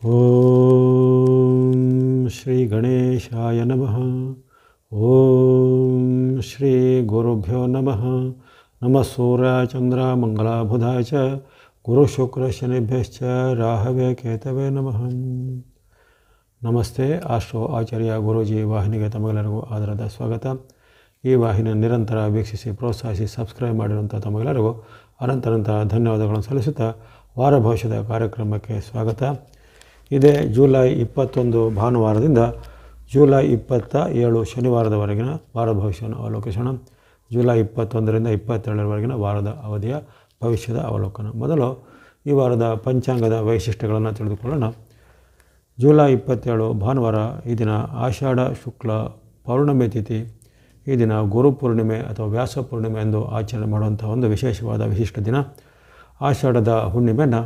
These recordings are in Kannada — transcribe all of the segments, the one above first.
ಓಂ ಶ್ರೀ ಗಣೇಶಾಯ ನಮಃ. ಓಂ ಶ್ರೀ ಗುರುಭ್ಯೋ ನಮಃ. ನಮಃ ಸೂರ್ಯಾಯ ಚಂದ್ರ ಮಂಗಳಾಬುಧಾಯ ಚ ಗುರು ಶುಕ್ರ ಶನಿಭ್ಯಶ್ಚ ರಾಹವೇ ಕೇತವೇ ನಮಃ. ನಮಸ್ತೆ. ಆಸ್ಟ್ರೋ ಆಚಾರ್ಯ ಗುರೂಜಿ ವಾಹಿನಿಗೆ ತಮಗೆಲ್ಲರಿಗೂ ಆದರದ ಸ್ವಾಗತ. ಈ ವಾಹಿನಿಯ ನಿರಂತರ ವೀಕ್ಷಿಸಿ ಪ್ರೋತ್ಸಾಹಿಸಿ ಸಬ್ಸ್ಕ್ರೈಬ್ ಮಾಡಿರುವಂಥ ತಮಗೆಲ್ಲರಿಗೂ ಅನಂತ ಧನ್ಯವಾದಗಳನ್ನು ಸಲ್ಲಿಸುತ್ತಾ ವಾರ ಭವಿಷ್ಯದ ಕಾರ್ಯಕ್ರಮಕ್ಕೆ ಸ್ವಾಗತ. ಇದೇ ಜುಲೈ 21 ಭಾನುವಾರದಿಂದ ಜುಲೈ 27 ಶನಿವಾರದವರೆಗಿನ ವಾರ ಭವಿಷ್ಯವನ್ನು ಅವಲೋಕಿಸೋಣ. ಜುಲೈ 21ರಿಂದ 22ರವರೆಗಿನ ವಾರದ ಅವಧಿಯ ಭವಿಷ್ಯದ ಅವಲೋಕನ. ಮೊದಲು ಈ ವಾರದ ಪಂಚಾಂಗದ ವೈಶಿಷ್ಟ್ಯಗಳನ್ನು ತಿಳಿದುಕೊಳ್ಳೋಣ. ಜುಲೈ 27 ಭಾನುವಾರ. ಈ ದಿನ ಆಷಾಢ ಶುಕ್ಲ ಪೌರ್ಣಮಿ ತಿಥಿ. ಈ ದಿನ ಗುರು ಪೂರ್ಣಿಮೆ ಅಥವಾ ವ್ಯಾಸ ಪೂರ್ಣಿಮೆ ಎಂದು ಆಚರಣೆ ಮಾಡುವಂಥ ಒಂದು ವಿಶೇಷವಾದ ವಿಶಿಷ್ಟ ದಿನ. ಆಷಾಢದ ಹುಣ್ಣಿಮೆಯನ್ನು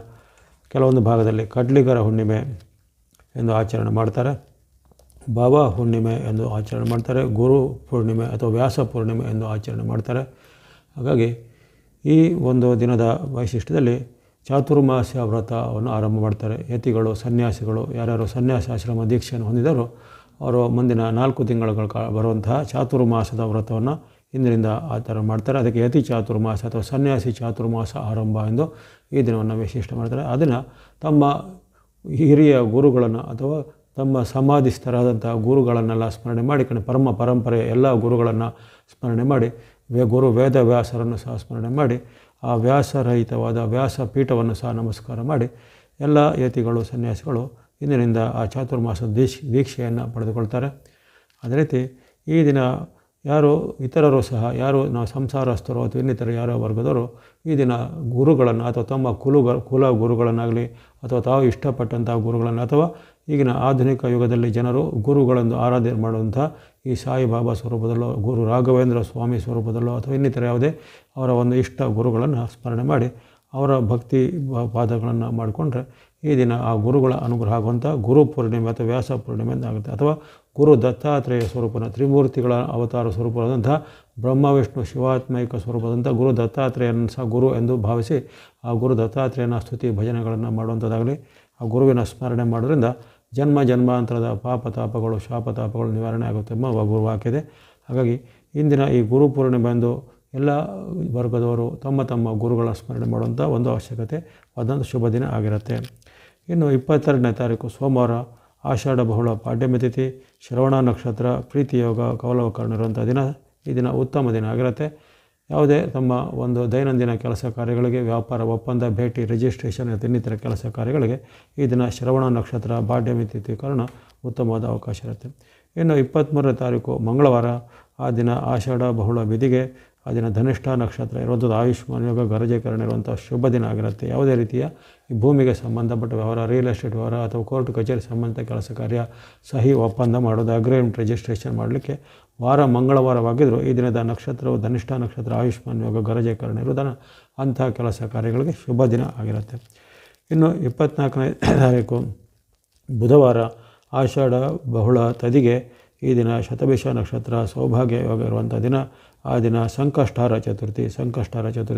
ಕೆಲವೊಂದು ಭಾಗದಲ್ಲಿ ಕಡ್ಲಿಗರ ಹುಣ್ಣಿಮೆ ಎಂದು ಆಚರಣೆ ಮಾಡ್ತಾರೆ, ಭಾವ ಹುಣ್ಣಿಮೆ ಎಂದು ಆಚರಣೆ ಮಾಡ್ತಾರೆ, ಗುರು ಪೂರ್ಣಿಮೆ ಅಥವಾ ವ್ಯಾಸ ಪೂರ್ಣಿಮೆ ಎಂದು ಆಚರಣೆ ಮಾಡ್ತಾರೆ. ಹಾಗಾಗಿ ಈ ಒಂದು ದಿನದ ವೈಶಿಷ್ಟ್ಯದಲ್ಲಿ ಚಾತುರ್ಮಾಸ್ಯ ವ್ರತವನ್ನು ಆರಂಭ ಮಾಡ್ತಾರೆ. ಯತಿಗಳು, ಸನ್ಯಾಸಿಗಳು, ಯಾರ್ಯಾರು ಸನ್ಯಾಸಾಶ್ರಮ ದೀಕ್ಷೆಯನ್ನು ಹೊಂದಿದರೋ ಅವರು ಮುಂದಿನ 4 ತಿಂಗಳ ಬರುವಂತಹ ಚಾತುರ್ಮಾಸದ ವ್ರತವನ್ನು ಇಂದಿನಿಂದ ಆ ಥರ ಮಾಡ್ತಾರೆ. ಅದಕ್ಕೆ ಯತಿ ಚಾತುರ್ಮಾಸ ಅಥವಾ ಸನ್ಯಾಸಿ ಚಾತುರ್ಮಾಸ ಆರಂಭ ಎಂದು ಈ ದಿನವನ್ನು ವಿಶಿಷ್ಟ ಮಾಡ್ತಾರೆ. ಅದನ್ನು ತಮ್ಮ ಹಿರಿಯ ಗುರುಗಳನ್ನು ಅಥವಾ ತಮ್ಮ ಸಮಾಧಿಸ್ಥರಾದಂಥ ಗುರುಗಳನ್ನೆಲ್ಲ ಸ್ಮರಣೆ ಮಾಡಿ ಪರಂಪರೆ ಎಲ್ಲ ಗುರುಗಳನ್ನು ಸ್ಮರಣೆ ಮಾಡಿ ಗುರು ವೇದ ವ್ಯಾಸರನ್ನು ಸಹ ಸ್ಮರಣೆ ಮಾಡಿ ಆ ವ್ಯಾಸರಹಿತವಾದ ವ್ಯಾಸಪೀಠವನ್ನು ಸಹ ನಮಸ್ಕಾರ ಮಾಡಿ ಎಲ್ಲ ಯತಿಗಳು ಸನ್ಯಾಸಿಗಳು ಇಂದಿನಿಂದ ಆ ಚಾತುರ್ಮಾಸ ದೀಕ್ಷೆಯನ್ನು ಪಡೆದುಕೊಳ್ತಾರೆ. ಅದೇ ರೀತಿ ಈ ದಿನ ಯಾರು ಇತರರು ಸಹ ಯಾರು ನಾವು ಸಂಸಾರಸ್ಥರು ಅಥವಾ ಇನ್ನಿತರ ಯಾರೋ ವರ್ಗದವರು ಈ ದಿನ ಗುರುಗಳನ್ನು ಅಥವಾ ತಮ್ಮ ಕುಲ ಗುರುಗಳನ್ನಾಗಲಿ ಅಥವಾ ತಾವು ಇಷ್ಟಪಟ್ಟಂಥ ಗುರುಗಳನ್ನು ಅಥವಾ ಈಗಿನ ಆಧುನಿಕ ಯುಗದಲ್ಲಿ ಜನರು ಗುರುಗಳನ್ನು ಆರಾಧನೆ ಮಾಡುವಂಥ ಈ ಸಾಯಿಬಾಬಾ ಸ್ವರೂಪದಲ್ಲೋ ಗುರು ರಾಘವೇಂದ್ರ ಸ್ವಾಮಿ ಸ್ವರೂಪದಲ್ಲೋ ಅಥವಾ ಇನ್ನಿತರ ಯಾವುದೇ ಅವರ ಒಂದು ಇಷ್ಟ ಗುರುಗಳನ್ನು ಸ್ಮರಣೆ ಮಾಡಿ ಅವರ ಭಕ್ತಿ ಪಾದಗಳನ್ನು ಮಾಡಿಕೊಂಡ್ರೆ ಈ ದಿನ ಆ ಗುರುಗಳ ಅನುಗ್ರಹ ಆಗುವಂಥ ಗುರು ಪೂರ್ಣಿಮೆ ಅಥವಾ ವ್ಯಾಸ ಪೂರ್ಣಿಮೆ ಆಗುತ್ತೆ. ಅಥವಾ ಗುರು ದತ್ತಾತ್ರೇಯ ಸ್ವರೂಪನ ತ್ರಿಮೂರ್ತಿಗಳ ಅವತಾರ ಸ್ವರೂಪವಾದಂಥ ಬ್ರಹ್ಮ ವಿಷ್ಣು ಶಿವಾತ್ಮೈಕ ಸ್ವರೂಪದಂಥ ಗುರು ದತ್ತಾತ್ರೇಯನ ಸಹ ಗುರು ಎಂದು ಭಾವಿಸಿ ಆ ಗುರು ದತ್ತಾತ್ರೇಯನ ಸ್ತುತಿ ಭಜನೆಗಳನ್ನು ಮಾಡುವಂಥದ್ದಾಗಲಿ ಆ ಗುರುವಿನ ಸ್ಮರಣೆ ಮಾಡೋದ್ರಿಂದ ಜನ್ಮ ಜನ್ಮಾಂತರದ ಪಾಪತಾಪಗಳು ಶಾಪತಾಪಗಳು ನಿವಾರಣೆ ಆಗುತ್ತೆ ಎಂಬ ಗುರುವಾಕ್ಯದೆ. ಹಾಗಾಗಿ ಇಂದಿನ ಈ ಗುರು ಪೂರ್ಣಿಮೆ ಎಂದು ಎಲ್ಲ ವರ್ಗದವರು ತಮ್ಮ ಗುರುಗಳ ಸ್ಮರಣೆ ಮಾಡುವಂಥ ಒಂದು ಅವಶ್ಯಕತೆ ಆದಂಥ ಶುಭ ದಿನ ಆಗಿರುತ್ತೆ. ಇನ್ನು 22ನೇ ತಾರೀಕು ಸೋಮವಾರ. ಆಷಾಢ ಬಹುಳ ಪಾಡ್ಯಮಿ ತಿಥಿ. ಶ್ರವಣ ನಕ್ಷತ್ರ. ಪ್ರೀತಿ ಯೋಗ ಕವಲವಕರಣ ಇರುವಂಥ ದಿನ. ಈ ದಿನ ಉತ್ತಮ ದಿನ ಆಗಿರುತ್ತೆ. ಯಾವುದೇ ತಮ್ಮ ಒಂದು ದೈನಂದಿನ ಕೆಲಸ ಕಾರ್ಯಗಳಿಗೆ, ವ್ಯಾಪಾರ ಒಪ್ಪಂದ, ಭೇಟಿ, ರಿಜಿಸ್ಟ್ರೇಷನ್ ಇನ್ನಿತರ ಕೆಲಸ ಕಾರ್ಯಗಳಿಗೆ ಈ ದಿನ ಶ್ರವಣ ನಕ್ಷತ್ರ ಪಾಡ್ಯಮಿ ತಿಥಿ ಕಾರಣ ಉತ್ತಮವಾದ ಅವಕಾಶ ಇರುತ್ತೆ. ಇನ್ನು 23ನೇ ತಾರೀಕು ಮಂಗಳವಾರ. ಆ ದಿನ ಆಷಾಢ ಬಹುಳ ಬಿದಿಗೆ. ಆ ದಿನ ಧನಿಷ್ಠ ನಕ್ಷತ್ರ ಇರುವಂಥದ್ದು. ಆಯುಷ್ಮಾನ್ ಯೋಗ ಗರಜೀಕರಣ ಇರುವಂಥ ಶುಭ ದಿನ ಆಗಿರುತ್ತೆ. ಯಾವುದೇ ರೀತಿಯ ಈ ಭೂಮಿಗೆ ಸಂಬಂಧಪಟ್ಟ ವ್ಯವಹಾರ, ರಿಯಲ್ ಎಸ್ಟೇಟ್ ವ್ಯವಹಾರ ಅಥವಾ ಕೋರ್ಟ್ ಕಚೇರಿ ಸಂಬಂಧಿತ ಕೆಲಸ ಕಾರ್ಯ, ಸಹಿ ಒಪ್ಪಂದ ಮಾಡೋದು, ಅಗ್ರಿಮೆಂಟ್ ರಿಜಿಸ್ಟ್ರೇಷನ್ ಮಾಡಲಿಕ್ಕೆ ವಾರ ಮಂಗಳವಾರವಾಗಿದ್ದರೂ ಈ ದಿನದ ನಕ್ಷತ್ರವು ಧನಿಷ್ಠ ನಕ್ಷತ್ರ, ಆಯುಷ್ಮಾನ್ ಯೋಗ ಗರಜೀಕರಣ ಇರುವುದನ್ನು ಅಂತಹ ಕೆಲಸ ಕಾರ್ಯಗಳಿಗೆ ಶುಭ ದಿನ ಆಗಿರುತ್ತೆ. ಇನ್ನು 24ನೇ ತಾರೀಕು ಬುಧವಾರ. ಆಷಾಢ ಬಹುಳ ತದಿಗೆ. ಈ ದಿನ ಶತಭಿಷ ನಕ್ಷತ್ರ, ಸೌಭಾಗ್ಯ ಯೋಗ ಇರುವಂಥ ದಿನ. ಆ ದಿನ ಸಂಕಷ್ಟಾರ ಚತುರ್ಥಿ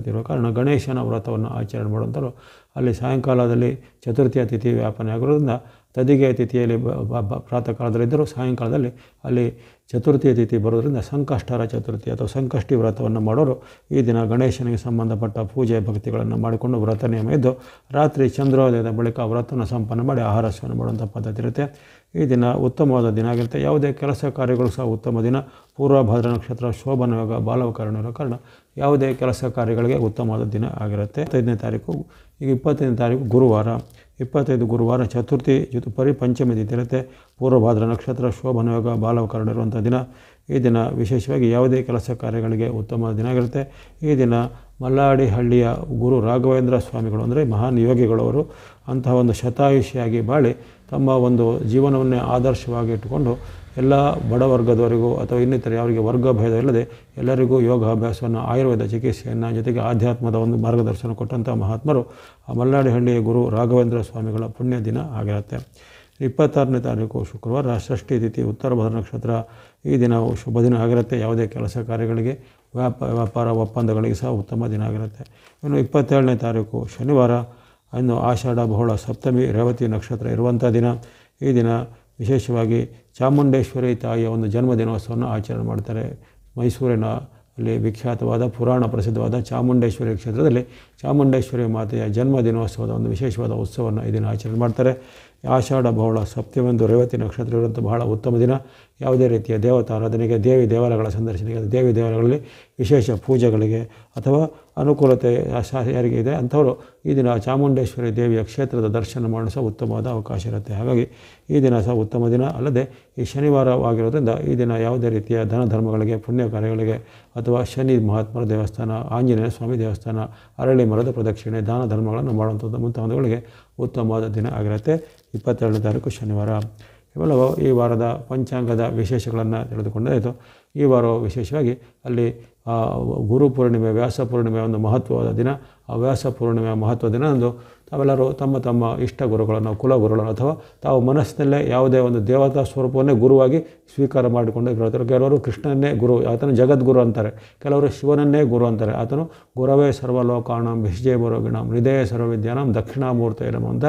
ಇರುವ ಕಾರಣ ಗಣೇಶನ ವ್ರತವನ್ನು ಆಚರಣೆ ಮಾಡುವಂಥರು ಅಲ್ಲಿ ಸಾಯಂಕಾಲದಲ್ಲಿ ಚತುರ್ಥಿಯ ತಿಥಿ ವ್ಯಾಪನೆ ಆಗಿರೋದ್ರಿಂದ ತದಿಗೆ ತಿಥಿಯಲ್ಲಿ ಪ್ರಾತಃ ಕಾಲದಲ್ಲಿದ್ದರೂ ಸಾಯಂಕಾಲದಲ್ಲಿ ಅಲ್ಲಿ ಚತುರ್ಥಿಯ ತಿಥಿ ಬರೋದರಿಂದ ಸಂಕಷ್ಟಾರ ಚತುರ್ಥಿ ಅಥವಾ ಸಂಕಷ್ಟಿ ವ್ರತವನ್ನು ಮಾಡೋರು ಈ ದಿನ ಗಣೇಶನಿಗೆ ಸಂಬಂಧಪಟ್ಟ ಪೂಜೆ ಭಕ್ತಿಗಳನ್ನು ಮಾಡಿಕೊಂಡು ವ್ರತ ನಿಯಮ ಇದ್ದು ರಾತ್ರಿ ಚಂದ್ರೋದಯದ ಬಳಿಕ ವ್ರತವನ್ನು ಸಂಪನ್ನ ಮಾಡಿ ಆಹಾರ ಸೇವನೆ ಮಾಡುವಂಥ ಪದ್ಧತಿ ಇರುತ್ತೆ. ಈ ದಿನ ಉತ್ತಮವಾದ ದಿನ ಆಗಿರುತ್ತೆ. ಯಾವುದೇ ಕೆಲಸ ಕಾರ್ಯಗಳು ಸಹ ಉತ್ತಮ ದಿನ. ಪೂರ್ವಭಾದ್ರ ನಕ್ಷತ್ರ, ಶೋಭನ ಯೋಗ, ಬಾಲವಕರಣ ಇರೋ ಕಾರಣ ಯಾವುದೇ ಕೆಲಸ ಕಾರ್ಯಗಳಿಗೆ ಉತ್ತಮವಾದ ದಿನ ಆಗಿರುತ್ತೆ. 25ನೇ ತಾರೀಕು. ಈಗ 25ನೇ ತಾರೀಕು ಗುರುವಾರ. 25 ಗುರುವಾರ ಚತುರ್ಥಿ ಜೊತೆ ಪಂಚಮಿ ತಿಥಿ ಇರುತ್ತೆ. ಪೂರ್ವಭಾದ್ರ ನಕ್ಷತ್ರ, ಶೋಭನ ಯೋಗ, ಬಾಲವಕರಣ ಇರುವಂಥ ದಿನ. ಈ ದಿನ ವಿಶೇಷವಾಗಿ ಯಾವುದೇ ಕೆಲಸ ಕಾರ್ಯಗಳಿಗೆ ಉತ್ತಮ ದಿನ ಆಗಿರುತ್ತೆ. ಈ ದಿನ ಮಲ್ಲಾಡಿಹಳ್ಳಿಯ ಗುರು ರಾಘವೇಂದ್ರ ಸ್ವಾಮಿಗಳು ಅಂದರೆ ಮಹಾನ್ ಯೋಗಿಗಳವರು ಅಂತಹ ಒಂದು ಶತಾಯುಷಿಯಾಗಿ ಬಾಳಿ ತಮ್ಮ ಒಂದು ಜೀವನವನ್ನೇ ಆದರ್ಶವಾಗಿ ಇಟ್ಟುಕೊಂಡು ಎಲ್ಲ ಬಡವರ್ಗದವರಿಗೂ ಅಥವಾ ಇನ್ನಿತರ ಅವರಿಗೆ ವರ್ಗ ಭೇದ ಇಲ್ಲದೆ ಎಲ್ಲರಿಗೂ ಯೋಗಾಭ್ಯಾಸವನ್ನು, ಆಯುರ್ವೇದ ಚಿಕಿತ್ಸೆಯನ್ನು, ಜೊತೆಗೆ ಆಧ್ಯಾತ್ಮದ ಒಂದು ಮಾರ್ಗದರ್ಶನ ಕೊಟ್ಟಂಥ ಮಹಾತ್ಮರು ಆ ಮಲ್ಲಾಡಿಹಳ್ಳಿಯ ಗುರು ರಾಘವೇಂದ್ರ ಸ್ವಾಮಿಗಳ ಪುಣ್ಯ ದಿನ ಆಗಿರುತ್ತೆ. 26ನೇ ತಾರೀಕು ಶುಕ್ರವಾರ. ಷಷ್ಠಿ ತಿಥಿ, ಉತ್ತರ ಭದ್ರ ನಕ್ಷತ್ರ. ಈ ದಿನವು ಶುಭ ದಿನ ಆಗಿರುತ್ತೆ. ಯಾವುದೇ ಕೆಲಸ ಕಾರ್ಯಗಳಿಗೆ, ವ್ಯಾಪಾರ ಒಪ್ಪಂದಗಳಿಗೆ ಸಹ ಉತ್ತಮ ದಿನ ಆಗಿರುತ್ತೆ. ಇನ್ನು 27ನೇ ತಾರೀಕು ಶನಿವಾರ. ಇನ್ನು ಆಷಾಢ ಬಹುಳ ಸಪ್ತಮಿ ರೇವತಿ ನಕ್ಷತ್ರ ಇರುವಂಥ ದಿನ. ಈ ದಿನ ವಿಶೇಷವಾಗಿ ಚಾಮುಂಡೇಶ್ವರಿ ತಾಯಿಯ ಒಂದು ಜನ್ಮದಿನೋತ್ಸವವನ್ನು ಆಚರಣೆ ಮಾಡ್ತಾರೆ. ಮೈಸೂರಿನ ಅಲ್ಲಿ ವಿಖ್ಯಾತವಾದ ಪುರಾಣ ಪ್ರಸಿದ್ಧವಾದ ಚಾಮುಂಡೇಶ್ವರಿ ಕ್ಷೇತ್ರದಲ್ಲಿ ಚಾಮುಂಡೇಶ್ವರಿ ಮಾತೆಯ ಜನ್ಮದಿನೋತ್ಸವದ ಒಂದು ವಿಶೇಷವಾದ ಉತ್ಸವವನ್ನು ಈ ದಿನ ಆಚರಣೆ ಮಾಡ್ತಾರೆ. ಆಷಾಢ ಬಹುಳ ಸಪ್ತಮಿಯಂದು ರೇವತಿ ನಕ್ಷತ್ರ ಇರುವಂಥ ಬಹಳ ಉತ್ತಮ ದಿನ. ಯಾವುದೇ ರೀತಿಯ ದೇವತಾರಾಧನೆಗೆ, ದೇವಿ ದೇವಾಲಯಗಳ ಸಂದರ್ಶನಕ್ಕೆ, ದೇವಿ ದೇವಾಲಯಗಳಲ್ಲಿ ವಿಶೇಷ ಪೂಜೆಗಳಿಗೆ ಅಥವಾ ಅನುಕೂಲತೆ ಯಾರಿಗೆ ಇದೆ ಅಂಥವರು ಈ ದಿನ ಚಾಮುಂಡೇಶ್ವರಿ ದೇವಿಯ ಕ್ಷೇತ್ರದ ದರ್ಶನ ಮಾಡಲು ಸಹ ಉತ್ತಮವಾದ ಅವಕಾಶ ಇರುತ್ತೆ. ಹಾಗಾಗಿ ಈ ದಿನ ಸಹ ಉತ್ತಮ ದಿನ. ಅಲ್ಲದೆ ಈ ಶನಿವಾರವಾಗಿರೋದ್ರಿಂದ ಈ ದಿನ ಯಾವುದೇ ರೀತಿಯ ಧನ ಧರ್ಮಗಳಿಗೆ, ಪುಣ್ಯ ಕಾರ್ಯಗಳಿಗೆ ಅಥವಾ ಶನಿ ಮಹಾತ್ಮರ ದೇವಸ್ಥಾನ, ಆಂಜನೇಯ ಸ್ವಾಮಿ ದೇವಸ್ಥಾನ, ಅರಳಿ ಮರದ ಪ್ರದಕ್ಷಿಣೆ, ದಾನ ಧರ್ಮಗಳನ್ನು ಮಾಡುವಂಥದ್ದು ಮುಂತಾದವುಗಳಿಗೆ ಉತ್ತಮವಾದ ದಿನ ಆಗಿರುತ್ತೆ. 22ನೇ ತಾರೀಕು ಶನಿವಾರ. ಇವೆಲ್ಲವೂ ಈ ವಾರದ ಪಂಚಾಂಗದ ವಿಶೇಷಗಳನ್ನು ತಿಳಿದುಕೊಂಡಾಯಿತು. ಈ ವಾರವು ವಿಶೇಷವಾಗಿ ಅಲ್ಲಿ ಗುರು ಪೂರ್ಣಿಮೆ, ವ್ಯಾಸ ಪೂರ್ಣಿಮೆಯ ಒಂದು ಮಹತ್ವವಾದ ದಿನ. ಆ ವ್ಯಾಸ ಪೂರ್ಣಿಮೆಯ ಮಹತ್ವದ ದಿನ ಅಂದು ತಾವೆಲ್ಲರೂ ತಮ್ಮ ತಮ್ಮ ಇಷ್ಟ ಗುರುಗಳನ್ನು, ಕುಲಗುರುಗಳನ್ನು ಅಥವಾ ತಾವು ಮನಸ್ಸಿನಲ್ಲೇ ಯಾವುದೇ ಒಂದು ದೇವತಾ ಸ್ವರೂಪವನ್ನೇ ಗುರುವಾಗಿ ಸ್ವೀಕಾರ ಮಾಡಿಕೊಂಡು ಇರ್ತಾರೆ. ಕೆಲವರು ಕೃಷ್ಣನ್ನೇ ಗುರು, ಆತನು ಜಗದ್ಗುರು ಅಂತಾರೆ. ಕೆಲವರು ಶಿವನನ್ನೇ ಗುರು ಅಂತಾರೆ. ಆತನು ಗುರವೇ ಸರ್ವಲೋಕಾಣಂ ವಿಶ್ಜೇಬರೋಗಿಣಂ ಹೃದಯ ಸರ್ವವಿದ್ಯಾನಂ ದಕ್ಷಿಣಾಮೂರ್ತಿ ಇರಮ ಅಂತ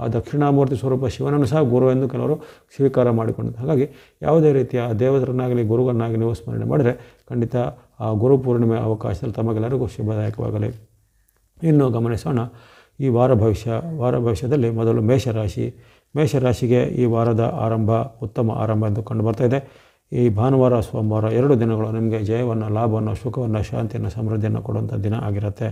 ಆ ದಕ್ಷಿಣಾಮೂರ್ತಿ ಸ್ವರೂಪ ಶಿವನನ್ನು ಸಹ ಗುರು ಎಂದು ಕೆಲವರು ಸ್ವೀಕಾರ ಮಾಡಿಕೊಂಡು. ಹಾಗಾಗಿ ಯಾವುದೇ ರೀತಿಯ ದೇವತರನ್ನಾಗಲಿ ಗುರುವನ್ನಾಗಲಿ ನೀವು ಸ್ಮರಣೆ ಮಾಡಿದರೆ ಖಂಡಿತ ಆ ಗುರು ಪೂರ್ಣಿಮೆ ಅವಕಾಶದಲ್ಲಿ ತಮಗೆಲ್ಲರಿಗೂ ಶುಭದಾಯಕವಾಗಲಿ. ಇನ್ನು ಗಮನಿಸೋಣ ಈ ವಾರ ಭವಿಷ್ಯದಲ್ಲಿ ಮೊದಲು ಮೇಷರಾಶಿಗೆ ಈ ವಾರದ ಆರಂಭ ಉತ್ತಮ ಆರಂಭ ಎಂದು ಕಂಡುಬರ್ತಾಯಿದೆ. ಈ ಭಾನುವಾರ ಸೋಮವಾರ 2 ದಿನಗಳು ನಿಮಗೆ ಜಯವನ್ನು, ಲಾಭವನ್ನು, ಸುಖವನ್ನು, ಶಾಂತಿಯನ್ನು, ಸಮೃದ್ಧಿಯನ್ನು ಕೊಡುವಂಥ ದಿನ ಆಗಿರುತ್ತೆ.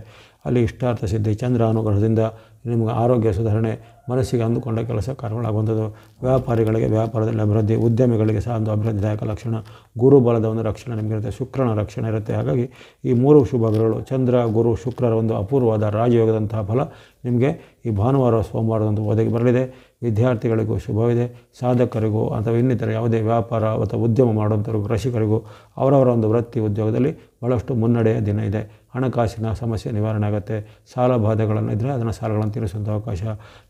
ಅಲ್ಲಿ ಇಷ್ಟಾರ್ಥ ಸಿದ್ಧಿ, ಚಂದ್ರ ಅನುಗ್ರಹದಿಂದ ನಿಮಗೆ ಆರೋಗ್ಯ ಸುಧಾರಣೆ, ಮನಸ್ಸಿಗೆ ಅಂದುಕೊಂಡ ಕೆಲಸ ಕಾರ್ಯಗಳಾಗುವಂಥದ್ದು. ವ್ಯಾಪಾರಿಗಳಿಗೆ ವ್ಯಾಪಾರದಲ್ಲಿ ಅಭಿವೃದ್ಧಿ, ಉದ್ಯಮಿಗಳಿಗೆ ಸಹ ಒಂದು ಅಭಿವೃದ್ಧಿದಾಯಕ ಲಕ್ಷಣ. ಗುರುಬಲದ ಒಂದು ರಕ್ಷಣೆ ನಿಮಗಿರುತ್ತೆ, ಶುಕ್ರನ ರಕ್ಷಣೆ ಇರುತ್ತೆ. ಹಾಗಾಗಿ ಈ 3 ಶುಭ ಗ್ರಹಗಳು ಚಂದ್ರ, ಗುರು, ಶುಕ್ರರ ಒಂದು ಅಪೂರ್ವವಾದ ರಾಜಯೋಗದಂತಹ ಫಲ ನಿಮಗೆ ಈ ಭಾನುವಾರ ಸೋಮವಾರದಂದು ಒದಗಿ ಬರಲಿದೆ. ವಿದ್ಯಾರ್ಥಿಗಳಿಗೂ ಶುಭವಿದೆ. ಸಾಧಕರಿಗೂ ಅಥವಾ ಇನ್ನಿತರ ಯಾವುದೇ ವ್ಯಾಪಾರ ಅಥವಾ ಉದ್ಯಮ ಮಾಡುವಂಥವ್ರಿಗೂ, ಕೃಷಿಕರಿಗೂ ಅವರವರ ಒಂದು ವೃತ್ತಿ ಉದ್ಯೋಗದಲ್ಲಿ ಭಾಳಷ್ಟು ಮುನ್ನಡೆಯ ದಿನ ಇದೆ. ಹಣಕಾಸಿನ ಸಮಸ್ಯೆ ನಿವಾರಣೆ ಆಗುತ್ತೆ. ಸಾಲ ಬಾಧೆಗಳನ್ನು ಇದ್ದರೆ ಅದನ್ನು ಸಾಲಗಳನ್ನು ತೀರಿಸುವಂಥ ಅವಕಾಶ.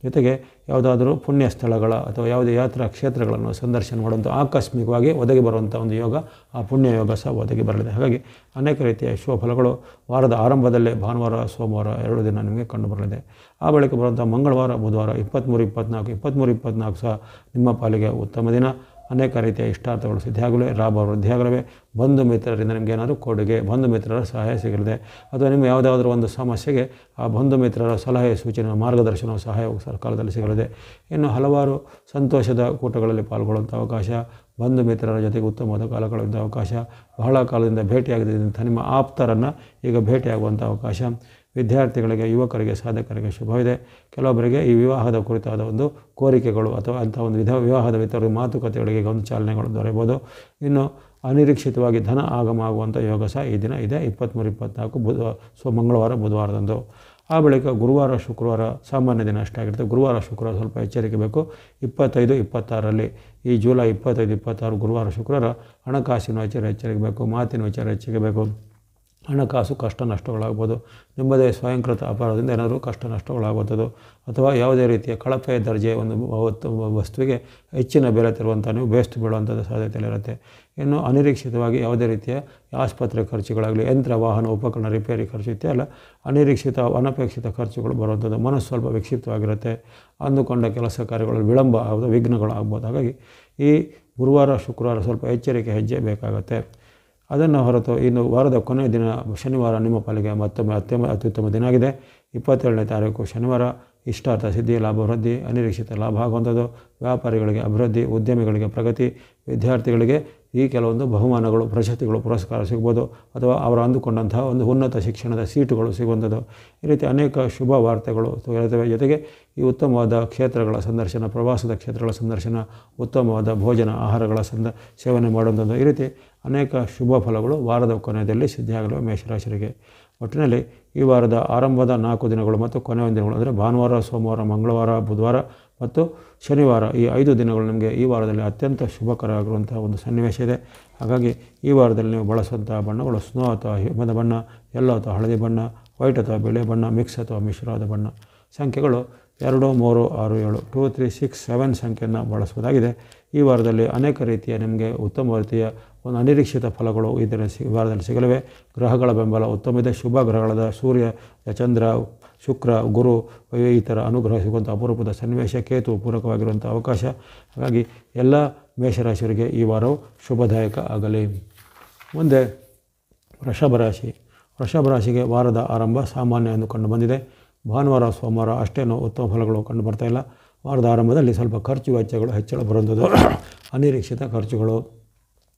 ಜೊತೆಗೆ ಯಾವುದಾದ್ರೂ ಪುಣ್ಯ ಸ್ಥಳಗಳ ಅಥವಾ ಯಾವುದೇ ಯಾತ್ರಾ ಕ್ಷೇತ್ರಗಳನ್ನು ಸಂದರ್ಶನ ಮಾಡುವಂಥ ಆಕಸ್ಮಿಕವಾಗಿ ಒದಗಿ ಬರುವಂಥ ಒಂದು ಯೋಗ, ಆ ಪುಣ್ಯ ಯೋಗ ಸಹ ಒದಗಿ ಬರಲಿದೆ. ಹಾಗಾಗಿ ಅನೇಕ ರೀತಿಯ ಶುಭ ಫಲಗಳು ವಾರದ ಆರಂಭದಲ್ಲೇ ಭಾನುವಾರ ಸೋಮವಾರ 2 ದಿನ ನಿಮಗೆ ಕಂಡುಬರಲಿದೆ. ಆ ಬಳಿಕ ಬರುವಂಥ ಮಂಗಳವಾರ ಬುಧವಾರ 23-24 ಸಹ ನಿಮ್ಮ ಪಾಲಿಗೆ ಉತ್ತಮ ದಿನ. ಅನೇಕ ರೀತಿಯ ಇಷ್ಟಾರ್ಥಗಳು ಸಿದ್ಧಿಯಾಗಲಿವೆ, ಲಾಭ ವೃದ್ಧಿಯಾಗಲಿವೆ. ಬಂಧು ಮಿತ್ರರಿಂದ ನಿಮಗೆ ಏನಾದರೂ ಕೊಡುಗೆ, ಬಂಧು ಮಿತ್ರರ ಸಹಾಯ ಸಿಗಲಿದೆ. ಅಥವಾ ನಿಮ್ಮ ಯಾವುದಾದ್ರೂ ಒಂದು ಸಮಸ್ಯೆಗೆ ಆ ಬಂಧು ಮಿತ್ರರ ಸಲಹೆ, ಸೂಚನೆ, ಮಾರ್ಗದರ್ಶನ, ಸಹಾಯವು ಸಕಾಲದಲ್ಲಿ ಸಿಗಲಿದೆ. ಇನ್ನು ಹಲವಾರು ಸಂತೋಷದ ಕೂಟಗಳಲ್ಲಿ ಪಾಲ್ಗೊಳ್ಳುವಂಥ ಅವಕಾಶ, ಬಂಧು ಮಿತ್ರರ ಜೊತೆಗೆ ಉತ್ತಮವಾದ ಕಾಲ ಕಳೆಯುವಂಥ ಅವಕಾಶ, ಬಹಳ ಕಾಲದಿಂದ ಭೇಟಿಯಾಗದಂಥ ನಿಮ್ಮ ಆಪ್ತರನ್ನು ಈಗ ಭೇಟಿಯಾಗುವಂಥ ಅವಕಾಶ. ವಿದ್ಯಾರ್ಥಿಗಳಿಗೆ, ಯುವಕರಿಗೆ, ಸಾಧಕರಿಗೆ ಶುಭವಿದೆ. ಕೆಲವೊಬ್ಬರಿಗೆ ಈ ವಿವಾಹದ ಕುರಿತಾದ ಒಂದು ಕೋರಿಕೆಗಳು ಅಥವಾ ಅಂಥ ಒಂದು ವಿವಾಹದ ವಿತರ ಮಾತುಕತೆಗಳಿಗೆ ಒಂದು ಚಾಲನೆಗಳು ದೊರೆಯಬಹುದು. ಇನ್ನು ಅನಿರೀಕ್ಷಿತವಾಗಿ ಧನ ಆಗಮ ಆಗುವಂಥ ಯೋಗ ಸಹ ಈ ದಿನ ಇದೆ 23-24 ಮಂಗಳವಾರ ಬುಧವಾರದಂದು. ಆ ಬಳಿಕ ಗುರುವಾರ ಶುಕ್ರವಾರ ಸಾಮಾನ್ಯ ದಿನ ಅಷ್ಟೇ ಆಗಿರುತ್ತೆ. ಗುರುವಾರ ಶುಕ್ರವಾರ ಸ್ವಲ್ಪ ಎಚ್ಚರಿಕೆ ಬೇಕು. 25-26ರಲ್ಲಿ ಈ ಜುಲೈ 25-26 ಗುರುವಾರ ಶುಕ್ರವಾರ ಹಣಕಾಸಿನ ಎಚ್ಚರಿಕೆ ಬೇಕು, ಮಾತಿನ ವಿಚಾರ ಎಚ್ಚರಿಕೆ ಬೇಕು. ಹಣಕಾಸು ಕಷ್ಟ ನಷ್ಟಗಳಾಗ್ಬೋದು. ನಿಮ್ಮದೇ ಸ್ವಯಂಕೃತ ಅಪರಾಧದಿಂದ ಏನಾದರೂ ಕಷ್ಟ ನಷ್ಟಗಳಾಗುವಂಥದ್ದು ಅಥವಾ ಯಾವುದೇ ರೀತಿಯ ಕಳಪೆ ದರ್ಜೆಯ ಒಂದು ವಸ್ತುವಿಗೆ ಹೆಚ್ಚಿನ ಬೆಲೆ ತರುವಂಥ ನೀವು ಬೇಸ್ತು ಬೀಳುವಂಥದ್ದು ಸಾಧ್ಯತೆಯಲ್ಲಿರುತ್ತೆ. ಇನ್ನು ಅನಿರೀಕ್ಷಿತವಾಗಿ ಯಾವುದೇ ರೀತಿಯ ಆಸ್ಪತ್ರೆ ಖರ್ಚುಗಳಾಗಲಿ, ಯಂತ್ರ ವಾಹನ ಉಪಕರಣ ರಿಪೇರಿ ಖರ್ಚು ಇತ್ತೆಲ್ಲ ಅನಿರೀಕ್ಷಿತ ಅನಪೇಕ್ಷಿತ ಖರ್ಚುಗಳು ಬರುವಂಥದ್ದು. ಮನಸ್ಸು ಸ್ವಲ್ಪ ವಿಕ್ಷಿಪ್ತವಾಗಿರುತ್ತೆ. ಅಂದುಕೊಂಡ ಕೆಲಸ ಕಾರ್ಯಗಳಲ್ಲಿ ವಿಳಂಬ ಆಗೋದು, ವಿಘ್ನಗಳು ಆಗ್ಬೋದು. ಹಾಗಾಗಿ ಈ ಗುರುವಾರ ಶುಕ್ರವಾರ ಸ್ವಲ್ಪ ಎಚ್ಚರಿಕೆ ಹೆಜ್ಜೆ ಬೇಕಾಗುತ್ತೆ. ಅದನ್ನು ಹೊರತು ಇನ್ನು ವಾರದ ಕೊನೆಯ ದಿನ ಶನಿವಾರ ನಿಮ್ಮ ಪಾಲಿಗೆ ಮತ್ತೊಮ್ಮೆ ಅತ್ಯುತ್ತಮ ದಿನ ಆಗಿದೆ. 27ನೇ ತಾರೀಕು ಶನಿವಾರ ಇಷ್ಟಾರ್ಥ ಸಿದ್ಧಿ, ಲಾಭ ವೃದ್ಧಿ, ಅನಿರೀಕ್ಷಿತ ಲಾಭ ಆಗುವಂಥದ್ದು. ವ್ಯಾಪಾರಿಗಳಿಗೆ ಅಭಿವೃದ್ಧಿ, ಉದ್ಯಮಿಗಳಿಗೆ ಪ್ರಗತಿ, ವಿದ್ಯಾರ್ಥಿಗಳಿಗೆ ಈ ಕೆಲವೊಂದು ಬಹುಮಾನಗಳು, ಪ್ರಶಸ್ತಿಗಳು, ಪುರಸ್ಕಾರ ಸಿಗ್ಬೋದು ಅಥವಾ ಅವರು ಅಂದುಕೊಂಡಂತಹ ಒಂದು ಉನ್ನತ ಶಿಕ್ಷಣದ ಸೀಟುಗಳು ಸಿಗುವಂಥದ್ದು. ಈ ರೀತಿ ಅನೇಕ ಶುಭ ವಾರ್ತೆಗಳು ಇರುತ್ತವೆ. ಜೊತೆಗೆ ಈ ಉತ್ತಮವಾದ ಕ್ಷೇತ್ರಗಳ ಸಂದರ್ಶನ, ಪ್ರವಾಸದ ಕ್ಷೇತ್ರಗಳ ಸಂದರ್ಶನ, ಉತ್ತಮವಾದ ಭೋಜನ ಆಹಾರಗಳ ಸೇವನೆ ಮಾಡುವಂಥದ್ದು. ಈ ರೀತಿ ಅನೇಕ ಶುಭ ಫಲಗಳು ವಾರದ ಕೊನೆಯಲ್ಲಿ ಸಿದ್ಧಿಯಾಗಲಿವೆ ಮೇಷರಾಶಿಗೆ. ಒಟ್ಟಿನಲ್ಲಿ ಈ ವಾರದ ಆರಂಭದ 4 ದಿನಗಳು ಮತ್ತು ಕೊನೆಯ ದಿನಗಳು ಅಂದರೆ ಭಾನುವಾರ, ಸೋಮವಾರ, ಮಂಗಳವಾರ, ಬುಧವಾರ ಮತ್ತು ಶನಿವಾರ ಈ 5 ದಿನಗಳು ನಿಮಗೆ ಈ ವಾರದಲ್ಲಿ ಅತ್ಯಂತ ಶುಭಕರ ಆಗಿರುವಂಥ ಒಂದು ಸನ್ನಿವೇಶ ಇದೆ. ಹಾಗಾಗಿ ಈ ವಾರದಲ್ಲಿ ನೀವು ಬಳಸುವಂಥ ಬಣ್ಣಗಳು ಸ್ನೋ ಅಥವಾ ಹಿಮದ ಬಣ್ಣ, ಯೆಲ್ಲೋ ಅಥವಾ ಹಳದಿ ಬಣ್ಣ, ವೈಟ್ ಅಥವಾ ಬಿಳಿ ಬಣ್ಣ, ಮಿಕ್ಸ್ ಅಥವಾ ಮಿಶ್ರವಾದ ಬಣ್ಣ. ಸಂಖ್ಯೆಗಳು 2, 3, 6, 7 2, 3, 6, 7 ಸಂಖ್ಯೆಯನ್ನು ಬಳಸುವುದಾಗಿದೆ. ಈ ವಾರದಲ್ಲಿ ಅನೇಕ ರೀತಿಯ ನಿಮಗೆ ಉತ್ತಮ ರೀತಿಯ ಒಂದು ಅನಿರೀಕ್ಷಿತ ಫಲಗಳು ಈ ವಾರದಲ್ಲಿ ಸಿಗಲಿವೆ. ಗ್ರಹಗಳ ಬೆಂಬಲ ಉತ್ತಮ ಇದೆ. ಶುಭ ಗ್ರಹಗಳಾದ ಸೂರ್ಯ, ಚಂದ್ರ, ಶುಕ್ರ ಗುರು ಈ ಥರ ಅನುಗ್ರಹ ಸಿಗುವಂಥ ಅಪರೂಪದ ಸನ್ನಿವೇಶ, ಕೇತು ಪೂರಕವಾಗಿರುವಂಥ ಅವಕಾಶ. ಹಾಗಾಗಿ ಎಲ್ಲ ಮೇಷರಾಶಿಯವರಿಗೆ ಈ ವಾರವು ಶುಭದಾಯಕ ಆಗಲಿ. ಮುಂದೆ ವೃಷಭ ರಾಶಿ. ವೃಷಭ ರಾಶಿಗೆ ವಾರದ ಆರಂಭ ಸಾಮಾನ್ಯ ಎಂದು ಕಂಡು ಬಂದಿದೆ. ಭಾನುವಾರ ಸೋಮವಾರ ಅಷ್ಟೇನೂ ಉತ್ತಮ ಫಲಗಳು ಕಂಡು ಬರ್ತಾಯಿಲ್ಲ. ವಾರದ ಆರಂಭದಲ್ಲಿ ಸ್ವಲ್ಪ ಖರ್ಚು ವೆಚ್ಚಗಳು ಹೆಚ್ಚಳ ಬರುವಂಥದ್ದು, ಅನಿರೀಕ್ಷಿತ ಖರ್ಚುಗಳು,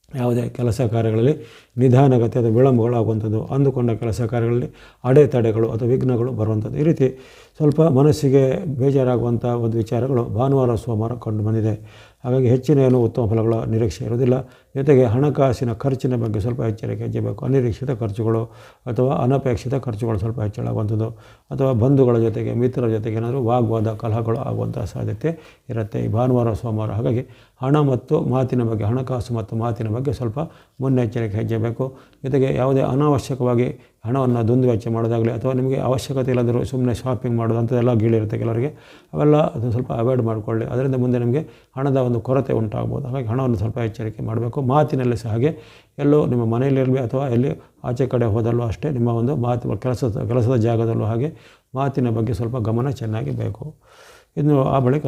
ಯಾವುದೇ ಕೆಲಸ ಕಾರ್ಯಗಳಲ್ಲಿ ನಿಧಾನಗತಿ ಅಥವಾ ವಿಳಂಬಗಳು ಆಗುವಂಥದ್ದು, ಅಂದುಕೊಂಡ ಕೆಲಸ ಕಾರ್ಯಗಳಲ್ಲಿ ಅಡೆತಡೆಗಳು ಅಥವಾ ವಿಘ್ನಗಳು ಬರುವಂಥದ್ದು. ಈ ರೀತಿ ಸ್ವಲ್ಪ ಮನಸ್ಸಿಗೆ ಬೇಜಾರಾಗುವಂಥ ಒಂದು ವಿಚಾರಗಳು ಭಾನುವಾರ ಸೋಮವಾರ ಕಂಡು ಬಂದಿದೆ. ಹಾಗಾಗಿ ಹೆಚ್ಚಿನ ಏನು ಉತ್ತಮ ಫಲಗಳ ನಿರೀಕ್ಷೆ ಇರೋದಿಲ್ಲ. ಜೊತೆಗೆ ಹಣಕಾಸಿನ ಖರ್ಚಿನ ಬಗ್ಗೆ ಸ್ವಲ್ಪ ಎಚ್ಚರಿಕೆ ಹೆಚ್ಚಬೇಕು. ಅನಿರೀಕ್ಷಿತ ಖರ್ಚುಗಳು ಅಥವಾ ಅನಪೇಕ್ಷಿತ ಖರ್ಚುಗಳು ಸ್ವಲ್ಪ ಹೆಚ್ಚಳಾಗುವಂಥದ್ದು, ಅಥವಾ ಬಂಧುಗಳ ಜೊತೆಗೆ ಮಿತ್ರರ ಜೊತೆಗೆ ಏನಾದರೂ ವಾಗ್ವಾದ ಕಲಹಗಳು ಆಗುವಂಥ ಸಾಧ್ಯತೆ ಇರುತ್ತೆ ಈ ಭಾನುವಾರ ಸೋಮವಾರ. ಹಾಗಾಗಿ ಹಣ ಮತ್ತು ಮಾತಿನ ಬಗ್ಗೆ, ಹಣಕಾಸು ಮತ್ತು ಮಾತಿನ ಬಗ್ಗೆ ಸ್ವಲ್ಪ ಮುನ್ನೆಚ್ಚರಿಕೆ ಹೆಚ್ಚಬೇಕು. ಜೊತೆಗೆ ಯಾವುದೇ ಅನಾವಶ್ಯಕವಾಗಿ ಹಣವನ್ನು ದುಂದುವೆಚ್ಚ ಮಾಡೋದಾಗಲಿ ಅಥವಾ ನಿಮಗೆ ಅವಶ್ಯಕತೆ ಇಲ್ಲದರೂ ಸುಮ್ಮನೆ ಶಾಪಿಂಗ್ ಮಾಡೋದು ಅಂಥದ್ದೆಲ್ಲ ಗೀಳಿರುತ್ತೆ ಕೆಲವರಿಗೆ. ಅವೆಲ್ಲ ಅದನ್ನು ಸ್ವಲ್ಪ ಅವಾಯ್ಡ್ ಮಾಡಿಕೊಳ್ಳಿ. ಅದರಿಂದ ಮುಂದೆ ನಿಮಗೆ ಹಣದ ಒಂದು ಕೊರತೆ ಉಂಟಾಗ್ಬೋದು. ಹಾಗಾಗಿ ಹಣವನ್ನು ಸ್ವಲ್ಪ ಎಚ್ಚರಿಕೆ ಮಾಡಬೇಕು. ಮಾತಿನಲ್ಲಿ ಸಹ ಹಾಗೆ, ಎಲ್ಲೋ ನಿಮ್ಮ ಮನೆಯಲ್ಲಿರಲಿ ಅಥವಾ ಎಲ್ಲಿ ಆಚೆ ಕಡೆ ಹೋದಲ್ಲೂ ಅಷ್ಟೇ, ನಿಮ್ಮ ಒಂದು ಮಾತು ಕೆಲಸದ ಜಾಗದಲ್ಲೂ ಹಾಗೆ ಮಾತಿನ ಬಗ್ಗೆ ಸ್ವಲ್ಪ ಗಮನ ಚೆನ್ನಾಗಿ ಬೇಕು. ಇನ್ನು ಆ ಬಳಿಕ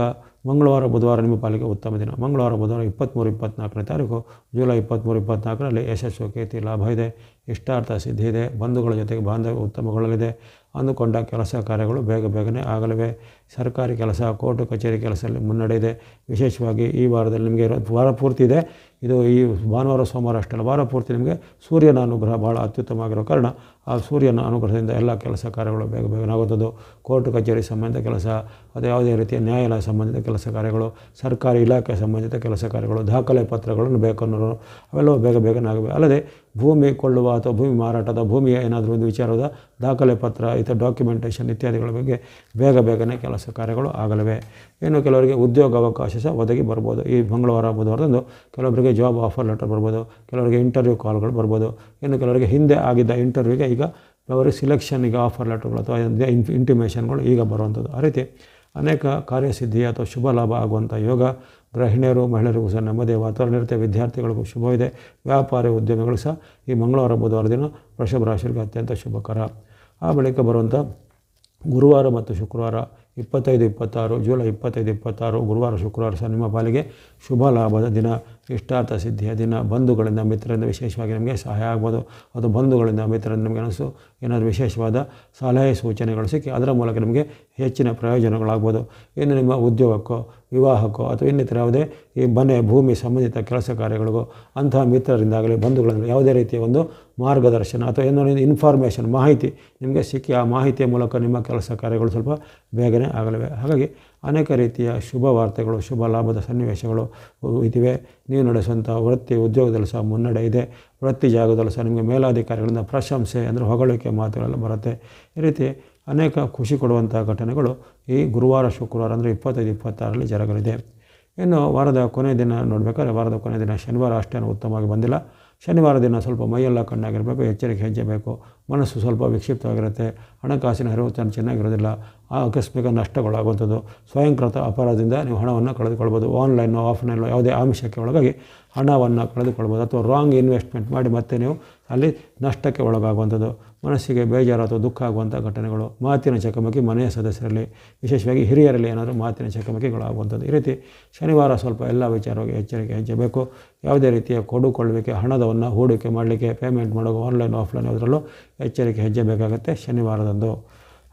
ಮಂಗಳವಾರ ಬುಧವಾರ ನಿಮ್ಮ ಪಾಲಿಗೆ ಉತ್ತಮ ದಿನ. ಮಂಗಳವಾರ ಬುಧವಾರ 23-24ನೇ ತಾರೀಕು, ಜುಲೈ 23-24ರಲ್ಲಿ ಯಶಸ್ಸು, ಕೀರ್ತಿ, ಲಾಭ ಇದೆ, ಇಷ್ಟಾರ್ಥ ಸಿದ್ಧಿ ಇದೆ, ಬಂಧುಗಳ ಜೊತೆಗೆ ಬಾಂಧವ್ಯ ಉತ್ತಮಗೊಳ್ಳಲಿದೆ, ಅಂದುಕೊಂಡ ಕೆಲಸ ಕಾರ್ಯಗಳು ಬೇಗನೆ ಆಗಲಿವೆ. ಸರ್ಕಾರಿ ಕೆಲಸ, ಕೋರ್ಟು ಕಚೇರಿ ಕೆಲಸದಲ್ಲಿ ಮುನ್ನಡೆ ಇದೆ. ವಿಶೇಷವಾಗಿ ಈ ವಾರದಲ್ಲಿ ನಿಮಗೆ ವಾರ ಪೂರ್ತಿ ಇದೆ. ಇದು ಈ ಭಾನುವಾರ ಸೋಮವಾರ ಅಷ್ಟಲ್ಲ, ವಾರ ಪೂರ್ತಿ ನಿಮಗೆ ಸೂರ್ಯನ ಅನುಗ್ರಹ ಭಾಳ ಅತ್ಯುತ್ತಮವಾಗಿರೋ ಕಾರಣ ಆ ಸೂರ್ಯನ ಅನುಗ್ರಹದಿಂದ ಎಲ್ಲ ಕೆಲಸ ಕಾರ್ಯಗಳು ಬೇಗನೆ ಆಗುತ್ತದೆ. ಕೋರ್ಟು ಕಚೇರಿ ಸಂಬಂಧಿತ ಕೆಲಸ ಅಥವಾ ಯಾವುದೇ ರೀತಿಯ ನ್ಯಾಯಾಲಯ ಸಂಬಂಧಿತ ಕೆಲಸ ಕಾರ್ಯಗಳು, ಸರ್ಕಾರಿ ಇಲಾಖೆ ಸಂಬಂಧಿತ ಕೆಲಸ ಕಾರ್ಯಗಳು, ದಾಖಲೆ ಪತ್ರಗಳನ್ನು ಬೇಕನ್ನೋರು ಅವೆಲ್ಲವೂ ಬೇಗನೆ ಆಗಬೇಕು. ಅಲ್ಲದೆ ಭೂಮಿ ಕೊಳ್ಳುವ ಅಥವಾ ಭೂಮಿ ಮಾರಾಟದ, ಭೂಮಿಯ ಏನಾದರೂ ಒಂದು ವಿಚಾರದ ದಾಖಲೆ ಪತ್ರ, ಇತರ ಡಾಕ್ಯುಮೆಂಟೇಷನ್ ಇತ್ಯಾದಿಗಳ ಬಗ್ಗೆ ಬೇಗನೆ ಕೆಲಸ ಕಾರ್ಯಗಳು ಆಗಲಿವೆ. ಇನ್ನು ಕೆಲವರಿಗೆ ಉದ್ಯೋಗ ಅವಕಾಶ ಸಹ ಒದಗಿ ಬರ್ಬೋದು. ಈ ಮಂಗಳವಾರ ಬುಧವಾರದಂದು ಕೆಲವರಿಗೆ ಜಾಬ್ ಆಫರ್ ಲೆಟರ್ ಬರ್ಬೋದು, ಕೆಲವರಿಗೆ ಇಂಟರ್ವ್ಯೂ ಕಾಲ್ಗಳು ಬರ್ಬೋದು. ಇನ್ನು ಕೆಲವರಿಗೆ ಹಿಂದೆ ಆಗಿದ್ದ ಇಂಟರ್ವ್ಯೂಗೆ ಈಗ ಅವರಿಗೆ ಸಿಲೆಕ್ಷನ್ಗೆ ಆಫರ್ ಲೆಟರ್ಗಳು ಅಥವಾ ಇಂಟಿಮೇಷನ್ಗಳು ಈಗ ಬರುವಂಥದ್ದು. ಆ ರೀತಿ ಅನೇಕ ಕಾರ್ಯಸಿದ್ಧಿ ಅಥವಾ ಶುಭ ಲಾಭ ಆಗುವಂಥ ಯೋಗ. ಗೃಹಿಣಿಯರು, ಮಹಿಳೆಯರಿಗೂ ಸಹ ನೆಮ್ಮದಿ ವಾತಾವರಣ ಇರುತ್ತೆ. ವಿದ್ಯಾರ್ಥಿಗಳಿಗೂ ಶುಭವಿದೆ. ವ್ಯಾಪಾರಿ ಉದ್ಯಮಿಗಳು ಸಹ ಈ ಮಂಗಳವಾರ ಬುಧವಾರ ದಿನ ವೃಷಭ ರಾಶಿಯವರಿಗೆ ಅತ್ಯಂತ ಶುಭಕರ. ಆ ಬಳಿಕ ಬರುವಂಥ ಗುರುವಾರ ಮತ್ತು ಶುಕ್ರವಾರ 25-26, ಜುಲೈ 25-26 ಗುರುವಾರ ಶುಕ್ರವಾರ ಸಹ ನಿಮ್ಮ ಪಾಲಿಗೆ ಶುಭ ಲಾಭದ ದಿನ, ಇಷ್ಟಾರ್ಥ ಸಿದ್ಧಿಯ ದಿನ. ಬಂಧುಗಳಿಂದ ಮಿತ್ರರಿಂದ ವಿಶೇಷವಾಗಿ ನಿಮಗೆ ಸಹಾಯ ಆಗ್ಬೋದು. ಅದು ಬಂಧುಗಳಿಂದ ಮಿತ್ರರಿಂದ ನಿಮಗೆ ಏನಾದರೂ ವಿಶೇಷವಾದ ಸಲಹೆ ಸೂಚನೆಗಳು ಸಿಕ್ಕಿ ಅದರ ಮೂಲಕ ನಿಮಗೆ ಹೆಚ್ಚಿನ ಪ್ರಯೋಜನಗಳಾಗ್ಬೋದು. ಇನ್ನು ನಿಮ್ಮ ಉದ್ಯೋಗಕ್ಕೋ, ವಿವಾಹಕ್ಕೋ ಅಥವಾ ಇನ್ನಿತರ ಯಾವುದೇ ಈ ಮನೆ ಭೂಮಿ ಸಂಬಂಧಿತ ಕೆಲಸ ಕಾರ್ಯಗಳಿಗೂ ಅಂತಹ ಮಿತ್ರರಿಂದಾಗಲಿ ಬಂಧುಗಳಿಂದ ಯಾವುದೇ ರೀತಿಯ ಒಂದು ಮಾರ್ಗದರ್ಶನ ಅಥವಾ ಏನೋ ಇನ್ಫಾರ್ಮೇಷನ್, ಮಾಹಿತಿ ನಿಮಗೆ ಸಿಕ್ಕಿ ಆ ಮಾಹಿತಿಯ ಮೂಲಕ ನಿಮ್ಮ ಕೆಲಸ ಕಾರ್ಯಗಳು ಸ್ವಲ್ಪ ಬೇಗನೆ ಆಗಲಿವೆ. ಹಾಗಾಗಿ ಅನೇಕ ರೀತಿಯ ಶುಭ ವಾರ್ತೆಗಳು, ಶುಭ ಲಾಭದ ಸನ್ನಿವೇಶಗಳು ಇದಿವೆ. ನೀವು ನಡೆಸುವಂಥ ವೃತ್ತಿ ಉದ್ಯೋಗದಲ್ಲೂ ಸಹ ಮುನ್ನಡೆ ಇದೆ. ವೃತ್ತಿ ಜಾಗದಲ್ಲೂ ಸಹ ನಿಮಗೆ ಮೇಲಾಧಿಕಾರಿಗಳಿಂದ ಪ್ರಶಂಸೆ ಅಂದರೆ ಹೊಗಳಿಕೆ ಮಾತುಗಳೆಲ್ಲ ಬರುತ್ತೆ. ಈ ರೀತಿ ಅನೇಕ ಖುಷಿ ಕೊಡುವಂಥ ಘಟನೆಗಳು ಈ ಗುರುವಾರ ಶುಕ್ರವಾರ ಅಂದರೆ 25-26ರಲ್ಲಿ ಜರಗಲಿದೆ. ಇನ್ನು ವಾರದ ಕೊನೆಯ ದಿನ ನೋಡಬೇಕಾದ್ರೆ, ವಾರದ ಕೊನೆಯ ದಿನ ಶನಿವಾರ ಅಷ್ಟೇನು ಉತ್ತಮವಾಗಿ ಬಂದಿಲ್ಲ. ಶನಿವಾರ ದಿನ ಸ್ವಲ್ಪ ಮೈಯೆಲ್ಲ ಕಣ್ಣಾಗಿರಬೇಕು, ಎಚ್ಚರಿಕೆ ಹೆಜ್ಜೆಬೇಕು. ಮನಸ್ಸು ಸ್ವಲ್ಪ ವಿಕ್ಷಿಪ್ತವಾಗಿರುತ್ತೆ. ಹಣಕಾಸಿನ ಹರಿವು ಚೆನ್ನಾಗಿರೋದಿಲ್ಲ. ಆಕಸ್ಮಿಕ ನಷ್ಟಗಳಾಗುವಂಥದ್ದು, ಸ್ವಯಂಕೃತ ಅಪರಾಧದಿಂದ ನೀವು ಹಣವನ್ನು ಕಳೆದುಕೊಳ್ಬೋದು. ಆನ್ಲೈನೋ ಆಫ್ಲೈನೋ ಯಾವುದೇ ಆಮಿಷಕ್ಕೆ ಒಳಗಾಗಿ ಹಣವನ್ನು ಕಳೆದುಕೊಳ್ಬೋದು. ಅಥವಾ ರಾಂಗ್ ಇನ್ವೆಸ್ಟ್ಮೆಂಟ್ ಮಾಡಿ ಮತ್ತೆ ನೀವು ಅಲ್ಲಿ ನಷ್ಟಕ್ಕೆ ಒಳಗಾಗುವಂಥದ್ದು, ಮನಸ್ಸಿಗೆ ಬೇಜಾರು ಅಥವಾ ದುಃಖ ಆಗುವಂಥ ಘಟನೆಗಳು, ಮಾತಿನ ಚಕಮಕಿ ಮನೆಯ ಸದಸ್ಯರಲ್ಲಿ, ವಿಶೇಷವಾಗಿ ಹಿರಿಯರಲ್ಲಿ ಏನಾದರೂ ಮಾತಿನ ಚಕಮಕಿಗಳಾಗುವಂಥದ್ದು. ಈ ರೀತಿ ಶನಿವಾರ ಸ್ವಲ್ಪ ಎಲ್ಲ ವಿಚಾರವಾಗಿ ಎಚ್ಚರಿಕೆ ಹೆಜ್ಜೆಬೇಕು. ಯಾವುದೇ ರೀತಿಯ ಕೊಡುಕೊಳ್ಳುವಿಕೆ, ಹಣದವನ್ನು ಹೂಡಿಕೆ ಮಾಡಲಿಕ್ಕೆ, ಪೇಮೆಂಟ್ ಮಾಡೋದು ಆನ್ಲೈನ್ ಆಫ್ಲೈನ್ ಯಾವುದರಲ್ಲೂ ಎಚ್ಚರಿಕೆ ಹೆಜ್ಜೆ ಬೇಕಾಗುತ್ತೆ ಶನಿವಾರದಂದು.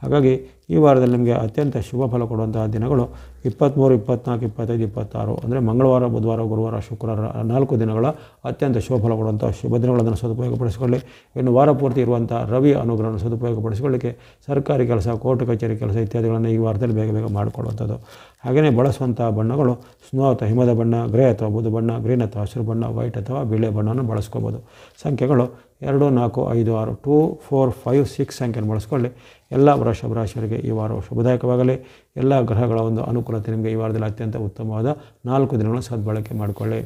ಹಾಗಾಗಿ ಈ ವಾರದಲ್ಲಿ ನಿಮಗೆ ಅತ್ಯಂತ ಶುಭ ಫಲ ಕೊಡುವಂತಹ ದಿನಗಳು 23, 24, 25, 26 ಅಂದರೆ ಮಂಗಳವಾರ, ಬುಧವಾರ, ಗುರುವಾರ, ಶುಕ್ರವಾರ 4 ದಿನಗಳ ಅತ್ಯಂತ ಶುಭ ಫಲ ಕೊಡುವಂಥ ಶುಭ ದಿನಗಳನ್ನು ಸದುಪಯೋಗಪಡಿಸಿಕೊಳ್ಳಿ. ಇನ್ನು ವಾರ ಪೂರ್ತಿ ಇರುವಂಥ ರವಿ ಅನುಗ್ರಹವನ್ನು ಸದುಪಯೋಗಪಡಿಸಿಕೊಳ್ಳಿಕ್ಕೆ ಸರ್ಕಾರಿ ಕೆಲಸ, ಕೋರ್ಟ್ ಕಚೇರಿ ಕೆಲಸ ಇತ್ಯಾದಿಗಳನ್ನು ಈ ವಾರದಲ್ಲಿ ಬೇಗ ಮಾಡಿಕೊಳ್ಳುವಂಥದ್ದು. ಹಾಗೆಯೇ ಬಳಸುವಂಥ ಬಣ್ಣಗಳು ಸ್ನೋ ಅಥವಾ ಹಿಮದ ಬಣ್ಣ, ಗ್ರೇ ಅಥವಾ ಬೂದು ಬಣ್ಣ, ಗ್ರೀನ್ ಅಥವಾ ಹಸಿರು ಬಣ್ಣ, ವೈಟ್ ಅಥವಾ ಬಿಳೆ ಬಣ್ಣವನ್ನು ಬಳಸ್ಕೋಬೋದು. ಸಂಖ್ಯೆಗಳು 2, 4, 5, 6, 2, 4, 5, 6 ಸಂಖ್ಯೆಯನ್ನು ಬಳಸ್ಕೊಳ್ಳಿ. ಎಲ್ಲ ವೃಷಭ ರಾಶಿಯವರಿಗೆ ಈ ವಾರವು ಶುಭದಾಯಕವಾಗಲಿ. ಎಲ್ಲ ಗ್ರಹಗಳ ಒಂದು ಅನುಕೂಲತೆ ನಿಮಗೆ ಈ ವಾರದಲ್ಲಿ ಅತ್ಯಂತ ಉತ್ತಮವಾದ 4 ದಿನಗಳನ್ನು ಸದ್ಬಳಕೆ ಮಾಡಿಕೊಳ್ಳಿ.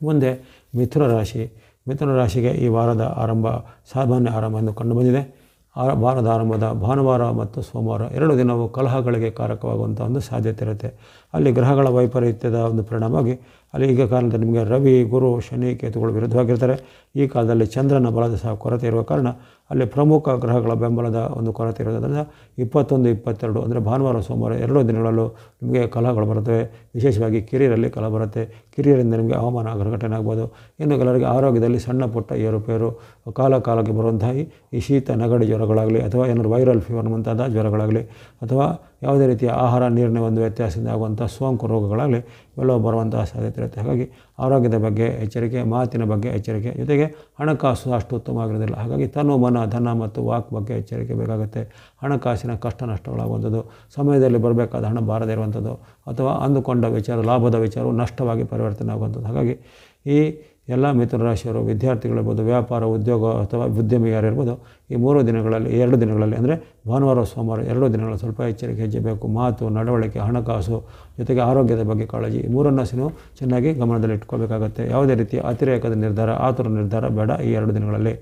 ಮುಂದೆ ಮಿಥುನ ರಾಶಿ. ಮಿಥುನ ರಾಶಿಗೆ ಈ ವಾರದ ಆರಂಭ ಸಾಮಾನ್ಯ ಆರಂಭ ಎಂದು ಕಂಡುಬಂದಿದೆ. ವಾರದ ಆರಂಭದ ಭಾನುವಾರ ಮತ್ತು ಸೋಮವಾರ 2 ದಿನವೂ ಕಲಹಗಳಿಗೆ ಕಾರಕವಾಗುವಂಥ ಒಂದು ಸಾಧ್ಯತೆ ಇರುತ್ತೆ. ಅಲ್ಲಿ ಗ್ರಹಗಳ ವೈಪರೀತ್ಯದ ಒಂದು ಪರಿಣಾಮವಾಗಿ ಅಲ್ಲಿ ಈಗ ಕಾಲದಲ್ಲಿ ನಿಮಗೆ ರವಿ, ಗುರು, ಶನಿ, ಕೇತುಗಳು ವಿರುದ್ಧವಾಗಿರ್ತಾರೆ. ಈ ಕಾಲದಲ್ಲಿ ಚಂದ್ರನ ಬಲದ ಸಹ ಕೊರತೆ ಇರುವ ಕಾರಣ ಅಲ್ಲಿ ಪ್ರಮುಖ ಗ್ರಹಗಳ ಬೆಂಬಲದ ಒಂದು ಕೊರತೆ ಇರೋದ್ರಿಂದ 21, 22 ಅಂದರೆ ಭಾನುವಾರ, ಸೋಮವಾರ 2 ದಿನಗಳಲ್ಲೂ ನಿಮಗೆ ಕಲಹಗಳು ಬರುತ್ತವೆ. ವಿಶೇಷವಾಗಿ ಕಿರಿಯರಲ್ಲಿ ಕಲಹ ಬರುತ್ತೆ. ಕಿರಿಯರಿಂದ ನಿಮಗೆ ಅವಮಾನ ಘಟನೆ ಆಗ್ಬೋದು. ಇನ್ನು ಕೆಲವರಿಗೆ ಆರೋಗ್ಯದಲ್ಲಿ ಸಣ್ಣ ಪುಟ್ಟ ಏರುಪೇರು, ಕಾಲಕ್ಕೆ ಬರುವಂತಹ ಈ ಶೀತ, ನೆಗಡಿ ಜ್ವರಗಳಾಗಲಿ ಅಥವಾ ಏನಾದರೂ ವೈರಲ್ ಫೀವರ್ ಮುಂತಾದ ಜ್ವರಗಳಾಗಲಿ ಅಥವಾ ಯಾವುದೇ ರೀತಿಯ ಆಹಾರ ನೀರಿನ ಒಂದು ವ್ಯತ್ಯಾಸದಿಂದ ಆಗುವಂಥ ಸೋಂಕು ರೋಗಗಳಾಗಲಿ ಇವೆಲ್ಲವೂ ಬರುವಂತಹ ಸಾಧ್ಯತೆ ಇರುತ್ತೆ. ಹಾಗಾಗಿ ಆರೋಗ್ಯದ ಬಗ್ಗೆ ಎಚ್ಚರಿಕೆ, ಮಾತಿನ ಬಗ್ಗೆ ಎಚ್ಚರಿಕೆ, ಜೊತೆಗೆ ಹಣಕಾಸು ಅಷ್ಟು ಉತ್ತಮವಾಗಿರೋದಿಲ್ಲ. ಹಾಗಾಗಿ ತನು, ಮನ, ಧನ ಮತ್ತು ವಾಕ್ ಬಗ್ಗೆ ಎಚ್ಚರಿಕೆ ಬೇಕಾಗುತ್ತೆ. ಹಣಕಾಸಿನ ಕಷ್ಟ ನಷ್ಟಗಳಾಗುವಂಥದ್ದು, ಸಮಯದಲ್ಲಿ ಬರಬೇಕಾದ ಹಣ ಬಾರದೇ ಇರುವಂಥದ್ದು ಅಥವಾ ಅಂದುಕೊಂಡ ವಿಚಾರ, ಲಾಭದ ವಿಚಾರವು ನಷ್ಟವಾಗಿ ಪರಿವರ್ತನೆ ಆಗುವಂಥದ್ದು. ಹಾಗಾಗಿ ಈ ಎಲ್ಲ ಮಿಥುನ ರಾಶಿಯವರು, ವಿದ್ಯಾರ್ಥಿಗಳಿರ್ಬೋದು, ವ್ಯಾಪಾರ, ಉದ್ಯೋಗ ಅಥವಾ ಉದ್ಯಮಿ ಯಾರಿರ್ಬೋದು, ಈ 3 ದಿನಗಳಲ್ಲಿ 2 ದಿನಗಳಲ್ಲಿ ಅಂದರೆ ಭಾನುವಾರ, ಸೋಮವಾರ 2 ದಿನಗಳಲ್ಲಿ ಸ್ವಲ್ಪ ಎಚ್ಚರಿಕೆ ಹೆಜ್ಜೆ ಬೇಕು. ಮಾತು, ನಡವಳಿಕೆ, ಹಣಕಾಸು ಜೊತೆಗೆ ಆರೋಗ್ಯದ ಬಗ್ಗೆ ಕಾಳಜಿ, ಈ 3ನ್ನು ನೀವು ಚೆನ್ನಾಗಿ ಗಮನದಲ್ಲಿ ಇಟ್ಕೋಬೇಕಾಗತ್ತೆ. ಯಾವುದೇ ರೀತಿಯ ಅತಿರೇಕದ ನಿರ್ಧಾರ, ಆತುರ ನಿರ್ಧಾರ ಬೇಡ ಈ 2 ದಿನಗಳಲ್ಲಿ.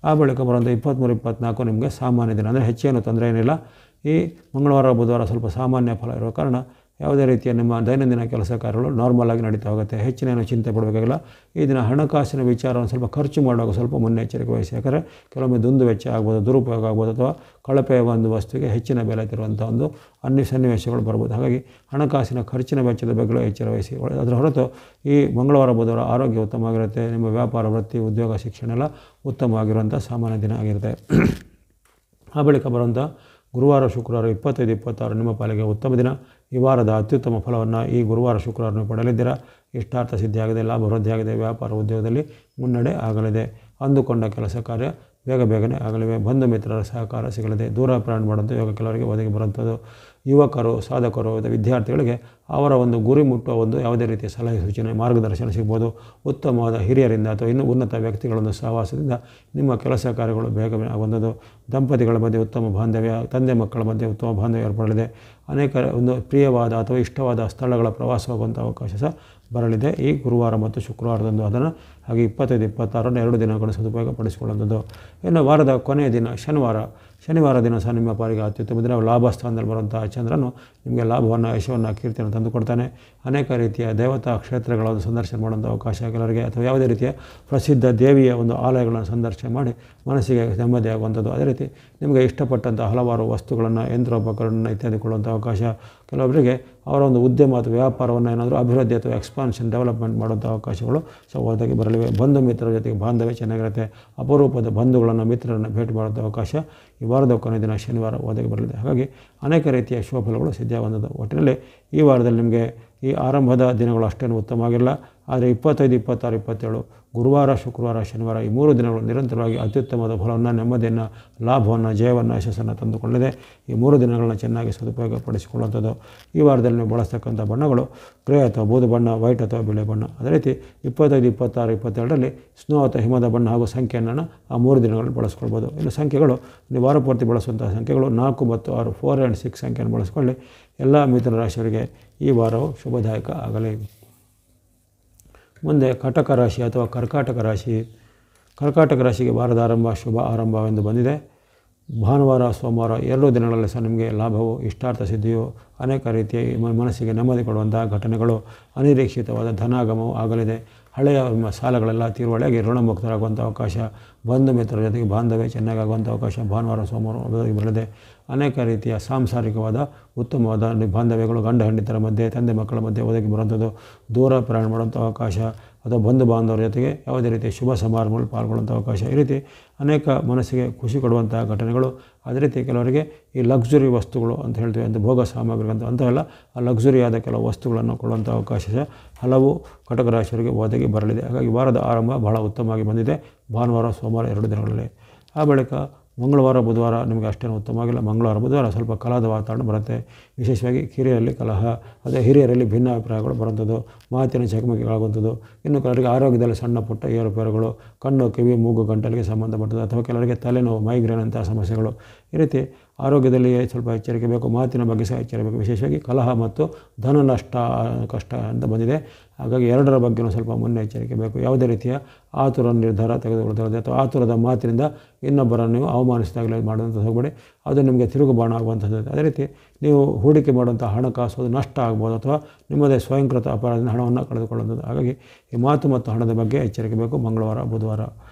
ಆ ಬಳಿಕ ಬರುವಂಥ 23, 24 ನಿಮಗೆ ಸಾಮಾನ್ಯ ದಿನ, ಅಂದರೆ ಹೆಚ್ಚೇನು ತೊಂದರೆ ಏನಿಲ್ಲ. ಈ ಮಂಗಳವಾರ, ಬುಧವಾರ ಸ್ವಲ್ಪ ಸಾಮಾನ್ಯ ಫಲ ಇರೋ ಕಾರಣ ಯಾವುದೇ ರೀತಿಯ ನಿಮ್ಮ ದೈನಂದಿನ ಕೆಲಸ ಕಾರ್ಯಗಳು ನಾರ್ಮಲಾಗಿ ನಡೀತಾ ಹೋಗುತ್ತೆ. ಹೆಚ್ಚಿನೇನು ಚಿಂತೆ ಪಡಬೇಕಾಗಿಲ್ಲ. ಈ ದಿನ ಹಣಕಾಸಿನ ವಿಚಾರವನ್ನು ಸ್ವಲ್ಪ ಖರ್ಚು ಮಾಡುವಾಗ ಸ್ವಲ್ಪ ಮುನ್ನೆಚ್ಚರಿಕೆ ವಹಿಸಿ. ಯಾಕಂದರೆ ಕೆಲವೊಮ್ಮೆ ದುಂದು ವೆಚ್ಚ ಆಗ್ಬೋದು, ದುರುಪಯೋಗ ಆಗ್ಬೋದು ಅಥವಾ ಕಳಪೆಯ ಒಂದು ವಸ್ತುವಿಗೆ ಹೆಚ್ಚಿನ ಬೆಲೆ ತಿರುವಂಥ ಒಂದು ಸನ್ನಿವೇಶಗಳು ಬರ್ಬೋದು. ಹಾಗಾಗಿ ಹಣಕಾಸಿನ ಖರ್ಚಿನ ವೆಚ್ಚದ ಬಗ್ಗೆ ಎಚ್ಚರ ವಹಿಸಿ. ಅದರ ಹೊರತು ಈ ಮಂಗಳವಾರ, ಬುಧವಾರ ಆರೋಗ್ಯ ಉತ್ತಮವಾಗಿರುತ್ತೆ. ನಿಮ್ಮ ವ್ಯಾಪಾರ, ವೃತ್ತಿ, ಉದ್ಯೋಗ, ಶಿಕ್ಷಣ ಎಲ್ಲ ಉತ್ತಮವಾಗಿರುವಂಥ ಸಾಮಾನ್ಯ ದಿನ ಆಗಿರುತ್ತೆ. ಆ ಬಳಿಕ ಬರುವಂಥ ಗುರುವಾರ, ಶುಕ್ರವಾರ 25, 26 ನಿಮ್ಮ ಪಾಲಿಗೆ ಉತ್ತಮ ದಿನ. ಈ ವಾರದ ಅತ್ಯುತ್ತಮ ಫಲವನ್ನು ಈ ಗುರುವಾರ, ಶುಕ್ರವಾರ ಪಡೆಯಲಿದ್ದೀರಾ. ಇಷ್ಟಾರ್ಥ ಸಿದ್ಧಿಯಾಗಿದೆ, ಲಾಭ ವೃದ್ಧಿಯಾಗಿದೆ, ವ್ಯಾಪಾರ ಉದ್ಯೋಗದಲ್ಲಿ ಮುನ್ನಡೆ ಆಗಲಿದೆ. ಅಂದುಕೊಂಡ ಕೆಲಸ ಕಾರ್ಯ ಬೇಗನೆ ಆಗಲಿವೆ. ಬಂಧು ಮಿತ್ರರ ಸಹಕಾರ ಸಿಗಲಿದೆ. ದೂರ ಪ್ರಯಾಣ ಮಾಡುವಂಥ ಯೋಗ ಕೆಲವರಿಗೆ ಒದಗಿ ಬರುವಂಥದ್ದು. ಯುವಕರು, ಸಾಧಕರು, ವಿದ್ಯಾರ್ಥಿಗಳಿಗೆ ಅವರ ಒಂದು ಗುರಿ ಮುಟ್ಟುವ ಒಂದು ಯಾವುದೇ ರೀತಿಯ ಸಲಹೆ, ಸೂಚನೆ, ಮಾರ್ಗದರ್ಶನ ಸಿಗ್ಬೋದು. ಉತ್ತಮವಾದ ಹಿರಿಯರಿಂದ ಅಥವಾ ಇನ್ನೂ ಉನ್ನತ ವ್ಯಕ್ತಿಗಳ ಒಂದು ಸಹವಾಸದಿಂದ ನಿಮ್ಮ ಕೆಲಸ ಕಾರ್ಯಗಳು ಬೇಗನೆ ಆಗುವಂಥದ್ದು. ದಂಪತಿಗಳ ಮಧ್ಯೆ ಉತ್ತಮ ಬಾಂಧವ್ಯ, ತಂದೆ ಮಕ್ಕಳ ಮಧ್ಯೆ ಉತ್ತಮ ಬಾಂಧವ್ಯ ಏರ್ಪಡಲಿದೆ. ಅನೇಕ ಒಂದು ಪ್ರಿಯವಾದ ಅಥವಾ ಇಷ್ಟವಾದ ಸ್ಥಳಗಳ ಪ್ರವಾಸ ಹೋಗುವಂಥ ಅವಕಾಶ ಸಹ ಬರಲಿದೆ ಈ ಗುರುವಾರ ಮತ್ತು ಶುಕ್ರವಾರದಂದು. ಅದನ್ನು ಹಾಗೆ 25, 26 2 ದಿನಗಳನ್ನು ಸದುಪಯೋಗ ಪಡಿಸಿಕೊಳ್ಳುವಂಥದ್ದು. ಇನ್ನು ವಾರದ ಕೊನೆಯ ದಿನ ಶನಿವಾರ ದಿನ ಸಹ ನಿಮ್ಮ ಪಾಲಿಗೆ ಅತ್ಯುತ್ತಮ ದಿನ. ಲಾಭ ಸ್ಥಾನದಲ್ಲಿ ಬರುವಂಥ ಚಂದ್ರನು ನಿಮಗೆ ಲಾಭವನ್ನು, ಯಶವನ್ನು, ಕೀರ್ತಿಯನ್ನು ತಂದುಕೊಡ್ತಾನೆ. ಅನೇಕ ರೀತಿಯ ದೇವತಾ ಕ್ಷೇತ್ರಗಳ ಒಂದು ಸಂದರ್ಶನ ಮಾಡುವಂಥ ಅವಕಾಶ ಕೆಲವರಿಗೆ ಅಥವಾ ಯಾವುದೇ ರೀತಿಯ ಪ್ರಸಿದ್ಧ ದೇವಿಯ ಒಂದು ಆಲಯಗಳನ್ನು ಸಂದರ್ಶನ ಮಾಡಿ ಮನಸ್ಸಿಗೆ ನೆಮ್ಮದಿ ಆಗುವಂಥದ್ದು. ಅದೇ ರೀತಿ ನಿಮಗೆ ಇಷ್ಟಪಟ್ಟಂಥ ಹಲವಾರು ವಸ್ತುಗಳನ್ನು, ಯಂತ್ರೋಪಕರಣ ಇತ್ಯಾದಿ ಕೊಳ್ಳುವಂಥ ಅವಕಾಶ. ಕೆಲವೊಬ್ಬರಿಗೆ ಅವರ ಒಂದು ಉದ್ಯಮ ಅಥವಾ ವ್ಯಾಪಾರವನ್ನು ಏನಾದರೂ ಅಭಿವೃದ್ಧಿ ಅಥವಾ ಎಕ್ಸ್ಪಾನ್ಷನ್, ಡೆವಲಪ್ಮೆಂಟ್ ಮಾಡುವಂಥ ಅವಕಾಶಗಳು ಸಹ ಒದಗಿ ಬರಲಿವೆ. ಬಂಧು ಮಿತ್ರರ ಜೊತೆಗೆ ಬಾಂಧವ್ಯ ಚೆನ್ನಾಗಿರುತ್ತೆ. ಅಪರೂಪದ ಬಂಧುಗಳನ್ನು, ಮಿತ್ರರನ್ನು ಭೇಟಿ ಮಾಡುವಂಥ ಅವಕಾಶ ಈ ವಾರದ ಕೊನೆಯ ದಿನ ಶನಿವಾರ ಒದಗಿ ಬರಲಿದೆ. ಹಾಗಾಗಿ ಅನೇಕ ರೀತಿಯ ಶುಭಫಲಗಳು ಸಿದ್ಧವಾಗುವಂಥದ್ದು. ಒಟ್ಟಿನಲ್ಲಿ ಈ ವಾರದಲ್ಲಿ ನಿಮಗೆ ಈ ಆರಂಭದ ದಿನಗಳು ಅಷ್ಟೇನು ಉತ್ತಮವಾಗಿಲ್ಲ. ಆದರೆ 25, 26, 27 ಗುರುವಾರ, ಶುಕ್ರವಾರ, ಶನಿವಾರ ಈ 3 ದಿನಗಳು ನಿರಂತರವಾಗಿ ಅತ್ಯುತ್ತಮವಾದ ಫಲವನ್ನು, ನೆಮ್ಮದಿಯನ್ನು, ಲಾಭವನ್ನು, ಜಯವನ್ನು, ಯಶಸ್ಸನ್ನು ತಂದುಕೊಳ್ಳಿದೆ. ಈ 3 ದಿನಗಳನ್ನು ಚೆನ್ನಾಗಿ ಸದುಪಯೋಗ ಪಡಿಸಿಕೊಳ್ಳುವಂಥದ್ದು. ಈ ವಾರದಲ್ಲಿ ನೀವು ಬಳಸ್ತಕ್ಕಂಥ ಬಣ್ಣಗಳು ಗ್ರೇ ಅಥವಾ ಬೂದು ಬಣ್ಣ, ವೈಟ್ ಅಥವಾ ಬಿಳಿ ಬಣ್ಣ. ಅದೇ ರೀತಿ 25, 26, 27ರಲ್ಲಿ ಸ್ನೋ ಅಥವಾ ಹಿಮದ ಬಣ್ಣ ಹಾಗೂ ಸಂಖ್ಯೆಯನ್ನು ಆ 3 ದಿನಗಳಲ್ಲಿ ಬಳಸ್ಕೊಳ್ಬೋದು. ಇನ್ನು ಸಂಖ್ಯೆಗಳು ನೀವು ವಾರ ಪೂರ್ತಿ ಬಳಸುವಂಥ ಸಂಖ್ಯೆಗಳು 4 ಮತ್ತು 6, 4 and 6 ಸಂಖ್ಯೆಯನ್ನು ಬಳಸ್ಕೊಳ್ಳಿ. ಎಲ್ಲ ಮಿಥುನ ರಾಶಿಯವರಿಗೆ ಈ ವಾರವು ಶುಭದಾಯಕ ಆಗಲಿ. ಮುಂದೆ ಕಟಕ ರಾಶಿ ಅಥವಾ ಕರ್ಕಾಟಕ ರಾಶಿಗೆ ವಾರದ ಆರಂಭ ಶುಭ ಆರಂಭವೆಂದು ಬಂದಿದೆ. ಭಾನುವಾರ, ಸೋಮವಾರ 2 ದಿನಗಳಲ್ಲಿ ಸಹ ನಿಮಗೆ ಲಾಭವು, ಇಷ್ಟಾರ್ಥ ಸಿದ್ಧಿಯು, ಅನೇಕ ರೀತಿಯ ಮನಸ್ಸಿಗೆ ನೆಮ್ಮದಿ ಕೊಡುವಂಥ ಘಟನೆಗಳು, ಅನಿರೀಕ್ಷಿತವಾದ ಧನಾಗಮವು ಆಗಲಿದೆ. ಹಳೆಯ ಸಾಲಗಳೆಲ್ಲ ತೀರುವಳೆಯಾಗಿ ಋಣಮುಕ್ತರಾಗುವಂಥ ಅವಕಾಶ, ಬಂಧು ಮಿತ್ರರ ಜೊತೆಗೆ ಬಾಂಧವ್ಯ ಚೆನ್ನಾಗಾಗುವಂಥ ಅವಕಾಶ ಭಾನುವಾರ, ಸೋಮವಾರ ಒದಗಿ ಬರಲಿದೆ. ಅನೇಕ ರೀತಿಯ ಸಾಂಸಾರಿಕವಾದ ಉತ್ತಮವಾದ ಬಾಂಧವ್ಯಗಳು ಗಂಡ ಹೆಂಡತಿಯರ ಮಧ್ಯೆ, ತಂದೆ ಮಕ್ಕಳ ಮಧ್ಯೆ ಒದಗಿ ಬರುವಂಥದ್ದು. ದೂರ ಪ್ರಯಾಣ ಮಾಡುವಂಥ ಅವಕಾಶ ಅಥವಾ ಬಂಧು ಬಾಂಧವರ ಜೊತೆಗೆ ಯಾವುದೇ ರೀತಿಯ ಶುಭ ಸಮಾರಂಭಗಳು ಪಾಲ್ಗೊಳ್ಳುವಂಥ ಅವಕಾಶ. ಈ ರೀತಿ ಅನೇಕ ಮನಸ್ಸಿಗೆ ಖುಷಿ ಕೊಡುವಂಥ ಘಟನೆಗಳು. ಅದೇ ರೀತಿ ಕೆಲವರಿಗೆ ಈ ಲಕ್ಸುರಿ ವಸ್ತುಗಳು ಅಂತ ಹೇಳ್ತೀವಿ, ಅಂತ ಭೋಗ ಸಾಮಗ್ರಿಗಂತ ಅಂಥವೆಲ್ಲ ಆ ಲಕ್ಸುರಿಯಾದ ಕೆಲವು ವಸ್ತುಗಳನ್ನು ಕೊಡುವಂಥ ಅವಕಾಶ ಹಲವು ಕಟಕ ರಾಶಿಯವರಿಗೆ ಒದಗಿ ಬರಲಿದೆ. ಹಾಗಾಗಿ ವಾರದ ಆರಂಭ ಬಹಳ ಉತ್ತಮವಾಗಿ ಬಂದಿದೆ ಭಾನುವಾರ, ಸೋಮವಾರ 2 ದಿನಗಳಲ್ಲಿ. ಆ ಬಳಿಕ ಮಂಗಳವಾರ, ಬುಧವಾರ ನಿಮಗೆ ಅಷ್ಟೇನು ಉತ್ತಮವಾಗಿಲ್ಲ. ಮಂಗಳವಾರ, ಬುಧವಾರ ಸ್ವಲ್ಪ ಕಲಹದ ವಾತಾವರಣ ಬರುತ್ತೆ. ವಿಶೇಷವಾಗಿ ಕಿರಿಯರಲ್ಲಿ ಕಲಹ, ಅದೇ ಹಿರಿಯರಲ್ಲಿ ಭಿನ್ನಾಭಿಪ್ರಾಯಗಳು ಬರುವಂಥದ್ದು, ಮಾತಿನ ಚಕಮಕಿಗಳಾಗುವಂಥದ್ದು. ಇನ್ನು ಕೆಲವರಿಗೆ ಆರೋಗ್ಯದಲ್ಲಿ ಸಣ್ಣ ಪುಟ್ಟ ಏರುಪೇರುಗಳು, ಕಣ್ಣು, ಕಿವಿ, ಮೂಗು, ಗಂಟಲಿಗೆ ಸಂಬಂಧಪಟ್ಟದ್ದು ಅಥವಾ ಕೆಲವರಿಗೆ ತಲೆನೋವು, ಮೈಗ್ರೇನ್ ಅಂತಹ ಸಮಸ್ಯೆಗಳು. ಈ ರೀತಿ ಆರೋಗ್ಯದಲ್ಲಿ ಸ್ವಲ್ಪ ಎಚ್ಚರಿಕೆ ಬೇಕು, ಮಾತಿನ ಬಗ್ಗೆ ಸಹ ಎಚ್ಚರಿಕೆ ಬೇಕು. ವಿಶೇಷವಾಗಿ ಕಲಹ ಮತ್ತು ಧನ ನಷ್ಟ ಕಷ್ಟ ಅಂತ ಬಂದಿದೆ. ಹಾಗಾಗಿ ಎರಡರ ಬಗ್ಗೆಯೂ ಸ್ವಲ್ಪ ಮುನ್ನೆಚ್ಚರಿಕೆ ಬೇಕು. ಯಾವುದೇ ರೀತಿಯ ಆತುರ ನಿರ್ಧಾರ ತೆಗೆದುಕೊಳ್ತಾರೆ ಅಥವಾ ಆತುರದ ಮಾತಿನಿಂದ ಇನ್ನೊಬ್ಬರನ್ನು ನೀವು ಅವಮಾನಿಸಿದಾಗಲೇ ಮಾಡುವಂಥ ಹೋಗಬೇಡಿ, ಅದು ನಿಮಗೆ ತಿರುಗುಬಾಣ ಆಗುವಂಥದ್ದು. ಅದೇ ರೀತಿ ನೀವು ಹೂಡಿಕೆ ಮಾಡುವಂಥ ಹಣಕಾಸು ಅದು ನಷ್ಟ ಆಗ್ಬೋದು ಅಥವಾ ನಿಮ್ಮದೇ ಸ್ವಯಂಕೃತ ಅಪರಾಧದಿಂದ ಹಣವನ್ನು ಕಳೆದುಕೊಳ್ಳುವಂಥದ್ದು. ಹಾಗಾಗಿ ಈ ಮಾತು ಮತ್ತು ಹಣದ ಬಗ್ಗೆ ಎಚ್ಚರಿಕೆ ಬೇಕು ಮಂಗಳವಾರ, ಬುಧವಾರ.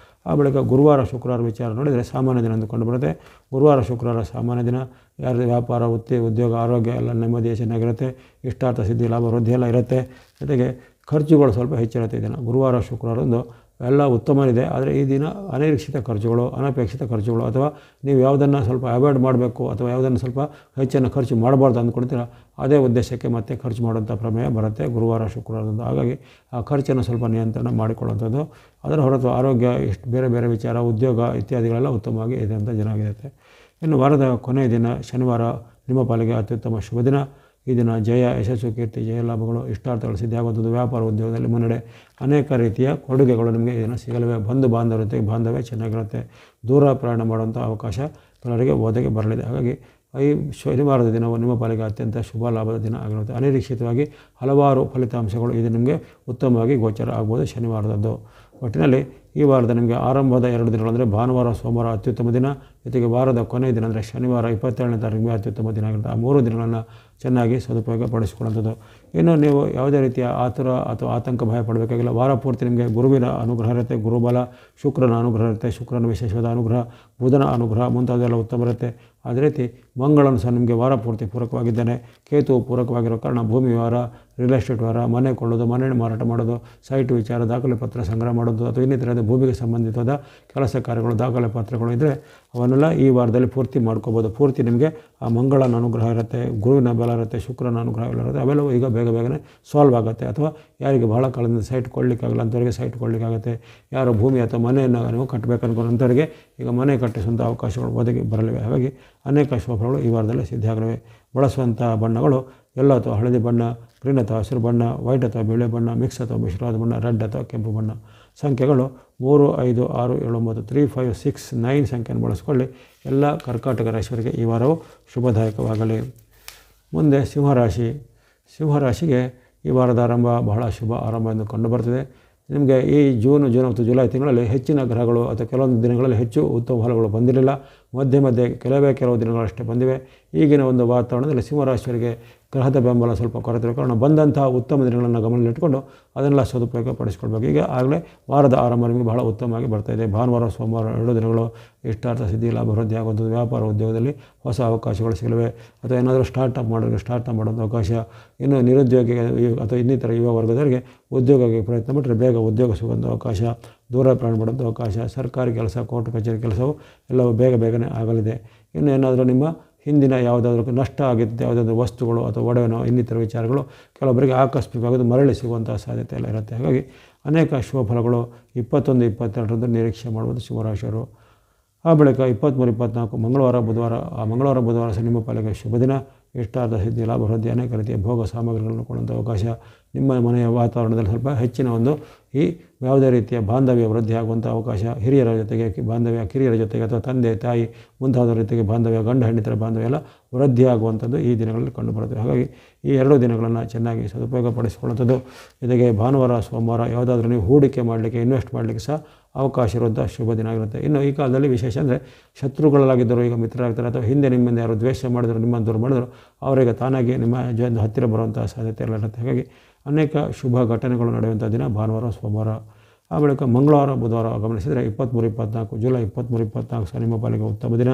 ಆ ಬಳಿಕ ಗುರುವಾರ, ಶುಕ್ರವಾರ ವಿಚಾರ ನೋಡಿದರೆ ಸಾಮಾನ್ಯ ದಿನ ಅಂದುಕೊಂಡು ಬರುತ್ತೆ. ಗುರುವಾರ, ಶುಕ್ರವಾರ ಸಾಮಾನ್ಯ ದಿನ. ಯಾರದು ವ್ಯಾಪಾರ, ಉದ್ಯೋಗ, ಆರೋಗ್ಯ ಎಲ್ಲ ನೆಮ್ಮದಿ ಚೆನ್ನಾಗಿರುತ್ತೆ. ಇಷ್ಟಾರ್ಥ ಸಿದ್ಧಿ, ಲಾಭ, ವೃದ್ಧಿ ಎಲ್ಲ ಇರುತ್ತೆ. ಜೊತೆಗೆ ಖರ್ಚುಗಳು ಸ್ವಲ್ಪ ಹೆಚ್ಚಿರುತ್ತೆ ಈ ದಿನ. ಗುರುವಾರ, ಶುಕ್ರವಾರದಂದು ಎಲ್ಲ ಉತ್ತಮವಿದೆ. ಆದರೆ ಈ ದಿನ ಅನಿರೀಕ್ಷಿತ ಖರ್ಚುಗಳು, ಅನಪೇಕ್ಷಿತ ಖರ್ಚುಗಳು ಅಥವಾ ನೀವು ಯಾವುದನ್ನು ಸ್ವಲ್ಪ ಅವಾಯ್ಡ್ ಮಾಡಬೇಕು ಅಥವಾ ಯಾವುದನ್ನು ಸ್ವಲ್ಪ ಹೆಚ್ಚನ್ನು ಖರ್ಚು ಮಾಡಬಾರ್ದು ಅಂದ್ಕೊಳ್ತೀರ, ಅದೇ ಉದ್ದೇಶಕ್ಕೆ ಮತ್ತೆ ಖರ್ಚು ಮಾಡುವಂಥ ಪ್ರಮೇಯ ಬರುತ್ತೆ ಗುರುವಾರ, ಶುಕ್ರವಾರದಂದು. ಹಾಗಾಗಿ ಆ ಖರ್ಚನ್ನು ಸ್ವಲ್ಪ ನಿಯಂತ್ರಣ ಮಾಡಿಕೊಳ್ಳುವಂಥದ್ದು. ಅದರ ಹೊರತು ಆರೋಗ್ಯ, ಇಷ್ಟು ಬೇರೆ ಬೇರೆ ವಿಚಾರ, ಉದ್ಯೋಗ ಇತ್ಯಾದಿಗಳೆಲ್ಲ ಉತ್ತಮವಾಗಿ ಇದೆ ಅಂತ ಚೆನ್ನಾಗಿರುತ್ತೆ. ಇನ್ನು ವಾರದ ಕೊನೆಯ ದಿನ ಶನಿವಾರ ನಿಮ್ಮ ಪಾಲಿಗೆ ಅತ್ಯುತ್ತಮ ಶುಭ ದಿನ. ಈ ದಿನ ಜಯ, ಯಶಸ್ಸು, ಕೀರ್ತಿ, ಜಯ ಲಾಭಗಳು, ಇಷ್ಟಾರ್ಥಗಳು ಸಿದ್ಧಿಯಾಗುವಂಥದ್ದು. ವ್ಯಾಪಾರ, ಉದ್ಯೋಗದಲ್ಲಿ ಮುನ್ನಡೆ, ಅನೇಕ ರೀತಿಯ ಕೊಡುಗೆಗಳು ನಿಮಗೆ ಈ ದಿನ ಸಿಗಲಿವೆ. ಬಂಧು ಬಾಂಧವ್ಯ ಜೊತೆಗೆ ಬಾಂಧವ್ಯ ಚೆನ್ನಾಗಿರುತ್ತೆ. ದೂರ ಪ್ರಯಾಣ ಮಾಡುವಂಥ ಅವಕಾಶ ಕೆಲವರಿಗೆ ಒದಗಿ ಬರಲಿದೆ. ಹಾಗಾಗಿ ಈ ಶನಿವಾರದ ದಿನವು ನಿಮ್ಮ ಪಾಲಿಗೆ ಅತ್ಯಂತ ಶುಭ ಲಾಭದ ದಿನ ಆಗಿರುತ್ತೆ. ಅನಿರೀಕ್ಷಿತವಾಗಿ ಹಲವಾರು ಫಲಿತಾಂಶಗಳು ಇದು ನಿಮಗೆ ಉತ್ತಮವಾಗಿ ಗೋಚರ ಆಗ್ಬೋದು ಶನಿವಾರದದ್ದು. ಒಟ್ಟಿನಲ್ಲಿ ಈ ವಾರದ ನಿಮಗೆ ಆರಂಭದ 2 ದಿನಗಳು ಅಂದರೆ ಭಾನುವಾರ, ಸೋಮವಾರ ಅತ್ಯುತ್ತಮ ದಿನ, ಜೊತೆಗೆ ವಾರದ ಕೊನೆಯ ದಿನ ಅಂದರೆ ಶನಿವಾರ 27ನೇ ತಾರೀಕಿಗೆ ಅತ್ಯುತ್ತಮ ದಿನ ಆಗಿರುತ್ತೆ. ಆ 3 ದಿನಗಳನ್ನು ಚೆನ್ನಾಗಿ ಸದುಪಯೋಗ ಪಡಿಸಿಕೊಳ್ಳುವಂಥದ್ದು. ಇನ್ನು ನೀವು ಯಾವುದೇ ರೀತಿಯ ಆತುರ ಅಥವಾ ಆತಂಕ ಭಯ ಪಡಬೇಕಾಗಿಲ್ಲ. ವಾರ ಪೂರ್ತಿ ನಿಮಗೆ ಗುರುವಿನ ಅನುಗ್ರಹ ಇರುತ್ತೆ, ಗುರುಬಲ, ಶುಕ್ರನ ಅನುಗ್ರಹ ಇರುತ್ತೆ, ಶುಕ್ರನ ವಿಶೇಷವಾದ ಅನುಗ್ರಹ, ಬುಧನ ಅನುಗ್ರಹ ಮುಂತಾದೆಲ್ಲ ಉತ್ತಮ ಇರುತ್ತೆ. ಅದೇ ರೀತಿ ಮಂಗಳನು ಸಹ ನಿಮಗೆ ವಾರ ಪೂರ್ತಿ ಪೂರಕವಾಗಿದ್ದಾನೆ. ಕೇತು ಪೂರಕವಾಗಿರೋ ಕಾರಣ ಭೂಮಿ ವ್ಯವಹಾರ, ರಿಯಲ್ ಎಸ್ಟೇಟ್ ವ್ಯವಹಾರ, ಮನೆ ಕೊಳ್ಳೋದು, ಮನೆ ಮಾರಾಟ ಮಾಡೋದು, ಸೈಟ್ ವಿಚಾರ, ದಾಖಲೆ ಪತ್ರ ಸಂಗ್ರಹ ಮಾಡೋದು ಅಥವಾ ಇನ್ನಿತರದ ಭೂಮಿಗೆ ಸಂಬಂಧಿತವಾದ ಕೆಲಸ ಕಾರ್ಯಗಳು, ದಾಖಲೆ ಪತ್ರಗಳು ಇದ್ದರೆ ಅವನ್ನೆಲ್ಲ ಈ ವಾರದಲ್ಲಿ ಪೂರ್ತಿ ಮಾಡ್ಕೋಬೋದು. ಪೂರ್ತಿ ನಿಮಗೆ ಆ ಮಂಗಳನ ಅನುಗ್ರಹ ಇರುತ್ತೆ, ಗುರುವಿನ ಬಲ ಇರುತ್ತೆ, ಶುಕ್ರನ ಅನುಗ್ರಹ ಇರುತ್ತೆ. ಅವೆಲ್ಲವೂ ಈಗ ಬೇಗನೆ ಸಾಲ್ವ್ ಆಗುತ್ತೆ. ಅಥವಾ ಯಾರಿಗೆ ಬಹಳ ಕಾಲದಿಂದ ಸೈಟ್ ಕೊಡಲಿಕ್ಕಾಗಲ್ಲ ಅಂಥವರಿಗೆ ಸೈಟ್ ಕೊಡಲಿಕ್ಕಾಗುತ್ತೆ. ಯಾರು ಭೂಮಿ ಅಥವಾ ಮನೆಯನ್ನು ನೀವು ಕಟ್ಟಬೇಕು ಅಂಥವರಿಗೆ ಈಗ ಮನೆ ಕಟ್ಟಿಸುವಂಥ ಅವಕಾಶಗಳು ಒದಗಿ ಬರಲಿವೆ. ಹಾಗಾಗಿ ಅನೇಕ ಶುಭಗಳು ಈ ವಾರದಲ್ಲಿ ಸಿದ್ಧಿಯಾಗಲಿವೆ. ಬಳಸುವಂಥ ಬಣ್ಣಗಳು ಎಲ್ಲೋ ಅಥವಾ ಹಳದಿ ಬಣ್ಣ, ಗ್ರೀನ್ ಅಥವಾ ಹಸಿರು ಬಣ್ಣ, ವೈಟ್ ಅಥವಾ ಬಿಳಿ ಬಣ್ಣ, ಮಿಕ್ಸ್ ಅಥವಾ ಮಿಶ್ರವಾದ ಬಣ್ಣ, ರೆಡ್ ಅಥವಾ ಕೆಂಪು ಬಣ್ಣ. ಸಂಖ್ಯೆಗಳು 3, 5, 6, 7, 9, 3, 5, 6, 9 ಸಂಖ್ಯೆಯನ್ನು ಬಳಸಿಕೊಳ್ಳಿ. ಎಲ್ಲ ಕರ್ಕಾಟಕ ರಾಶಿಯವರಿಗೆ ಈ ವಾರವು ಶುಭದಾಯಕವಾಗಲಿ. ಮುಂದೆ ಸಿಂಹರಾಶಿಗೆ ಈ ವಾರದ ಆರಂಭ ಬಹಳ ಶುಭ ಆರಂಭ ಎಂದು ಕಂಡುಬರ್ತದೆ. ನಿಮಗೆ ಈ ಜೂನ್ ಮತ್ತು ಜುಲೈ ತಿಂಗಳಲ್ಲಿ ಹೆಚ್ಚಿನ ಗ್ರಹಗಳು ಅಥವಾ ಕೆಲವೊಂದು ದಿನಗಳಲ್ಲಿ ಹೆಚ್ಚು ಉತ್ತಮ ಫಲಗಳು ಬಂದಿರಲಿಲ್ಲ. ಮಧ್ಯೆ ಕೆಲವು ದಿನಗಳಷ್ಟೇ ಬಂದಿವೆ. ಈಗಿನ ಒಂದು ವಾತಾವರಣದಲ್ಲಿ ಸಿಂಹರಾಶಿಯವರಿಗೆ ಗ್ರಹದ ಬೆಂಬಲ ಸ್ವಲ್ಪ ಕೊರತೆ ಇರೋ ಕಾರಣ ಬಂದಂತಹ ಉತ್ತಮ ದಿನಗಳನ್ನು ಗಮನದಲ್ಲಿಟ್ಟುಕೊಂಡು ಅದನ್ನೆಲ್ಲ ಸದುಪಯೋಗ ಪಡಿಸ್ಕೊಳ್ಬೇಕು. ಈಗ ಆಗಲೇ ವಾರದ ಆರಂಭ ನಿಮಗೆ ಬಹಳ ಉತ್ತಮವಾಗಿ ಬರ್ತಾಯಿದೆ. ಭಾನುವಾರ, ಸೋಮವಾರ 2 ದಿನಗಳು ಇಷ್ಟಾರ್ಥ ಸಿದ್ಧಿ, ಲಾಭ, ವೃದ್ಧಿ ಆಗುವಂಥದ್ದು. ವ್ಯಾಪಾರ, ಉದ್ಯೋಗದಲ್ಲಿ ಹೊಸ ಅವಕಾಶಗಳು ಸಿಗಲಿವೆ. ಅಥವಾ ಏನಾದರೂ ಸ್ಟಾರ್ಟಪ್ ಮಾಡುವಂಥ ಅವಕಾಶ. ಇನ್ನು ನಿರುದ್ಯೋಗಿಗೆ ಅಥವಾ ಇನ್ನಿತರ ಯುವ ವರ್ಗದವರಿಗೆ ಉದ್ಯೋಗಕ್ಕೆ ಪ್ರಯತ್ನ ಪಟ್ಟರೆ ಬೇಗ ಉದ್ಯೋಗ ಸಿಗುವಂಥ ಅವಕಾಶ, ದೂರ ಪ್ರಯಾಣ ಮಾಡುವಂಥ ಅವಕಾಶ, ಸರ್ಕಾರಿ ಕೆಲಸ, ಕೋರ್ಟ್ ಕಚೇರಿ ಕೆಲಸವು ಎಲ್ಲವೂ ಬೇಗನೆ ಆಗಲಿದೆ. ಇನ್ನು ಏನಾದರೂ ನಿಮ್ಮ ಹಿಂದಿನ ಯಾವುದಾದ್ರೂ ನಷ್ಟ ಆಗಿರುತ್ತೆ, ಯಾವುದಾದ್ರೂ ವಸ್ತುಗಳು ಅಥವಾ ಒಡವೆನೋ ಇನ್ನಿತರ ವಿಚಾರಗಳು ಕೆಲವೊಬ್ಬರಿಗೆ ಆಕಸ್ಮಿಕವಾಗಿ ಮರಳಿ ಸಿಗುವಂಥ ಸಾಧ್ಯತೆ ಎಲ್ಲ ಇರುತ್ತೆ. ಹಾಗಾಗಿ ಅನೇಕ ಶುಭ ಫಲಗಳು 21, 22ರಂದು ನಿರೀಕ್ಷೆ ಮಾಡುವುದು ಸಿಂಹರಾಶಿಯವರು. ಆ ಬಳಿಕ 23, 24 ಮಂಗಳವಾರ, ಬುಧವಾರ. ಆ ಮಂಗಳವಾರ, ಬುಧವಾರ ಸಹ ನಿಮ್ಮ ಪಾಲಿಗೆ ಶುಭ ದಿನ. ಇಷ್ಟಾರ್ಥ ಸಿದ್ಧಿ, ಲಾಭ, ವೃದ್ಧಿ, ಅನೇಕ ರೀತಿಯ ಭೋಗ ಸಾಮಗ್ರಿಗಳನ್ನು ಕೊಡುವಂಥ ಅವಕಾಶ. ನಿಮ್ಮ ಮನೆಯ ವಾತಾವರಣದಲ್ಲಿ ಸ್ವಲ್ಪ ಹೆಚ್ಚಿನ ಒಂದು ಈ ಯಾವುದೇ ರೀತಿಯ ಬಾಂಧವ್ಯ ವೃದ್ಧಿ ಆಗುವಂಥ ಅವಕಾಶ. ಹಿರಿಯರ ಜೊತೆಗೆ ಬಾಂಧವ್ಯ, ಕಿರಿಯರ ಜೊತೆಗೆ ಅಥವಾ ತಂದೆ ತಾಯಿ ಮುಂತಾದ ರೀತಿಗೆ ಬಾಂಧವ್ಯ, ಗಂಡ ಹೆಂಡತಿರ ಬಾಂಧವ್ಯ ಎಲ್ಲ ವೃದ್ಧಿ ಆಗುವಂಥದ್ದು ಈ ದಿನಗಳಲ್ಲಿ ಕಂಡುಬರುತ್ತದೆ. ಹಾಗಾಗಿ ಈ 2 ದಿನಗಳನ್ನು ಚೆನ್ನಾಗಿ ಸದುಪಯೋಗ ಪಡಿಸಿಕೊಳ್ಳುವಂಥದ್ದು. ಜೊತೆಗೆ ಭಾನುವಾರ, ಸೋಮವಾರ ಯಾವುದಾದ್ರೂ ನೀವು ಹೂಡಿಕೆ ಮಾಡಲಿಕ್ಕೆ, ಇನ್ವೆಸ್ಟ್ ಮಾಡಲಿಕ್ಕೆ ಸಹ ಅವಕಾಶ ಇರುವಂಥ ಶುಭ ದಿನ ಆಗಿರುತ್ತೆ. ಇನ್ನು ಈ ಕಾಲದಲ್ಲಿ ವಿಶೇಷ ಅಂದರೆ ಶತ್ರುಗಳಾಗಿದ್ದರು ಈಗ ಮಿತ್ರರಾಗ್ತಾರೆ, ಅಥವಾ ಹಿಂದೆ ನಿಮ್ಮಿಂದ ಯಾರು ದ್ವೇಷ ಮಾಡಿದ್ರು, ನಿಮ್ಮನ್ನು ದೂರ ಮಾಡಿದ್ರು, ಅವರಿಗೆ ತಾನಾಗಿ ನಿಮ್ಮ ಹತ್ತಿರ ಬರುವಂಥ ಸಾಧ್ಯತೆ ಎಲ್ಲ ಇರುತ್ತೆ. ಹಾಗಾಗಿ ಅನೇಕ ಶುಭ ಘಟನೆಗಳು ನಡೆಯುವಂಥ ದಿನ ಭಾನುವಾರ, ಸೋಮವಾರ. ಆ ಬಳಿಕ ಮಂಗಳವಾರ, ಬುಧವಾರ ಗಮನಿಸಿದರೆ 23, 24 ಜುಲೈ 23, 24 ಸಹ ನಿಮ್ಮ ಪಾಲಿಗೆ ಉತ್ತಮ ದಿನ.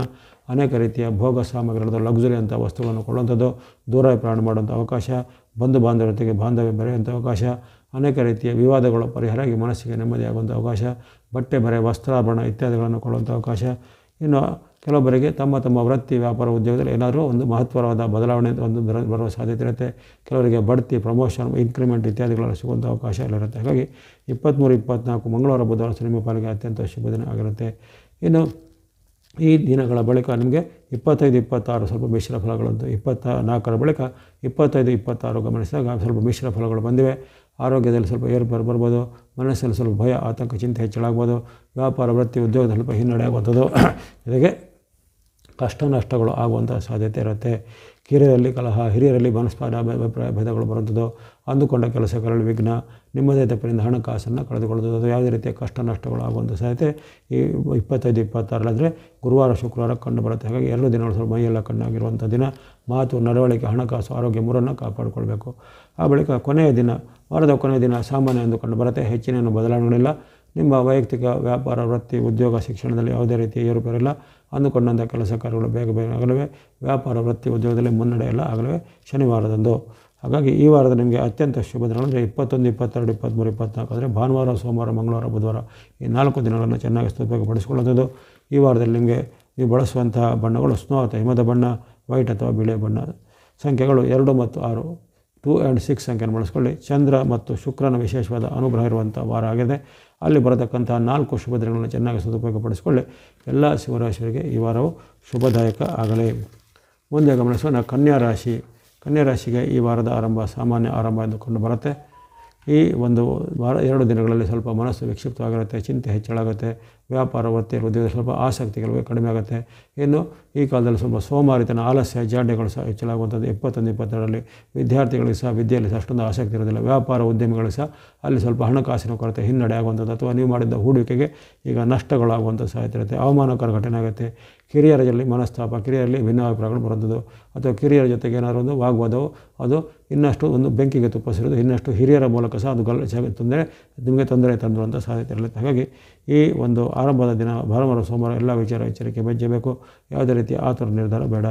ಅನೇಕ ರೀತಿಯ ಭೋಗ ಸಾಮಗ್ರಿಗಳದ್ದು, ಲಕ್ಸುರಿ ಅಂಥ ವಸ್ತುಗಳನ್ನು ಕೊಳ್ಳುವಂಥದ್ದು, ದೂರ ಪ್ರಯಾಣ ಮಾಡುವಂಥ ಅವಕಾಶ, ಬಂಧು ಬಾಂಧವರ ಜೊತೆಗೆ ಬಾಂಧವ್ಯ ಬೆರೆಯುವಂಥ ಅವಕಾಶ, ಅನೇಕ ರೀತಿಯ ವಿವಾದಗಳು ಪರಿಹಾರ ಆಗಿ ಮನಸ್ಸಿಗೆ ನೆಮ್ಮದಿಯಾಗುವಂಥ ಅವಕಾಶ, ಬಟ್ಟೆ, ಬರೆ, ವಸ್ತ್ರಾಭರಣ ಇತ್ಯಾದಿಗಳನ್ನು ಕೊಳ್ಳುವಂಥ ಅವಕಾಶ. ಇನ್ನು ಕೆಲವೊಬ್ಬರಿಗೆ ತಮ್ಮ ವೃತ್ತಿ, ವ್ಯಾಪಾರ, ಉದ್ಯೋಗದಲ್ಲಿ ಏನಾದರೂ ಒಂದು ಮಹತ್ವವಾದ ಬದಲಾವಣೆ ಬರುವ ಸಾಧ್ಯತೆ ಇರುತ್ತೆ. ಕೆಲವರಿಗೆ ಬಡ್ತಿ, ಪ್ರಮೋಷನ್, ಇನ್ಕ್ರಿಮೆಂಟ್ ಇತ್ಯಾದಿಗಳೆಲ್ಲ ಸಿಗುವಂಥ ಅವಕಾಶ ಎಲ್ಲ ಇರುತ್ತೆ. ಹಾಗಾಗಿ 23, 24 ಮಂಗಳವಾರ, ಬುಧವಾರ ನಿಮ್ಮ ಪಾಲಿಗೆ ಅತ್ಯಂತ ಶುಭ ದಿನ ಆಗಿರುತ್ತೆ. ಇನ್ನು ಈ ದಿನಗಳ ಬಳಿಕ ನಿಮಗೆ 25, 26 ಸ್ವಲ್ಪ ಮಿಶ್ರ ಫಲಗಳಂತು. 24ರ ಬಳಿಕ 25, 26 ಗಮನಿಸಿದಾಗ ಸ್ವಲ್ಪ ಮಿಶ್ರ ಫಲಗಳು ಬಂದಿವೆ. ಆರೋಗ್ಯದಲ್ಲಿ ಸ್ವಲ್ಪ ಏರುಪೇರು ಬರ್ಬೋದು. ಮನಸ್ಸಲ್ಲಿ ಸ್ವಲ್ಪ ಭಯ, ಆತಂಕ, ಚಿಂತೆ ಹೆಚ್ಚಳಾಗ್ಬೋದು. ವ್ಯಾಪಾರ, ವೃತ್ತಿ, ಉದ್ಯೋಗದಲ್ಲಿ ಸ್ವಲ್ಪ ಹಿನ್ನಡೆ ಆಗುವಂಥದ್ದು. ಜೊತೆಗೆ ಕಷ್ಟ ನಷ್ಟಗಳು ಆಗುವಂಥ ಸಾಧ್ಯತೆ ಇರುತ್ತೆ. ಕಿರಿಯರಲ್ಲಿ ಕಲಹ, ಹಿರಿಯರಲ್ಲಿ ಮನಸ್ಪಾದ ಅಭಿಪ್ರಾಯ ಭೇದಗಳು ಬರುವಂಥದ್ದು, ಅಂದುಕೊಂಡ ಕೆಲಸಗಳಲ್ಲಿ ವಿಘ್ನ, ನಿಮ್ಮದೇ ತಪ್ಪಿನಿಂದ ಹಣಕಾಸನ್ನು ಕಳೆದುಕೊಳ್ಳುವುದು, ಅದು ಯಾವುದೇ ರೀತಿಯ ಕಷ್ಟ ನಷ್ಟಗಳು ಆಗುವಂಥ ಸಾಧ್ಯತೆ ಈ 25, 26 ಅಂದರೆ ಗುರುವಾರ ಶುಕ್ರವಾರ ಕಂಡು ಬರುತ್ತೆ. ಹಾಗಾಗಿ 2 ದಿನಗಳು ಸ್ವಲ್ಪ ಮೈಯೆಲ್ಲ ಕಣ್ಣಾಗಿರುವಂಥ ದಿನ. ಮಾತು, ನಡವಳಿಕೆ, ಹಣಕಾಸು, ಆರೋಗ್ಯ ಮೂರನ್ನು ಕಾಪಾಡಿಕೊಳ್ಬೇಕು. ಆ ಬಳಿಕ ಕೊನೆಯ ದಿನ, ವಾರದ ಕೊನೆಯ ದಿನ ಸಾಮಾನ್ಯ ಎಂದು ಕಂಡು ಬರುತ್ತೆ. ಹೆಚ್ಚಿನ ಬದಲಾವಣೆಗಳಿಲ್ಲ. ನಿಮ್ಮ ವೈಯಕ್ತಿಕ ವ್ಯಾಪಾರ, ವೃತ್ತಿ, ಉದ್ಯೋಗ, ಶಿಕ್ಷಣದಲ್ಲಿ ಯಾವುದೇ ರೀತಿಯ ಏರುಪೇರಿಲ್ಲ. ಅಂದುಕೊಂಡಂಥ ಕೆಲಸ ಕಾರ್ಯಗಳು ಬೇಗ ಬೇಗ ಆಗಲಿವೆ. ವ್ಯಾಪಾರ, ವೃತ್ತಿ, ಉದ್ಯೋಗದಲ್ಲಿ ಮುನ್ನಡೆ ಎಲ್ಲ ಆಗಲಿವೆ ಶನಿವಾರದಂದು. ಹಾಗಾಗಿ ಈ ವಾರದ ನಿಮಗೆ ಅತ್ಯಂತ ಶುಭ ದಿನಗಳು ಅಂದರೆ 21, 22, 23, 24 ಅಂದರೆ ಭಾನುವಾರ, ಸೋಮವಾರ, ಮಂಗಳವಾರ, ಬುಧವಾರ ಈ 4 ದಿನಗಳನ್ನು ಚೆನ್ನಾಗಿ ಸದುಪಯೋಗಪಡಿಸಿಕೊಳ್ಳುವಂಥದ್ದು. ಈ ವಾರದಲ್ಲಿ ನಿಮಗೆ ನೀವು ಬಳಸುವಂತಹ ಬಣ್ಣಗಳು ಸ್ನೋ ಅಥವಾ ಹಿಮದ ಬಣ್ಣ, ವೈಟ್ ಅಥವಾ ಬಿಳಿ ಬಣ್ಣ. ಸಂಖ್ಯೆಗಳು 2 ಮತ್ತು 6, 2 and 6 ಸಂಖ್ಯೆಯನ್ನು ಬಳಸ್ಕೊಳ್ಳಿ. ಚಂದ್ರ ಮತ್ತು ಶುಕ್ರನ ವಿಶೇಷವಾದ ಅನುಗ್ರಹ ಇರುವಂಥ ವಾರ ಆಗಿದೆ. ಅಲ್ಲಿ ಬರತಕ್ಕಂಥ 4 ಶುಭ ದಿನಗಳನ್ನು ಚೆನ್ನಾಗಿ ಸದುಪಯೋಗಪಡಿಸಿಕೊಳ್ಳಿ. ಎಲ್ಲ ಶಿವರಾಶಿಯವರಿಗೆ ಈ ವಾರವು ಶುಭದಾಯಕ ಆಗಲಿ. ಮುಂದೆ ಗಮನಿಸೋಣ ಕನ್ಯಾ ರಾಶಿ. ಕನ್ಯಾ ರಾಶಿಗೆ ಈ ವಾರದ ಆರಂಭ ಸಾಮಾನ್ಯ ಆರಂಭ ಎಂದು ಕಂಡು ಬರುತ್ತೆ. ಈ ಒಂದು ವಾರ 2 ದಿನಗಳಲ್ಲಿ ಸ್ವಲ್ಪ ಮನಸ್ಸು ವಿಕ್ಷಿಪ್ತವಾಗಿರುತ್ತೆ, ಚಿಂತೆ ಹೆಚ್ಚಳಾಗುತ್ತೆ. ವ್ಯಾಪಾರ, ವೃತ್ತಿ, ಉದ್ಯೋಗ ಸ್ವಲ್ಪ ಆಸಕ್ತಿಗಳು ಕಡಿಮೆ ಆಗುತ್ತೆ. ಇನ್ನು ಈ ಕಾಲದಲ್ಲಿ ಸ್ವಲ್ಪ ಸೋಮಾರಿತನ, ಆಲಸ್ಯ, ಜಾಡ್ಯಗಳು ಸಹ ಹೆಚ್ಚಳಾಗುವಂಥದ್ದು. 21, 22ರಲ್ಲಿ ವಿದ್ಯಾರ್ಥಿಗಳಿಗೆ ಸಹ ವಿದ್ಯೆಯಲ್ಲಿ ಸಹ ಅಷ್ಟೊಂದು ಆಸಕ್ತಿ ಇರೋದಿಲ್ಲ. ವ್ಯಾಪಾರ ಉದ್ಯಮಿಗಳು ಸಹ ಅಲ್ಲಿ ಸ್ವಲ್ಪ ಹಣಕಾಸಿನ ಕೊರತೆ, ಹಿನ್ನಡೆ ಆಗುವಂಥದ್ದು ಅಥವಾ ನೀವು ಮಾಡಿದ್ದ ಹೂಡಿಕೆಗೆ ಈಗ ನಷ್ಟಗಳಾಗುವಂಥ ಸಾಧ್ಯತೆ ಇರುತ್ತೆ. ಅವಮಾನಕರ ಘಟನೆ ಆಗುತ್ತೆ. ಕಿರಿಯರಲ್ಲಿ ಮನಸ್ತಾಪ, ಕಿರಿಯರಲ್ಲಿ ಭಿನ್ನಾಭಿಪ್ರಾಯಗಳು ಬರುವಂಥದ್ದು ಅಥವಾ ಕಿರಿಯರ ಜೊತೆಗೆ ಏನಾದರೂ ಒಂದು ವಾಗ್ವಾದವು ಅದು ಇನ್ನಷ್ಟು ಒಂದು ಬೆಂಕಿಗೆ ತುಪ್ಪ ಸೇರೋದು, ಇನ್ನಷ್ಟು ಹಿರಿಯರ ಮೂಲಕ ಸಹ ಅದು ನಿಮಗೆ ತೊಂದರೆ ತಂದುವಂಥ ಸಾಧ್ಯತೆ ಇರುತ್ತೆ. ಹಾಗಾಗಿ ಈ ಒಂದು ಆರಂಭದ ದಿನ ಭಾನುವಾರ, ಸೋಮವಾರ ಎಲ್ಲ ವಿಚಾರ ಎಚ್ಚರಿಕೆ ವಹಿಸಬೇಕು. ಯಾವುದೇ ರೀತಿಯ ಆತುರ ನಿರ್ಧಾರ ಬೇಡ.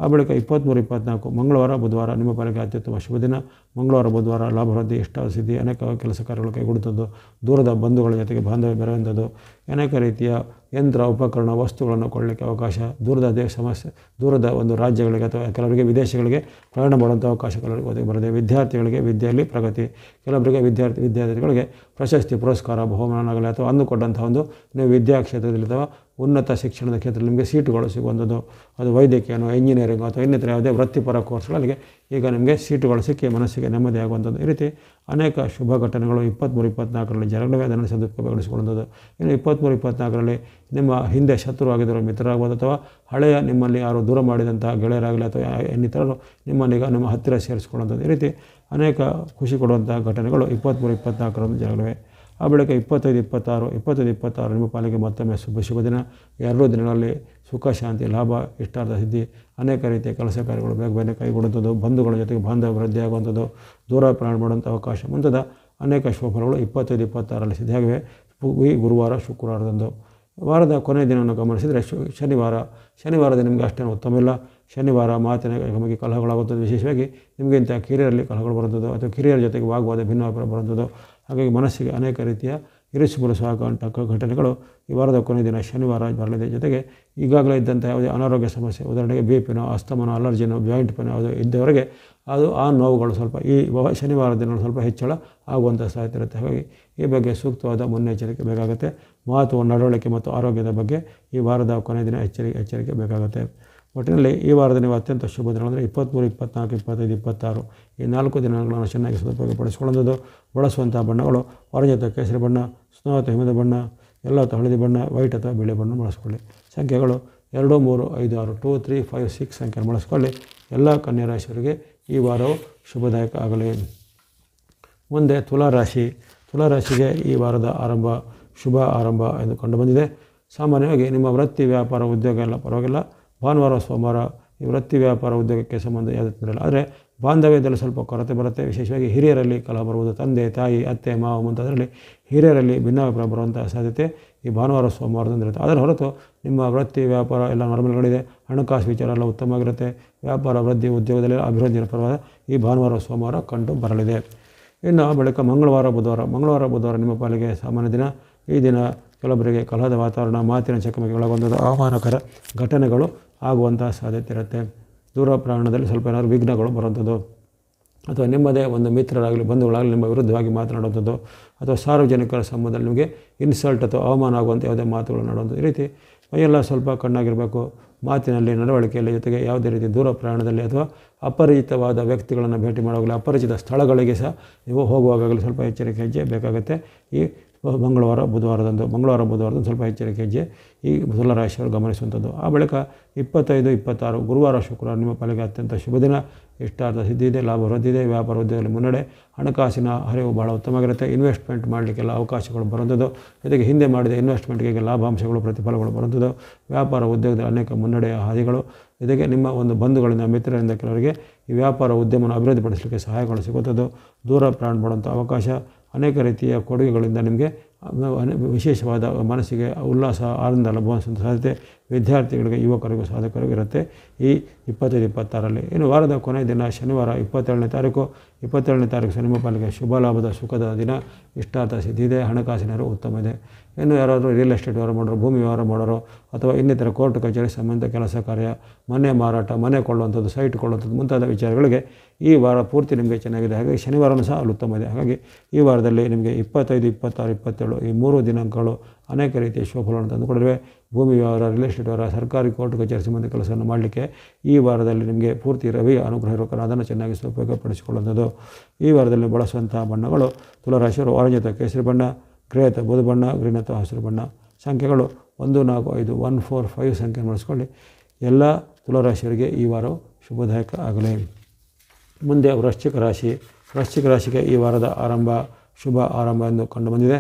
ಆ ಬಳಿಕ 23, 24 ಮಂಗಳವಾರ, ಬುಧವಾರ ನಿಮ್ಮ ಪಾಲಿಗೆ ಅತ್ಯುತ್ತಮ ಶುಭ ದಿನ. ಮಂಗಳವಾರ, ಬುಧವಾರ ಲಾಭವೃದ್ಧಿ, ಇಷ್ಟಾಸಿದ್ಧಿ, ಅನೇಕ ಕೆಲಸ ಕಾರ್ಯಗಳು ಕೈಗೂಡುತ್ತದೆ. ದೂರದ ಬಂಧುಗಳ ಜೊತೆಗೆ ಬಾಂಧವ್ಯ ಬೆರೆಯುವಂಥದ್ದು, ಅನೇಕ ರೀತಿಯ ಯಂತ್ರ, ಉಪಕರಣ, ವಸ್ತುಗಳನ್ನು ಕೊಳ್ಳಲಿಕ್ಕೆ ಅವಕಾಶ. ದೂರದ ಒಂದು ರಾಜ್ಯಗಳಿಗೆ ಅಥವಾ ಕೆಲವರಿಗೆ ವಿದೇಶಗಳಿಗೆ ಪ್ರಯಾಣ ಮಾಡುವಂಥ ಅವಕಾಶ ಕೆಲವರಿಗೆ ಒದಗಿ ಬರದೆ. ವಿದ್ಯಾರ್ಥಿಗಳಿಗೆ ವಿದ್ಯೆಯಲ್ಲಿ ಪ್ರಗತಿ, ಕೆಲವರಿಗೆ ವಿದ್ಯಾರ್ಥಿಗಳಿಗೆ ಪ್ರಶಸ್ತಿ, ಪುರಸ್ಕಾರ, ಬಹುಮಾನ ಆಗಲಿ ಅಥವಾ ಅಂದುಕೊಂಡಂಥ ಒಂದು ನೀವು ವಿದ್ಯಾ ಕ್ಷೇತ್ರದಲ್ಲಿ ಅಥವಾ ಉನ್ನತ ಶಿಕ್ಷಣದ ಕ್ಷೇತ್ರದಲ್ಲಿ ನಿಮಗೆ ಸೀಟುಗಳು ಸಿಗುವಂಥದ್ದು. ಅದು ವೈದ್ಯಕೀಯನೋ, ಇಂಜಿನಿಯರಿಂಗೋ ಅಥವಾ ಇನ್ನಿತರ ಯಾವುದೇ ವೃತ್ತಿಪರ ಕೋರ್ಸ್ಗಳಿಗೆ ಈಗ ನಿಮಗೆ ಸೀಟುಗಳು ಸಿಕ್ಕಿ ಮನಸ್ಸಿಗೆ ನೆಮ್ಮದಿ ಆಗುವಂಥದ್ದು. ಈ ರೀತಿ ಅನೇಕ ಶುಭ ಘಟನೆಗಳು 23, 24ರಲ್ಲಿ ಜರಗಲಿವೆ. ಅದನ್ನು ಸದುಪಯೋಗಪಡಿಸಿಕೊಳ್ಳುವಂಥದ್ದು. ಇನ್ನು 23, 24ರಲ್ಲಿ ನಿಮ್ಮ ಹಿಂದೆ ಶತ್ರುವಾಗಿದ್ದರೂ ಮಿತ್ರರಾಗ್ಬೋದು ಅಥವಾ ಹಳೆಯ ನಿಮ್ಮಲ್ಲಿ ಯಾರು ದೂರ ಮಾಡಿದಂಥ ಗೆಳೆಯರಾಗಲಿ ಅಥವಾ ಇನ್ನಿತರರು ನಿಮ್ಮನ್ನೀಗ ನಿಮ್ಮ ಹತ್ತಿರ ಸೇರಿಸಿಕೊಳ್ಳುವಂಥದ್ದು. ಈ ರೀತಿ ಅನೇಕ ಖುಷಿ ಕೊಡುವಂಥ ಘಟನೆಗಳು 23, 24ರಂದು ಜರಗಲಿವೆ. ಆ ಬಳಿಕ 25, 26 ನಿಮ್ಮ ಪಾಲಿಗೆ ಮತ್ತೊಮ್ಮೆ ಶುಭ ದಿನ. 2 ದಿನಗಳಲ್ಲಿ ಸುಖ, ಶಾಂತಿ, ಲಾಭ, ಇಷ್ಟಾರ್ಥ ಸಿದ್ಧಿ, ಅನೇಕ ರೀತಿಯ ಕೆಲಸ ಕಾರ್ಯಗಳು ಬೇಗ ಬೇಗನೆ ಕೈಗೂಡುವಂಥದ್ದು. ಬಂಧುಗಳ ಜೊತೆಗೆ ಬಾಂಧವ್ಯ ವೃದ್ಧಿಯಾಗುವಂಥದ್ದು, ದೂರ ಪ್ರಯಾಣ ಮಾಡುವಂಥ ಅವಕಾಶ ಮುಂತಾದ ಅನೇಕ ಶುಭಫಲಗಳು 25, 26ರಲ್ಲಿ ಸಿದ್ಧಿಯಾಗಿವೆ. ಈ ಗುರುವಾರ, ಶುಕ್ರವಾರದಂದು. ವಾರದ ಕೊನೆಯ ದಿನವನ್ನು ಗಮನಿಸಿದರೆ ಶನಿವಾರದ ನಿಮಗೆ ಅಷ್ಟೇನು ಉತ್ತಮ ಇಲ್ಲ. ಶನಿವಾರ ಮಾತಿನ ನಮಗೆ ಕಲಹಗಳಾಗುತ್ತದೆ. ವಿಶೇಷವಾಗಿ ನಿಮಗೆ ಇಂಥ ಕಿರಿಯರಲ್ಲಿ ಕಲಹಗಳು ಬರುವಂಥದ್ದು ಅಥವಾ ಕಿರಿಯರ ಜೊತೆಗೆ ವಾಗ್ವಾದ, ಭಿನ್ನಾಭಿಪ್ರಾಯ ಬರುವಂಥದ್ದು. ಹಾಗಾಗಿ ಮನಸ್ಸಿಗೆ ಅನೇಕ ರೀತಿಯ ಇರಿಸುಮುರುಸಾಗುವಂಥ ಘಟನೆಗಳು ಈ ವಾರದ ಕೊನೆಯ ದಿನ ಶನಿವಾರ ಬರಲಿದೆ. ಜೊತೆಗೆ ಈಗಾಗಲೇ ಇದ್ದಂಥ ಯಾವುದೇ ಅನಾರೋಗ್ಯ ಸಮಸ್ಯೆ, ಉದಾಹರಣೆಗೆ BP, ಅಸ್ತಮನ, ಅಲರ್ಜಿನೋ, ಜಾಯಿಂಟ್ ಪೇನೋ ಯಾವುದೋ ಇದ್ದವರೆಗೆ ಅದು ಆ ನೋವುಗಳು ಸ್ವಲ್ಪ ಈ ಶನಿವಾರ ದಿನಗಳು ಸ್ವಲ್ಪ ಹೆಚ್ಚಳ ಆಗುವಂಥ ಸಾಧ್ಯತೆ ಇರುತ್ತೆ. ಹಾಗಾಗಿ ಈ ಬಗ್ಗೆ ಸೂಕ್ತವಾದ ಮುನ್ನೆಚ್ಚರಿಕೆ ಬೇಕಾಗುತ್ತೆ. ಮಾತು, ನಡವಳಿಕೆ ಮತ್ತು ಆರೋಗ್ಯದ ಬಗ್ಗೆ ಈ ವಾರದ ಕೊನೆಯ ದಿನ ಎಚ್ಚರಿಕೆ ಬೇಕಾಗುತ್ತೆ. ಒಟ್ಟಿನಲ್ಲಿ ಈ ವಾರದ ನೀವು ಅತ್ಯಂತ ಶುಭ ದಿನಗಳಂದರೆ 23, 24, 25, 26 ಈ 4 ದಿನಗಳನ್ನು ಚೆನ್ನಾಗಿ ಸದುಪಯೋಗಪಡಿಸಿಕೊಳ್ಳುವುದು. ಬಳಸುವಂಥ ಬಣ್ಣಗಳು ಆರೆಂಜ್ ಅಥವಾ ಕೇಸರಿ ಬಣ್ಣ, ಸ್ನೋ ಅಥವಾ ಹಿಮದ ಬಣ್ಣ, ಎಲ್ಲೋ ಅಥವಾ ಹಳದಿ ಬಣ್ಣ, ವೈಟ್ ಅಥವಾ ಬಿಳಿ ಬಣ್ಣ ಬಳಸ್ಕೊಳ್ಳಿ. ಸಂಖ್ಯೆಗಳು 2, 3, 5, 6, 2, 3, 5, 6 ಸಂಖ್ಯೆಯನ್ನು ಬಳಸ್ಕೊಳ್ಳಿ. ಎಲ್ಲ ಕನ್ಯಾ ರಾಶಿಯವರಿಗೆ ಈ ವಾರವು ಶುಭದಾಯಕ ಆಗಲಿ. ಮುಂದೆ ತುಲಾರಾಶಿಗೆ ಈ ವಾರದ ಶುಭ ಆರಂಭ ಎಂದು ಕಂಡುಬಂದಿದೆ. ಸಾಮಾನ್ಯವಾಗಿ ನಿಮ್ಮ ವೃತ್ತಿ, ವ್ಯಾಪಾರ, ಉದ್ಯೋಗ ಎಲ್ಲ ಪರವಾಗಿಲ್ಲ. ಭಾನುವಾರ, ಸೋಮವಾರ ಈ ವೃತ್ತಿ, ವ್ಯಾಪಾರ, ಉದ್ಯೋಗಕ್ಕೆ ಸಂಬಂಧ ಯಾವುದೇ ತೊಂದರೆ ಇಲ್ಲ. ಆದರೆ ಬಾಂಧವ್ಯದಲ್ಲಿ ಸ್ವಲ್ಪ ಕೊರತೆ ಬರುತ್ತೆ. ವಿಶೇಷವಾಗಿ ಹಿರಿಯರಲ್ಲಿ ಕಲಹ ಬರುವುದು. ತಂದೆ, ತಾಯಿ, ಅತ್ತೆ, ಮಾವ ಮುಂತಾದರಲ್ಲಿ ಹಿರಿಯರಲ್ಲಿ ಭಿನ್ನಾಭಿಪ್ರಾಯ ಬರುವಂಥ ಸಾಧ್ಯತೆ ಈ ಭಾನುವಾರ, ಸೋಮವಾರದಂದಿರುತ್ತೆ. ಅದರ ಹೊರತು ನಿಮ್ಮ ವೃತ್ತಿ, ವ್ಯಾಪಾರ ಎಲ್ಲ ನಾರ್ಮಲ್ಗಳಿದೆ. ಹಣಕಾಸು ವಿಚಾರ ಎಲ್ಲ ಉತ್ತಮವಾಗಿರುತ್ತೆ. ವ್ಯಾಪಾರ, ವೃತ್ತಿ, ಉದ್ಯೋಗದಲ್ಲಿ ಅಭಿವೃದ್ಧಿಯ ಪರವಾದ ಈ ಭಾನುವಾರ, ಸೋಮವಾರ ಕಂಡು ಬರಲಿದೆ. ಇನ್ನು ಬಳಿಕ ಮಂಗಳವಾರ, ಬುಧವಾರ ನಿಮ್ಮ ಪಾಲಿಗೆ ಸಾಮಾನ್ಯ ದಿನ. ಈ ದಿನ ಕೆಲವೊಬ್ಬರಿಗೆ ಕಲಹದ ವಾತಾವರಣ, ಮಾತಿನ ಚಕಮಕಿ ಒಳಗೊಂದು ಅವಮಾನಕರ ಘಟನೆಗಳು ಆಗುವಂಥ ಸಾಧ್ಯತೆ ಇರುತ್ತೆ. ದೂರ ಪ್ರಯಾಣದಲ್ಲಿ ಸ್ವಲ್ಪ ಏನಾದರೂ ವಿಘ್ನಗಳು ಬರುವಂಥದ್ದು ಅಥವಾ ನಿಮ್ಮದೇ ಒಂದು ಮಿತ್ರರಾಗಲಿ, ಬಂಧುಗಳಾಗಲಿ ನಿಮ್ಮ ವಿರುದ್ಧವಾಗಿ ಮಾತನಾಡುವಂಥದ್ದು ಅಥವಾ ಸಾರ್ವಜನಿಕರ ಸಂಬಂಧದಲ್ಲಿ ನಿಮಗೆ ಇನ್ಸಲ್ಟ್ ಅಥವಾ ಅವಮಾನ ಆಗುವಂಥ ಯಾವುದೇ ಮಾತುಗಳು ನಾಡುವಂಥದ್ದು. ಈ ರೀತಿ ಮೈಯೆಲ್ಲ ಸ್ವಲ್ಪ ಕಣ್ಣಾಗಿರಬೇಕು. ಮಾತಿನಲ್ಲಿ, ನಡವಳಿಕೆಯಲ್ಲಿ, ಜೊತೆಗೆ ಯಾವುದೇ ರೀತಿ ದೂರ ಪ್ರಯಾಣದಲ್ಲಿ ಅಥವಾ ಅಪರಿಚಿತವಾದ ವ್ಯಕ್ತಿಗಳನ್ನು ಭೇಟಿ ಮಾಡುವಾಗಲೇ, ಅಪರಿಚಿತ ಸ್ಥಳಗಳಿಗೆ ಸಹ ನೀವು ಹೋಗುವಾಗಲೇ ಸ್ವಲ್ಪ ಎಚ್ಚರಿಕೆ ಹೆಜ್ಜೆ ಬೇಕಾಗುತ್ತೆ. ಈ ಮಂಗಳವಾರ ಬುಧವಾರದಂದು ಸ್ವಲ್ಪ ಎಚ್ಚರಿಕೆ ಹೆಜ್ಜೆ ಈ ತುಲಾರಾಶಿಯವರು ಗಮನಿಸುವಂಥದ್ದು. ಆ ಬಳಿಕ 25, 26 ಗುರುವಾರ ಶುಕ್ರವಾರ ನಿಮ್ಮ ಪಾಲಿಗೆ ಅತ್ಯಂತ ಶುಭ ದಿನ. ಇಷ್ಟಾರ್ಥ ಸಿದ್ಧಿ ಇದೆ, ಲಾಭ ವೃದ್ಧಿದೆ, ವ್ಯಾಪಾರ ಉದ್ಯೋಗದಲ್ಲಿ ಮುನ್ನಡೆ, ಹಣಕಾಸಿನ ಹರಿವು ಭಾಳ ಉತ್ತಮವಾಗಿರುತ್ತೆ. ಇನ್ವೆಸ್ಟ್ಮೆಂಟ್ ಮಾಡಲಿಕ್ಕೆಲ್ಲ ಅವಕಾಶಗಳು ಬರುವಂಥದ್ದು. ಜೊತೆಗೆ ಹಿಂದೆ ಮಾಡಿದ ಇನ್ವೆಸ್ಟ್ಮೆಂಟ್ಗೆ ಲಾಭಾಂಶಗಳು ಪ್ರತಿಫಲಗಳು ಬರುವಂಥದ್ದು. ವ್ಯಾಪಾರ ಉದ್ಯೋಗದಲ್ಲಿ ಅನೇಕ ಮುನ್ನಡೆಯ ಹಾದಿಗಳು. ಜೊತೆಗೆ ನಿಮ್ಮ ಒಂದು ಬಂಧುಗಳಿಂದ ಮಿತ್ರರಿಂದ ಕೆಲವರಿಗೆ ಈ ವ್ಯಾಪಾರ ಉದ್ಯಮವನ್ನು ಅಭಿವೃದ್ಧಿಪಡಿಸಲಿಕ್ಕೆ ಸಹಾಯಗಳು ಸಿಗುವಂಥದ್ದು. ದೂರ ಪ್ರಯಾಣ ಮಾಡುವಂಥ ಅವಕಾಶ, ಅನೇಕ ರೀತಿಯ ಕೊಡುಗೆಗಳಿಂದ ನಿಮಗೆ ವಿಶೇಷವಾದ ಮನಸ್ಸಿಗೆ ಉಲ್ಲಾಸ ಆನಂದ ಲಭ್ಯವಾಗುವಂಥ ಸಾಧ್ಯತೆ ವಿದ್ಯಾರ್ಥಿಗಳಿಗೆ, ಯುವಕರಿಗೂ, ಸಾಧಕರಿಗೂ ಇರುತ್ತೆ ಈ 25, 26ರಲ್ಲಿ. ಇನ್ನು ವಾರದ ಕೊನೆಯ ದಿನ ಶನಿವಾರ 27ನೇ ತಾರೀಕು. 27ನೇ ತಾರೀಕು ನಿಮ್ಮ ಪಾಲಿಗೆ ಶುಭ ಲಾಭದ ಸುಖದ ದಿನ. ಇಷ್ಟಾರ್ಥ ಸಿದ್ಧಿ ಇದೆ, ಹಣಕಾಸಿನ ಹರಿವು ಉತ್ತಮ ಇದೆ. ಇನ್ನು ಯಾರಾದರೂ ರಿಯಲ್ ಎಸ್ಟೇಟ್ ವ್ಯವಹಾರ ಮಾಡೋರು, ಭೂಮಿ ವ್ಯವಹಾರ ಮಾಡೋರು ಅಥವಾ ಇನ್ನಿತರ ಕೋರ್ಟ್ ಕಚೇರಿ ಸಂಬಂಧ ಕೆಲಸ ಕಾರ್ಯ, ಮನೆ ಮಾರಾಟ, ಮನೆ ಕೊಳ್ಳುವಂಥದ್ದು, ಸೈಟ್ ಕೊಳ್ಳುವಂಥದ್ದು ಮುಂತಾದ ವಿಚಾರಗಳಿಗೆ ಈ ವಾರ ಪೂರ್ತಿ ನಿಮಗೆ ಚೆನ್ನಾಗಿದೆ. ಹಾಗಾಗಿ ಶನಿವಾರನೂ ಸಹ ಅಲ್ಲಿ ಉತ್ತಮ ಇದೆ. ಹಾಗಾಗಿ ಈ ವಾರದಲ್ಲಿ ನಿಮಗೆ 25, 26, 27 ಈ 3 ದಿನಾಂಕಗಳು ಅನೇಕ ರೀತಿಯ ಶುಭಫಲವನ್ನು ತಂದುಕೊಡಲಿವೆ. ಭೂಮಿ ವ್ಯವಹಾರ, ರಿಯಲ್ ಎಸ್ಟೇಟ್ ವ್ಯವಹಾರ, ಸರ್ಕಾರಿ ಕೋರ್ಟ್ ಕಚೇರಿ ಸಂಬಂಧ ಕೆಲಸವನ್ನು ಮಾಡಲಿಕ್ಕೆ ಈ ವಾರದಲ್ಲಿ ನಿಮಗೆ ಪೂರ್ತಿ ರವಿ ಅನುಗ್ರಹ ಇರೋಕೆ ಅದನ್ನು ಚೆನ್ನಾಗಿ ಉಪಯೋಗಪಡಿಸಿಕೊಳ್ಳುವಂಥದ್ದು. ಈ ವಾರದಲ್ಲಿ ಬಳಸುವಂಥ ಬಣ್ಣಗಳು ತುಲಾರಾಶಿಯವರು ಆರೆಂಜ್ ಅಥವಾ ಕೇಸರಿ ಬಣ್ಣ, ಗ್ರೇ ಅಥವಾ ಬೂದು ಬಣ್ಣ, ಗ್ರೀನ್ ಅಥವಾ ಹಸಿರು ಬಣ್ಣ. ಸಂಖ್ಯೆಗಳು 1, 4, 5, 1, 4, 5 ಸಂಖ್ಯೆಯನ್ನು ಬಳಸ್ಕೊಳ್ಳಿ. ಎಲ್ಲ ತುಲಾರಾಶಿಯವರಿಗೆ ಈ ವಾರವು ಶುಭದಾಯಕ ಆಗಲಿ. ಮುಂದೆ ವೃಶ್ಚಿಕ ರಾಶಿಗೆ ಈ ವಾರದ ಶುಭ ಆರಂಭ ಎಂದು ಕಂಡುಬಂದಿದೆ.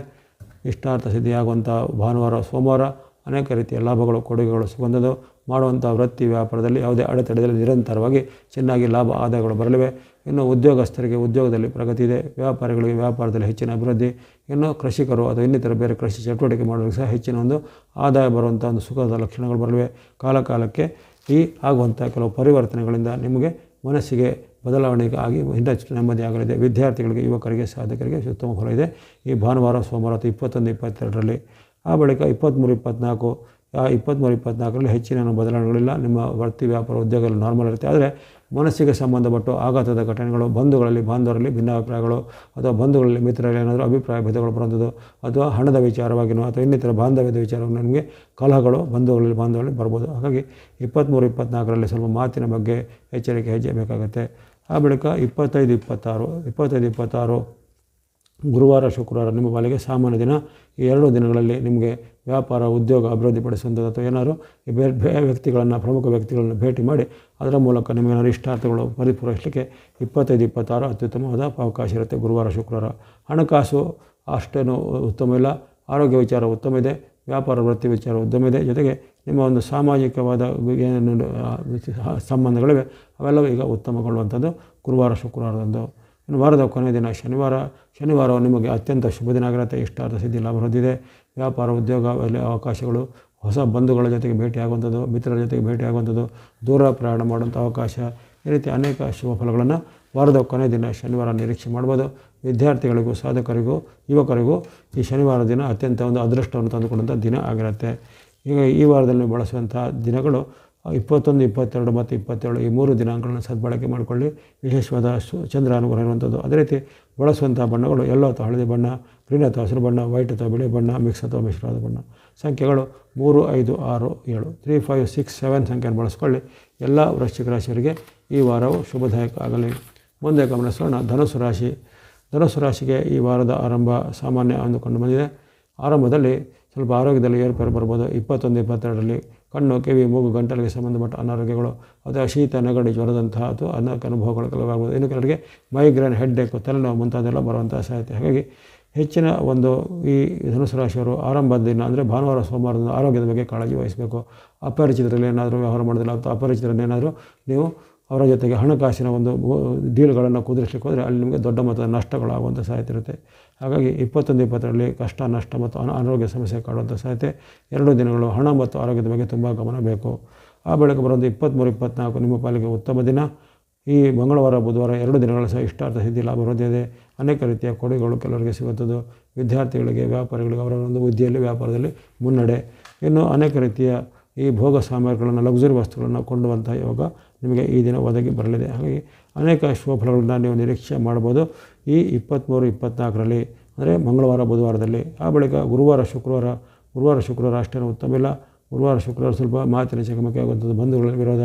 ಇಷ್ಟಾರ್ಥ ಸಿದ್ಧಿಯಾಗುವಂಥ ಭಾನುವಾರ, ಸೋಮವಾರ ಅನೇಕ ರೀತಿಯ ಲಾಭಗಳು, ಕೊಡುಗೆಗಳು ಸಿಗುವಂಥದ್ದು. ಮಾಡುವಂಥ ವೃತ್ತಿ ವ್ಯಾಪಾರದಲ್ಲಿ ಯಾವುದೇ ಅಡೆತಡೆಯಲ್ಲಿ ನಿರಂತರವಾಗಿ ಚೆನ್ನಾಗಿ ಲಾಭ ಆದಾಯಗಳು ಬರಲಿವೆ. ಇನ್ನು ಉದ್ಯೋಗಸ್ಥರಿಗೆ ಉದ್ಯೋಗದಲ್ಲಿ ಪ್ರಗತಿ ಇದೆ. ವ್ಯಾಪಾರಿಗಳಿಗೆ ವ್ಯಾಪಾರದಲ್ಲಿ ಹೆಚ್ಚಿನ ಅಭಿವೃದ್ಧಿ. ಇನ್ನು ಕೃಷಿಕರು ಅಥವಾ ಇನ್ನಿತರ ಬೇರೆ ಕೃಷಿ ಚಟುವಟಿಕೆ ಮಾಡೋರಿಗೆ ಸಹ ಹೆಚ್ಚಿನ ಒಂದು ಆದಾಯ ಬರುವಂಥ ಒಂದು ಸುಖದ ಲಕ್ಷಣಗಳು ಬರಲಿವೆ. ಕಾಲಕಾಲಕ್ಕೆ ಈ ಆಗುವಂಥ ಕೆಲವು ಪರಿವರ್ತನೆಗಳಿಂದ ನಿಮಗೆ ಮನಸ್ಸಿಗೆ ಬದಲಾವಣೆ ಆಗಿ ಹೆಚ್ಚು ನೆಮ್ಮದಿ ಆಗಲಿದೆ. ವಿದ್ಯಾರ್ಥಿಗಳಿಗೆ, ಯುವಕರಿಗೆ, ಸಾಧಕರಿಗೆ ಉತ್ತಮ ಫಲ ಇದೆ ಈ ಭಾನುವಾರ, ಸೋಮವಾರ ಅಥವಾ 21, 22ರಲ್ಲಿ. ಆ ಬಳಿಕ 23, 24 24ರಲ್ಲಿ ಹೆಚ್ಚಿನ ಬದಲಾವಣೆಗಳಿಲ್ಲ. ನಿಮ್ಮ ವೃತ್ತಿ ವ್ಯಾಪಾರ ಉದ್ಯೋಗದಲ್ಲಿ ನಾರ್ಮಲ್ ಇರುತ್ತೆ. ಆದರೆ ಮನಸ್ಸಿಗೆ ಸಂಬಂಧಪಟ್ಟು ಆಘಾತದ ಘಟನೆಗಳು, ಬಾಂಧವರಲ್ಲಿ ಭಿನ್ನಾಭಿಪ್ರಾಯಗಳು ಅಥವಾ ಬಂಧುಗಳಲ್ಲಿ ಮಿತ್ರರಲ್ಲಿ ಏನಾದರೂ ಅಭಿಪ್ರಾಯ ಭೇದಗಳು ಬರುವಂಥದ್ದು ಅಥವಾ ಹಣದ ವಿಚಾರವಾಗಿಯೋ ಅಥವಾ ಇನ್ನಿತರ ಬಾಂಧವ್ಯದ ವಿಚಾರವಾಗಿ ನಿಮಗೆ ಕಲಹಗಳು ಬಾಂಧವರಲ್ಲಿ ಬರ್ಬೋದು. ಹಾಗಾಗಿ 23, 24ರಲ್ಲಿ ಸ್ವಲ್ಪ ಮಾತಿನ ಬಗ್ಗೆ ಎಚ್ಚರಿಕೆ ಹೆಜ್ಜೆ ಬೇಕಾಗುತ್ತೆ. ಆ ಬಳಿಕ 25, 26 ಗುರುವಾರ, ಶುಕ್ರವಾರ ನಿಮ್ಮ ಪಾಲಿಗೆ ಸಾಮಾನ್ಯ ದಿನ. ಈ 2 ದಿನಗಳಲ್ಲಿ ನಿಮಗೆ ವ್ಯಾಪಾರ ಉದ್ಯೋಗ ಅಭಿವೃದ್ಧಿಪಡಿಸುವಂಥದ್ದು ಅಥವಾ ಏನಾದರೂ ಪ್ರಮುಖ ವ್ಯಕ್ತಿಗಳನ್ನು ಭೇಟಿ ಮಾಡಿ ಅದರ ಮೂಲಕ ನಿಮಗೇನಾದ್ರು ಇಷ್ಟಾರ್ಥಗಳು ಪರಿಪೂರೈಸಲಿಕ್ಕೆ 25, 26 ಅತ್ಯುತ್ತಮವಾದ ಅವಕಾಶ ಇರುತ್ತೆ ಗುರುವಾರ, ಶುಕ್ರವಾರ. ಹಣಕಾಸು ಅಷ್ಟೇನು ಉತ್ತಮ ಇಲ್ಲ. ಆರೋಗ್ಯ ವಿಚಾರ ಉತ್ತಮ ಇದೆ. ವ್ಯಾಪಾರ ವೃತ್ತಿ ವಿಚಾರ ಉತ್ತಮ ಇದೆ. ಜೊತೆಗೆ ನಿಮ್ಮ ಒಂದು ಸಾಮಾಜಿಕವಾದ ಏನೇನು ಸಂಬಂಧಗಳಿವೆ ಅವೆಲ್ಲವೂ ಈಗ ಉತ್ತಮಗೊಳ್ಳುವಂಥದ್ದು ಗುರುವಾರ, ಶುಕ್ರವಾರದಂದು. ಇನ್ನು ವಾರದ ಕೊನೆಯ ದಿನ ಶನಿವಾರವು ನಿಮಗೆ ಅತ್ಯಂತ ಶುಭ ದಿನ ಆಗಿರುತ್ತೆ. ಇಷ್ಟಾರ್ಥ ಸಿದ್ಧಿ ಲಾಭ ಹೊಂದಿದೆ. ವ್ಯಾಪಾರ ಉದ್ಯೋಗ ಅವಕಾಶಗಳು, ಹೊಸ ಬಂಧುಗಳ ಜೊತೆಗೆ ಭೇಟಿಯಾಗುವಂಥದ್ದು, ಮಿತ್ರರ ಜೊತೆಗೆ ಭೇಟಿಯಾಗುವಂಥದ್ದು, ದೂರ ಪ್ರಯಾಣ ಮಾಡುವಂಥ ಅವಕಾಶ, ಈ ರೀತಿ ಅನೇಕ ಶುಭ ಫಲಗಳನ್ನು ವಾರದ ಕೊನೆಯ ದಿನ ಶನಿವಾರ ನಿರೀಕ್ಷೆ ಮಾಡ್ಬೋದು. ವಿದ್ಯಾರ್ಥಿಗಳಿಗೂ, ಸಾಧಕರಿಗೂ, ಯುವಕರಿಗೂ ಈ ಶನಿವಾರ ದಿನ ಅತ್ಯಂತ ಒಂದು ಅದೃಷ್ಟವನ್ನು ತಂದುಕೊಂಡಂಥ ದಿನ ಆಗಿರುತ್ತೆ. ಈಗ ಈ ವಾರದಲ್ಲಿ ಬಳಸುವಂಥ ದಿನಗಳು 21, 22 ಮತ್ತು 27 ಈ 3 ದಿನಾಂಕಗಳನ್ನು ಸದ್ಬಳಕೆ ಮಾಡಿಕೊಳ್ಳಿ. ವಿಶೇಷವಾದ ಚಂದ್ರ ಅನುಗ್ರಹ ಇರುವಂಥದ್ದು. ಅದೇ ರೀತಿ ಬಳಸುವಂಥ ಬಣ್ಣಗಳು ಯೆಲ್ಲೋ ಅಥವಾ ಹಳದಿ ಬಣ್ಣ, ಗ್ರೀನ್ ಅಥವಾ ಹಸಿರು ಬಣ್ಣ, ವೈಟ್ ಅಥವಾ ಬಿಳಿ ಬಣ್ಣ, ಮಿಕ್ಸ್ ಅಥವಾ ಮಿಶ್ರವಾದ ಬಣ್ಣ. ಸಂಖ್ಯೆಗಳು 3, 5, 6, 7 3, 5, 6, 7 ಸಂಖ್ಯೆಯನ್ನು ಬಳಸಿಕೊಳ್ಳಿ. ಎಲ್ಲ ವೃಶ್ಚಿಕ ರಾಶಿಯವರಿಗೆ ಈ ವಾರವು ಶುಭದಾಯಕ ಆಗಲಿ. ಮುಂದೆ ಗಮನಿಸೋಣ ಧನುಸ್ಸು ರಾಶಿಗೆ ಈ ವಾರದ ಆರಂಭ ಸಾಮಾನ್ಯ ಅಂದುಕೊಂಡು ಬಂದಿದೆ. ಆರಂಭದಲ್ಲಿ ಸ್ವಲ್ಪ ಆರೋಗ್ಯದಲ್ಲಿ ಏರುಪೇರು ಬರ್ಬೋದು. 21, 22ರಲ್ಲಿ ಕಣ್ಣು, ಕಿವಿ, ಮೂಗು, ಗಂಟಲಿಗೆ ಸಂಬಂಧಪಟ್ಟ ಅನಾರೋಗ್ಯಗಳು ಅಥವಾ ಶೀತ, ನೆಗಡಿ, ಜ್ವರದಂತಹ ಅಥವಾ ಅನೇಕ ಅನುಭವಗಳು ಕೆಲವಾಗ್ಬೋದು. ಇನ್ನು ಕೆಲವರಿಗೆ ಮೈಗ್ರೇನ್, ಹೆಡ್ಡೇಕು, ತಲೆನೋವು ಮುಂತಾದೆಲ್ಲ ಬರುವಂಥ ಸಾಧ್ಯತೆ. ಹಾಗಾಗಿ ಹೆಚ್ಚಿನ ಒಂದು ಈ ಧನುಸ್ಸು ರಾಶಿಯವರು ಆರಂಭದ ದಿನ ಅಂದರೆ ಭಾನುವಾರ, ಸೋಮವಾರದ ಆರೋಗ್ಯದ ಬಗ್ಗೆ ಕಾಳಜಿ ವಹಿಸಬೇಕು. ಅಪರಿಚಿತರಲ್ಲಿ ಏನಾದರೂ ವ್ಯವಹಾರ ಮಾಡೋದಿಲ್ಲ ಅಥವಾ ಅಪರಿಚಿತರನ್ನೇನಾದರೂ ನೀವು ಅವರ ಜೊತೆಗೆ ಹಣಕಾಸಿನ ಒಂದು ಡೀಲ್ಗಳನ್ನು ಕುದುರಿಸಲಿಕ್ಕೆ ಹೋದರೆ ಅಲ್ಲಿ ನಿಮಗೆ ದೊಡ್ಡ ಮೊತ್ತದ ನಷ್ಟಗಳಾಗುವಂಥ ಸಾಧ್ಯತೆ ಇರುತ್ತೆ. ಹಾಗಾಗಿ 21, 22ರಲ್ಲಿ ಕಷ್ಟ, ನಷ್ಟ ಮತ್ತು ಅನಾರೋಗ್ಯ ಸಮಸ್ಯೆ ಕಾಡುವಂಥ ಸಾಧ್ಯತೆ. 2 ದಿನಗಳು ಹಣ ಮತ್ತು ಆರೋಗ್ಯದ ಬಗ್ಗೆ ತುಂಬ ಗಮನ ಬೇಕು. ಆ ಬಳಿಕ ಬರೋದು 23, 24 ನಿಮ್ಮ ಪಾಲಿಗೆ ಉತ್ತಮ ದಿನ. ಈ ಮಂಗಳವಾರ, ಬುಧವಾರ 2 ದಿನಗಳ ಸಹ ಇಷ್ಟಾರ್ಥ ಸಿದ್ಧಿ ಲಾಭ ಹೊಂದಿದೆ. ಅನೇಕ ರೀತಿಯ ಕೊಡುಗೆಗಳು ಕೆಲವರಿಗೆ ಸಿಗುತ್ತದೆ. ವಿದ್ಯಾರ್ಥಿಗಳಿಗೆ, ವ್ಯಾಪಾರಿಗಳಿಗೆ ಅವರ ಒಂದು ವಿದ್ಯೆಯಲ್ಲಿ, ವ್ಯಾಪಾರದಲ್ಲಿ ಮುನ್ನಡೆ. ಇನ್ನು ಅನೇಕ ರೀತಿಯ ಈ ಭೋಗ ಸಾಮಗ್ರಿಗಳನ್ನು, ಲಕ್ಸುರಿ ವಸ್ತುಗಳನ್ನು ಕೊಂಡುವಂಥ ಯೋಗ ನಿಮಗೆ ಈ ದಿನ ಒದಗಿ ಬರಲಿದೆ. ಹಾಗಾಗಿ ಅನೇಕ ಶುಭಫಲಗಳನ್ನು ನೀವು ನಿರೀಕ್ಷೆ ಮಾಡ್ಬೋದು ಈ 23, 24ರಲ್ಲಿ ಅಂದರೆ ಮಂಗಳವಾರ, ಬುಧವಾರದಲ್ಲಿ. ಆ ಬಳಿಕ ಗುರುವಾರ, ಶುಕ್ರವಾರ ಅಷ್ಟೇನೂ ಉತ್ತಮ ಇಲ್ಲ. ಗುರುವಾರ, ಶುಕ್ರವಾರ ಸ್ವಲ್ಪ ಮಾತಿನ ಚಕಮಕಿ ಆಗುವಂಥದ್ದು, ಬಂಧುಗಳ ವಿರೋಧ,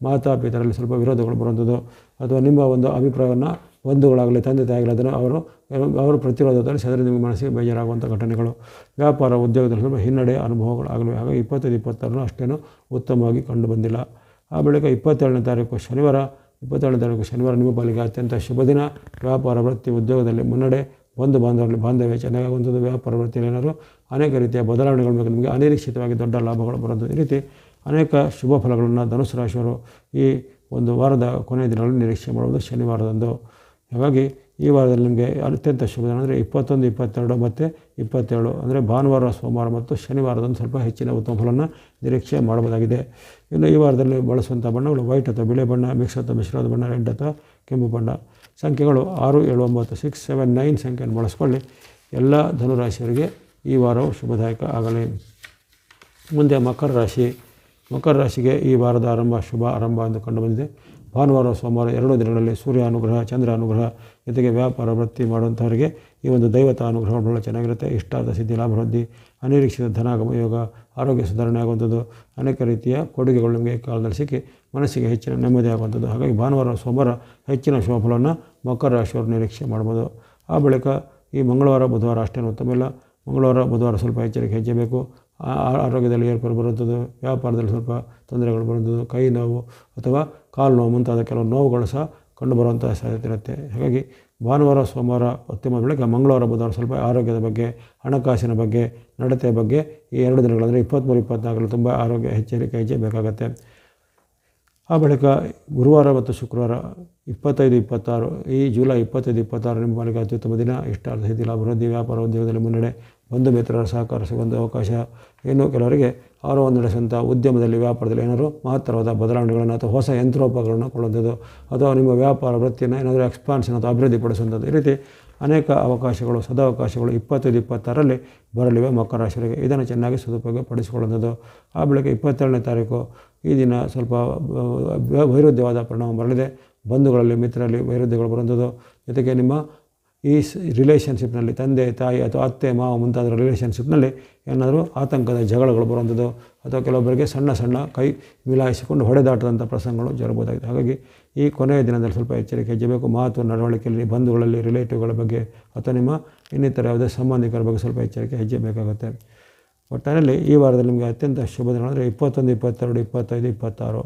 ಮಾತಾಪಿತರಲ್ಲಿ ಸ್ವಲ್ಪ ವಿರೋಧಗಳು ಬರುವಂಥದ್ದು ಅಥವಾ ನಿಮ್ಮ ಒಂದು ಅಭಿಪ್ರಾಯವನ್ನು ಬಂಧುಗಳಾಗಲಿ ತಂದೆ ತಾಯಿಗಳು ಅದನ್ನು ಅವರು ಪ್ರತಿರೋಧದಲ್ಲಿ ಸದರಿ ನಿಮಗೆ ಮನಸ್ಸಿಗೆ ಬೇಜಾರಾಗುವಂಥ ಘಟನೆಗಳು. ವ್ಯಾಪಾರ ಉದ್ಯೋಗದಲ್ಲಿ ಸ್ವಲ್ಪ ಹಿನ್ನಡೆ ಅನುಭವಗಳು ಆಗಲಿವೆ. ಹಾಗಾಗಿ 25, 26 ಅಷ್ಟೇನು ಉತ್ತಮವಾಗಿ ಕಂಡು ಬಂದಿಲ್ಲ. ಆ ಬಳಿಕ 27ನೇ ತಾರೀಕು ಶನಿವಾರ ನಿಮ್ಮ ಪಾಲಿಗೆ ಅತ್ಯಂತ ಶುಭ ದಿನ. ವ್ಯಾಪಾರ ವೃತ್ತಿ ಉದ್ಯೋಗದಲ್ಲಿ ಮುನ್ನಡೆ, ಬಂಧು ಬಾಂಧವರಲ್ಲಿ ಬಾಂಧವ್ಯ ಚೆನ್ನಾಗುವಂಥದ್ದು. ವ್ಯಾಪಾರ ವೃತ್ತಿಯಲ್ಲಿ ಏನಾದರೂ ಅನೇಕ ರೀತಿಯ ಬದಲಾವಣೆಗಳ ಬಗ್ಗೆ ನಿಮಗೆ ಅನಿರೀಕ್ಷಿತವಾಗಿ ದೊಡ್ಡ ಲಾಭಗಳು ಬರುವಂಥದ್ದು. ಈ ರೀತಿ ಅನೇಕ ಶುಭ ಫಲಗಳನ್ನು ಧನುಸು ರಾಶಿಯವರು ಈ ಒಂದು ವಾರದ ಕೊನೆಯ ದಿನಗಳಲ್ಲಿ ನಿರೀಕ್ಷೆ ಮಾಡುವುದು ಶನಿವಾರದಂದು. ಹಾಗಾಗಿ ಈ ವಾರದಲ್ಲಿ ನಿಮಗೆ ಅತ್ಯಂತ ಶುಭ ದಿನ ಅಂದರೆ 21, 22 ಮತ್ತು 27 ಅಂದರೆ ಭಾನುವಾರ, ಸೋಮವಾರ ಮತ್ತು ಶನಿವಾರದಂದು ಸ್ವಲ್ಪ ಹೆಚ್ಚಿನ ಉತ್ತಮ ಫಲವನ್ನು ನಿರೀಕ್ಷೆ ಮಾಡಬಹುದಾಗಿದೆ. ಇನ್ನು ಈ ವಾರದಲ್ಲಿ ಬಳಸುವಂಥ ಬಣ್ಣಗಳು ವೈಟ್ ಅಥವಾ ಬಿಳಿ ಬಣ್ಣ, ಮಿಕ್ಸ್ ಅಥವಾ ಮಿಶ್ರವಾದ ಬಣ್ಣ, ರೆಡ್ ಅಥವಾ ಕೆಂಪು ಬಣ್ಣ. ಸಂಖ್ಯೆಗಳು 6, 7, 9, 6, 7, 9 ಸಂಖ್ಯೆಯನ್ನು ಬಳಸ್ಕೊಳ್ಳಿ. ಎಲ್ಲ ಧನುರಾಶಿಯವರಿಗೆ ಈ ವಾರವು ಶುಭದಾಯಕ ಆಗಲಿ. ಮುಂದೆ ಮಕರ ರಾಶಿಗೆ ಈ ವಾರದ ಶುಭ ಆರಂಭ ಎಂದು ಕಂಡುಬಂದಿದೆ. ಭಾನುವಾರ, ಸೋಮವಾರ 2 ದಿನಗಳಲ್ಲಿ ಸೂರ್ಯ ಅನುಗ್ರಹ, ಚಂದ್ರ ಅನುಗ್ರಹ ಜೊತೆಗೆ ವ್ಯಾಪಾರ ವೃತ್ತಿ ಮಾಡುವಂಥವರಿಗೆ ಈ ಒಂದು ದೈವತ ಅನುಗ್ರಹ ಬಹಳ ಚೆನ್ನಾಗಿರುತ್ತೆ. ಇಷ್ಟಾರ್ಥ ಸಿದ್ಧಿ, ಲಾಭವೃದ್ಧಿ, ಅನಿರೀಕ್ಷಿತ ಧನಾಗಮ ಯೋಗ, ಆರೋಗ್ಯ ಸುಧಾರಣೆ ಆಗುವಂಥದ್ದು, ಅನೇಕ ರೀತಿಯ ಕೊಡುಗೆಗಳು ನಿಮಗೆ ಕಾಲದಲ್ಲಿ ಸಿಕ್ಕಿ ಮನಸ್ಸಿಗೆ ಹೆಚ್ಚಿನ ನೆಮ್ಮದಿ ಆಗುವಂಥದ್ದು. ಹಾಗಾಗಿ ಭಾನುವಾರ, ಸೋಮವಾರ ಹೆಚ್ಚಿನ ಶುಭ ಫಲವನ್ನು ಮಕರ ರಾಶಿಯವರು ನಿರೀಕ್ಷೆ ಮಾಡ್ಬೋದು. ಆ ಬಳಿಕ ಈ ಮಂಗಳವಾರ, ಬುಧವಾರ ಅಷ್ಟೇನು ಉತ್ತಮ ಇಲ್ಲ. ಮಂಗಳವಾರ, ಬುಧವಾರ ಸ್ವಲ್ಪ ಎಚ್ಚರಿಕೆ ಹೆಜ್ಜೆ ಬೇಕು. ಆರೋಗ್ಯದಲ್ಲಿ ಏರ್ಪೇರು ಬರುವಂಥದ್ದು, ವ್ಯಾಪಾರದಲ್ಲಿ ಸ್ವಲ್ಪ ತೊಂದರೆಗಳು ಬರುವಂಥದ್ದು, ಕೈ ನೋವು ಅಥವಾ ಕಾಲು ನೋವು ಮುಂತಾದ ಕೆಲವು ನೋವುಗಳು ಸಹ ಕಂಡುಬರುವಂಥ ಸಾಧ್ಯತೆ ಇರುತ್ತೆ. ಹಾಗಾಗಿ ಭಾನುವಾರ, ಸೋಮವಾರ ಉತ್ತಮ ಬಳಿಕ ಮಂಗಳವಾರ, ಬುಧವಾರ ಸ್ವಲ್ಪ ಆರೋಗ್ಯದ ಬಗ್ಗೆ, ಹಣಕಾಸಿನ ಬಗ್ಗೆ, ನಡತೆಯ ಬಗ್ಗೆ ಈ 2 ದಿನಗಳಂದರೆ 23, 24 ತುಂಬ ಆರೋಗ್ಯ ಎಚ್ಚರಿಕೆ ಹೆಜ್ಜೆ ಬೇಕಾಗತ್ತೆ. ಆ ಬಳಿಕ ಗುರುವಾರ ಮತ್ತು ಶುಕ್ರವಾರ 25, 26 ಈ ಜುಲೈ 25, 26 ನಿಮ್ಮ ಪಾಲಿಗೆ ಅತ್ಯುತ್ತಮ ದಿನ. ಇಷ್ಟಾರ್ಥ ಸಿದ್ಧಿ, ಲಾಭವೃದ್ಧಿ, ವ್ಯಾಪಾರ ಉದ್ಯೋಗದಲ್ಲಿ ಮುನ್ನಡೆ, ಬಂಧು ಮಿತ್ರರ ಸಹಕಾರ ಸಿಗುವಂಥ ಅವಕಾಶ. ಇನ್ನು ಕೆಲವರಿಗೆ ಅವರು ಒಂದು ನಡೆಸುವಂಥ ಉದ್ಯಮದಲ್ಲಿ, ವ್ಯಾಪಾರದಲ್ಲಿ ಏನಾದರೂ ಮಹತ್ತರವಾದ ಬದಲಾವಣೆಗಳನ್ನು ಅಥವಾ ಹೊಸ ಯಂತ್ರೋಪಕರಣಗಳನ್ನು ಕೊಳ್ಳುವಂಥದ್ದು ಅಥವಾ ನಿಮ್ಮ ವ್ಯಾಪಾರ ವೃತ್ತಿಯನ್ನು ಏನಾದರೂ ಎಕ್ಸ್ಪಾನ್ಷನ್ ಅಥವಾ ಅಭಿವೃದ್ಧಿಪಡಿಸುವಂಥದ್ದು. ಈ ರೀತಿ ಅನೇಕ ಅವಕಾಶಗಳು, ಸದಾವಕಾಶಗಳು 25, 26ರಲ್ಲಿ ಬರಲಿವೆ ಮಕರ ರಾಶಿಯವರಿಗೆ. ಇದನ್ನು ಚೆನ್ನಾಗಿ ಸದುಪಯೋಗ ಪಡಿಸಿಕೊಳ್ಳುವಂಥದ್ದು. ಆ ಬಳಿಕ 27ನೇ ತಾರೀಕು ಈ ದಿನ ಸ್ವಲ್ಪ ವೈರುಧ್ಯವಾದ ಪರಿಣಾಮ ಬರಲಿದೆ. ಬಂಧುಗಳಲ್ಲಿ, ಮಿತ್ರರಲ್ಲಿ ವೈರುಧ್ಯಗಳು ಬರುವಂಥದ್ದು. ಜೊತೆಗೆ ನಿಮ್ಮ ಈ ರಿಲೇಷನ್ಶಿಪ್ನಲ್ಲಿ ತಂದೆ ತಾಯಿ ಅಥವಾ ಅತ್ತೆ ಮಾವ ಮುಂತಾದ ರಿಲೇಷನ್ಶಿಪ್ನಲ್ಲಿ ಏನಾದರೂ ಆತಂಕದ ಜಗಳಗಳು ಬರುವಂಥದ್ದು ಅಥವಾ ಕೆಲವೊಬ್ಬರಿಗೆ ಸಣ್ಣ ಕೈ ಮಿಲಾಯಿಸಿಕೊಂಡು ಹೊಡೆದಾಟದಂಥ ಪ್ರಸಂಗಗಳು ಜರಬಹುದಾಗಿದೆ. ಹಾಗಾಗಿ ಈ ಕೊನೆಯ ದಿನದಲ್ಲಿ ಸ್ವಲ್ಪ ಎಚ್ಚರಿಕೆ ಹೆಜ್ಜಬೇಕು. ಮಾತು ನಡವಳಿಕೆಯಲ್ಲಿ ಬಂಧುಗಳಲ್ಲಿ, ರಿಲೇಟಿವ್ಗಳ ಬಗ್ಗೆ ಅಥವಾ ನಿಮ್ಮ ಇನ್ನಿತರ ಯಾವುದೇ ಸಂಬಂಧಿಕರ ಬಗ್ಗೆ ಸ್ವಲ್ಪ ಎಚ್ಚರಿಕೆ ಹೆಜ್ಜೆ ಬೇಕಾಗುತ್ತೆ. ಒಟ್ಟಿನಲ್ಲಿ ಈ ವಾರದಲ್ಲಿ ನಿಮಗೆ ಅತ್ಯಂತ ಶುಭ ದಿನ ಅಂದರೆ 21, 22, 25, 26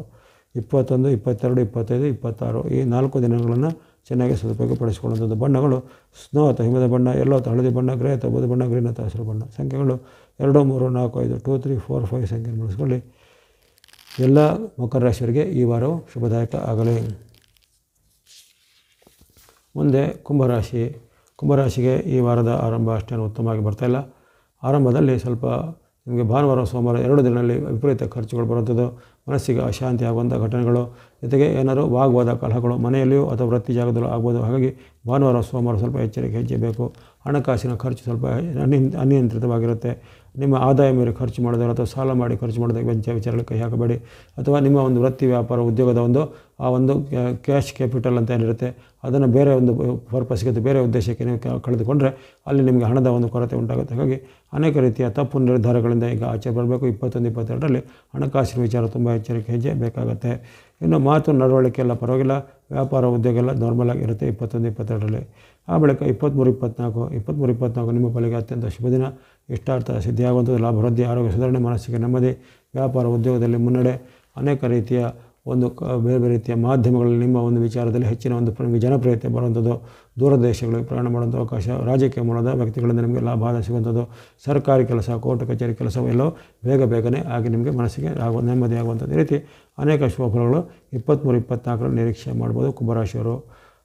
21, 22, 25, 26 ಈ 4 ದಿನಗಳನ್ನು ಚೆನ್ನಾಗಿ ಸದುಪಯೋಗ ಪಡಿಸಿಕೊಳ್ಳುವಂಥದ್ದು. ಬಣ್ಣಗಳು ಸ್ನೋ ಅಥವಾ ಹಿಮದ ಬಣ್ಣ, ಯೆಲ್ಲೋ ಅಥವಾ ಹಳದಿ ಬಣ್ಣ, ಗ್ರೇ ಅಥವಾ ಬೂದು ಬಣ್ಣ, ಗ್ರೀನ್ ಅಥವಾ ಹಸಿರು ಬಣ್ಣ. ಸಂಖ್ಯೆಗಳು 2, 3, 4, 5, 2, 3, 4, 5 ಸಂಖ್ಯೆಯನ್ನು ಬಳಸಿಕೊಳ್ಳಿ. ಎಲ್ಲ ಮಕರ ರಾಶಿಯವರಿಗೆ ಈ ವಾರವು ಶುಭದಾಯಕ ಆಗಲಿ. ಮುಂದೆ ಕುಂಭರಾಶಿಗೆ ಈ ವಾರದ ಆರಂಭ ಅಷ್ಟೇನು ಉತ್ತಮವಾಗಿ ಬರ್ತಾಯಿಲ್ಲ. ಆರಂಭದಲ್ಲಿ ಸ್ವಲ್ಪ ನಿಮಗೆ ಭಾನುವಾರ, ಸೋಮವಾರ 2 ದಿನಗಳಲ್ಲಿ ವಿಪರೀತ ಖರ್ಚುಗಳು ಬರುವಂಥದ್ದು, ಮನಸ್ಸಿಗೆ ಅಶಾಂತಿ ಆಗುವಂಥ ಘಟನೆಗಳು, ಜೊತೆಗೆ ಏನಾದರೂ ವಾಗ್ವಾದ, ಕಲಹಗಳು ಮನೆಯಲ್ಲಿಯೂ ಅಥವಾ ವೃತ್ತಿ ಜಾಗದಲ್ಲೂ ಆಗ್ಬೋದು. ಹಾಗಾಗಿ ಭಾನುವಾರ, ಸೋಮವಾರ ಸ್ವಲ್ಪ ಎಚ್ಚರಿಕೆ ಹೆಜ್ಜೆ ಬೇಕು. ಹಣಕಾಸಿನ ಖರ್ಚು ಸ್ವಲ್ಪ ಅನಿಯಂತ್ರಿತವಾಗಿರುತ್ತೆ. ನಿಮ್ಮ ಆದಾಯ ಮೇಲೆ ಖರ್ಚು ಮಾಡೋದಾದ್ರೆ ಅಥವಾ ಸಾಲ ಮಾಡಿ ಖರ್ಚು ಮಾಡೋದಕ್ಕೆ ವಿಚಾರಗಳು ಕೈ ಹಾಕಬೇಡಿ. ಅಥವಾ ನಿಮ್ಮ ಒಂದು ವೃತ್ತಿ, ವ್ಯಾಪಾರ, ಉದ್ಯೋಗದ ಆ ಒಂದು ಕ್ಯಾಶ್ ಕ್ಯಾಪಿಟಲ್ ಅಂತ ಏನಿರುತ್ತೆ ಅದನ್ನು ಬೇರೆ ಒಂದು ಪರ್ಪಸ್ಗೆ ಅಥವಾ ಬೇರೆ ಉದ್ದೇಶಕ್ಕೆ ನೀವು ಕಳೆದುಕೊಂಡ್ರೆ ಅಲ್ಲಿ ನಿಮಗೆ ಹಣದ ಒಂದು ಕೊರತೆ ಉಂಟಾಗುತ್ತೆ. ಹಾಗಾಗಿ ಅನೇಕ ರೀತಿಯ ತಪ್ಪು ನಿರ್ಧಾರಗಳಿಂದ ಈಗ ಆಚೆ ಬರಬೇಕು. 21, 22ರಲ್ಲಿ ಹಣಕಾಸಿನ ವಿಚಾರ ತುಂಬ ಎಚ್ಚರಿಕೆ ಹೆಜ್ಜೆ ಬೇಕಾಗುತ್ತೆ. ಇನ್ನು ಮಾತು ನಡವಳಿಕೆ ಎಲ್ಲ ಪರವಾಗಿಲ್ಲ, ವ್ಯಾಪಾರ ಉದ್ಯೋಗ ಎಲ್ಲ ನಾರ್ಮಲ್ ಆಗಿರುತ್ತೆ 21, 22ರಲ್ಲಿ. ಆ ಬಳಿಕ 23, 24 ನಿಮ್ಮ ಪಾಲಿಗೆ ಅತ್ಯಂತ ಶುಭ ದಿನ. ಇಷ್ಟಾರ್ಥ ಸಿದ್ಧಿಯಾಗುವಂಥದ್ದು, ಲಾಭವೃದ್ಧಿ, ಆರೋಗ್ಯ ಸುಧಾರಣೆ, ಮನಸ್ಸಿಗೆ ನೆಮ್ಮದಿ, ವ್ಯಾಪಾರ ಉದ್ಯೋಗದಲ್ಲಿ ಮುನ್ನಡೆ, ಅನೇಕ ರೀತಿಯ ಒಂದು ಬೇರೆ ರೀತಿಯ ಮಾಧ್ಯಮಗಳಲ್ಲಿ ನಿಮ್ಮ ಒಂದು ವಿಚಾರದಲ್ಲಿ ಹೆಚ್ಚಿನ ಒಂದು ಜನಪ್ರಿಯತೆ ಬರುವಂಥದ್ದು, ದೂರ ದೇಶಗಳಿಗೆ ಪ್ರಯಾಣ ಮಾಡುವಂಥ ಅವಕಾಶ, ರಾಜಕೀಯ ಮೂಲದ ವ್ಯಕ್ತಿಗಳಿಂದ ನಿಮಗೆ ಲಾಭ ಸಿಗುವಂಥದ್ದು, ಸರ್ಕಾರಿ ಕೆಲಸ, ಕೋರ್ಟ್ ಕಚೇರಿ ಕೆಲಸವೆಲ್ಲವೂ ಬೇಗನೆ ಆಗಿ ನಿಮಗೆ ಮನಸ್ಸಿಗೆ ನೆಮ್ಮದಿ ಆಗುವಂಥದ್ದು. ಈ ರೀತಿ ಅನೇಕ ಶುಭ ಫಲಗಳು 23, 24ರಲ್ಲಿ ನಿರೀಕ್ಷೆ ಮಾಡ್ಬೋದು ಕುಂಭರಾಶಿಯವರು.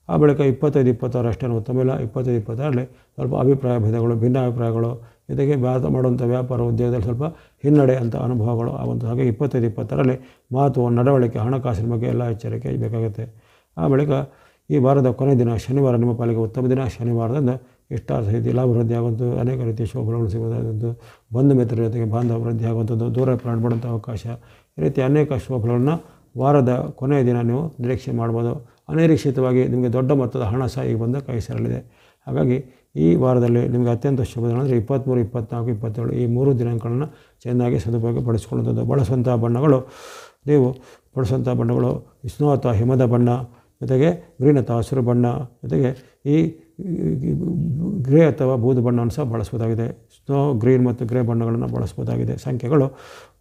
ಆ ಬಳಿಕ 25, 26 ಅಷ್ಟೇನು ಉತ್ತಮ ಇಲ್ಲ. 25, 26ರಲ್ಲಿ ಸ್ವಲ್ಪ ಅಭಿಪ್ರಾಯ ಭೇದಗಳು, ಭಿನ್ನಾಭಿಪ್ರಾಯಗಳು, ಜೊತೆಗೆ ಮಾಡುವಂಥ ವ್ಯಾಪಾರ ಉದ್ಯೋಗದಲ್ಲಿ ಸ್ವಲ್ಪ ಹಿನ್ನಡೆ ಅಂತ ಅನುಭವಗಳು ಆಗುವಂಥ. ಹಾಗೆ 25, 26ರಲ್ಲಿ ಮಾತು, ನಡವಳಿಕೆ, ಹಣಕಾಸಿನ ಬಗ್ಗೆ ಎಲ್ಲ ಎಚ್ಚರಿಕೆ ಬೇಕಾಗುತ್ತೆ. ಆ ಬಳಿಕ ಈ ವಾರದ ಕೊನೆಯ ದಿನ ಶನಿವಾರ ನಿಮ್ಮ ಪಾಲಿಗೆ ಉತ್ತಮ ದಿನ. ಶನಿವಾರದಿಂದ ಇಷ್ಟಾರ್ಥ ಸಿದ್ಧಿ, ಲಾಭವೃದ್ಧಿ ಆಗುವಂಥದ್ದು, ಅನೇಕ ರೀತಿಯ ಶುಭಗಳು ಸಿಗುವಂಥದ್ದು, ಬಂಧು ಮಿತ್ರರ ಜೊತೆಗೆ ಬಾಂಧವ ವೃದ್ಧಿ ಆಗುವಂಥದ್ದು, ದೂರ ಪ್ರಯಾಣ ಮಾಡುವಂಥ ಅವಕಾಶ. ಈ ರೀತಿ ಅನೇಕ ಶುಭಫಲಗಳನ್ನು ವಾರದ ಕೊನೆಯ ದಿನ ನೀವು ನಿರೀಕ್ಷೆ ಮಾಡ್ಬೋದು. ಅನಿರೀಕ್ಷಿತವಾಗಿ ನಿಮಗೆ ದೊಡ್ಡ ಮೊತ್ತದ ಹಣ ಸಹ ಈಗ ಬಂದ ಕೈ ಸೇರಲಿದೆ. ಹಾಗಾಗಿ ಈ ವಾರದಲ್ಲಿ ನಿಮಗೆ ಅತ್ಯಂತ ಶುಭ ದಿನ ಅಂದರೆ 23, 24, 27 ಈ 3 ದಿನಾಂಕಗಳನ್ನು ಚೆನ್ನಾಗಿ ಸದುಪಯೋಗ ಪಡಿಸಿಕೊಳ್ಳುವಂಥದ್ದು. ನೀವು ಬಳಸುವಂಥ ಬಣ್ಣಗಳು ಸ್ನೋ ಅಥವಾ ಹಿಮದ ಬಣ್ಣ, ಜೊತೆಗೆ ಗ್ರೀನ್ ಅಥವಾ ಹಸಿರು ಬಣ್ಣ, ಜೊತೆಗೆ ಈ ಗ್ರೇ ಅಥವಾ ಬೂದು ಬಣ್ಣವನ್ನು ಸಹ ಬಳಸ್ಬೋದಾಗಿದೆ. ಸ್ನೋ ಗ್ರೀನ್ ಮತ್ತು ಗ್ರೇ ಬಣ್ಣಗಳನ್ನು ಬಳಸ್ಬೋದಾಗಿದೆ. ಸಂಖ್ಯೆಗಳು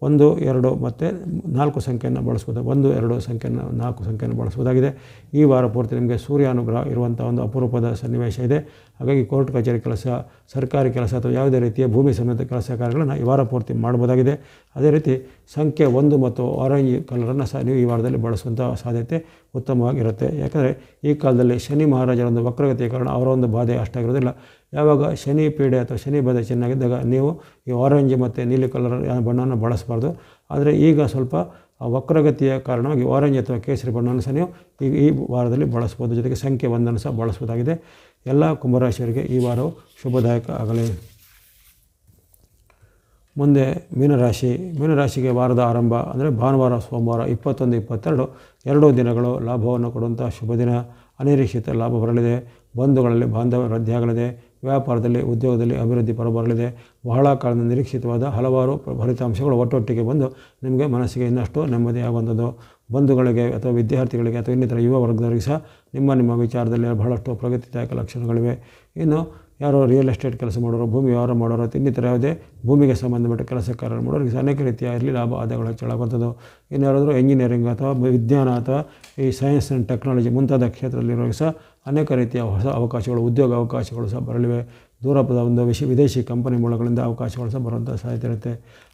1, 2 ಮತ್ತು 4 ಸಂಖ್ಯೆಯನ್ನು ಬಳಸ್ಬೋದು. 1, 2 ಸಂಖ್ಯೆಯನ್ನು 4 ಸಂಖ್ಯೆಯನ್ನು ಬಳಸ್ಬೋದಾಗಿದೆ. ಈ ವಾರ ಪೂರ್ತಿ ನಿಮಗೆ ಸೂರ್ಯಾನುಗ್ರಹ ಇರುವಂಥ ಒಂದು ಅಪರೂಪದ ಸನ್ನಿವೇಶ ಇದೆ. ಹಾಗಾಗಿ ಕೋರ್ಟ್ ಕಚೇರಿ ಕೆಲಸ, ಸರ್ಕಾರಿ ಕೆಲಸ ಅಥವಾ ಯಾವುದೇ ರೀತಿಯ ಭೂಮಿ ಸಂಬಂಧಿತ ಕೆಲಸ ಕಾರ್ಯಗಳನ್ನು ಈ ವಾರ ಪೂರ್ತಿ ಮಾಡ್ಬೋದಾಗಿದೆ. ಅದೇ ರೀತಿ ಸಂಖ್ಯೆ 1 ಮತ್ತು ಆರೆಂಜ್ ಕಲರನ್ನು ಸಹ ನೀವು ಈ ವಾರದಲ್ಲಿ ಬಳಸುವಂಥ ಸಾಧ್ಯತೆ ಉತ್ತಮವಾಗಿರುತ್ತೆ. ಯಾಕಂದರೆ ಈ ಕಾಲದಲ್ಲಿ ಶನಿ ಮಹಾರಾಜರ ಒಂದು ವಕ್ರಗತಿಯ ಕಾರಣ ಅವರ ಒಂದು ಬಾಧೆ ಅಷ್ಟಾಗಿರೋದಿಲ್ಲ. ಯಾವಾಗ ಶನಿ ಪೀಡೆ ಅಥವಾ ಶನಿ ಬಾಧೆ ಚೆನ್ನಾಗಿದ್ದಾಗ ನೀವು ಈ ಆರೆಂಜ್ ಮತ್ತು ನೀಲಿ ಕಲರ್ ಬಣ್ಣವನ್ನು ಬಳಸಬಾರ್ದು. ಆದರೆ ಈಗ ಸ್ವಲ್ಪ ವಕ್ರಗತಿಯ ಕಾರಣವಾಗಿ ಆರೆಂಜ್ ಅಥವಾ ಕೇಸರಿ ಬಣ್ಣವನ್ನು ಸಹ ನೀವು ಈ ವಾರದಲ್ಲಿ ಬಳಸ್ಬೋದು. ಜೊತೆಗೆ ಸಂಖ್ಯೆ 1 ಸಹ ಬಳಸ್ಬೋದಾಗಿದೆ. ಎಲ್ಲ ಕುಂಭರಾಶಿಯವರಿಗೆ ಈ ವಾರವು ಶುಭದಾಯಕ ಆಗಲಿ. ಮುಂದೆ ಮೀನರಾಶಿಗೆ ವಾರದ ಆರಂಭ ಅಂದರೆ ಭಾನುವಾರ, ಸೋಮವಾರ 21, 22 ಎರಡೂ ದಿನಗಳು ಲಾಭವನ್ನು ಕೊಡುವಂಥ ಶುಭ ದಿನ. ಅನಿರೀಕ್ಷಿತ ಲಾಭ ಬರಲಿದೆ. ಬಂಧುಗಳಲ್ಲಿ ಬಾಂಧವ್ಯ ವೃದ್ಧಿಯಾಗಲಿದೆ. ವ್ಯಾಪಾರದಲ್ಲಿ, ಉದ್ಯೋಗದಲ್ಲಿ ಅಭಿವೃದ್ಧಿ ಬರಲಿದೆ. ಬಹಳ ಕಾಲದ ನಿರೀಕ್ಷಿತವಾದ ಹಲವಾರು ಫಲಿತಾಂಶಗಳು ಒಟ್ಟೊಟ್ಟಿಗೆ ಬಂದು ನಿಮಗೆ ಮನಸ್ಸಿಗೆ ಇನ್ನಷ್ಟು ನೆಮ್ಮದಿಯಾಗುವಂಥದ್ದು. ಬಂಧುಗಳಿಗೆ ಅಥವಾ ವಿದ್ಯಾರ್ಥಿಗಳಿಗೆ ಅಥವಾ ಇನ್ನಿತರ ಯುವ ವರ್ಗದವರಿಗೆ ಸಹ ನಿಮ್ಮ ವಿಚಾರದಲ್ಲಿ ಬಹಳಷ್ಟು ಪ್ರಗತಿದಾಯಕ ಲಕ್ಷಣಗಳಿವೆ. ಇನ್ನು ಯಾರೋ ರಿಯಲ್ ಎಸ್ಟೇಟ್ ಕೆಲಸ ಮಾಡೋರು, ಭೂಮಿ ವ್ಯವಹಾರ ಮಾಡೋರು ಅಥವಾ ಇನ್ನಿತರ ಯಾವುದೇ ಭೂಮಿಗೆ ಸಂಬಂಧಪಟ್ಟ ಕೆಲಸ ಕಾರ್ಯ ಮಾಡೋರಿಗೆ ಸಹ ಅನೇಕ ರೀತಿಯಲ್ಲಿ ಲಾಭ ಆದಾಯಗಳು ಹೆಚ್ಚಳಾಗುವಂಥದ್ದು. ಇನ್ನು ಯಾರಾದರೂ ಎಂಜಿನಿಯರಿಂಗ್ ಅಥವಾ ವಿಜ್ಞಾನ ಅಥವಾ ಈ ಸೈನ್ಸ್ ಆ್ಯಂಡ್ ಟೆಕ್ನಾಲಜಿ ಮುಂತಾದ ಕ್ಷೇತ್ರದಲ್ಲಿರೋರಿಗೆ ಸಹ ಅನೇಕ ರೀತಿಯ ಹೊಸ ಅವಕಾಶಗಳು, ಉದ್ಯೋಗ ಅವಕಾಶಗಳು ಸಹ ಬರಲಿವೆ. ದೂರದ ಒಂದು ವಿದೇಶಿ ಕಂಪನಿ ಮೂಲಗಳಿಂದ ಅವಕಾಶಗಳು ಸಹ ಬರುವಂಥ ಸಾಧ್ಯತೆ ಇರುತ್ತೆ.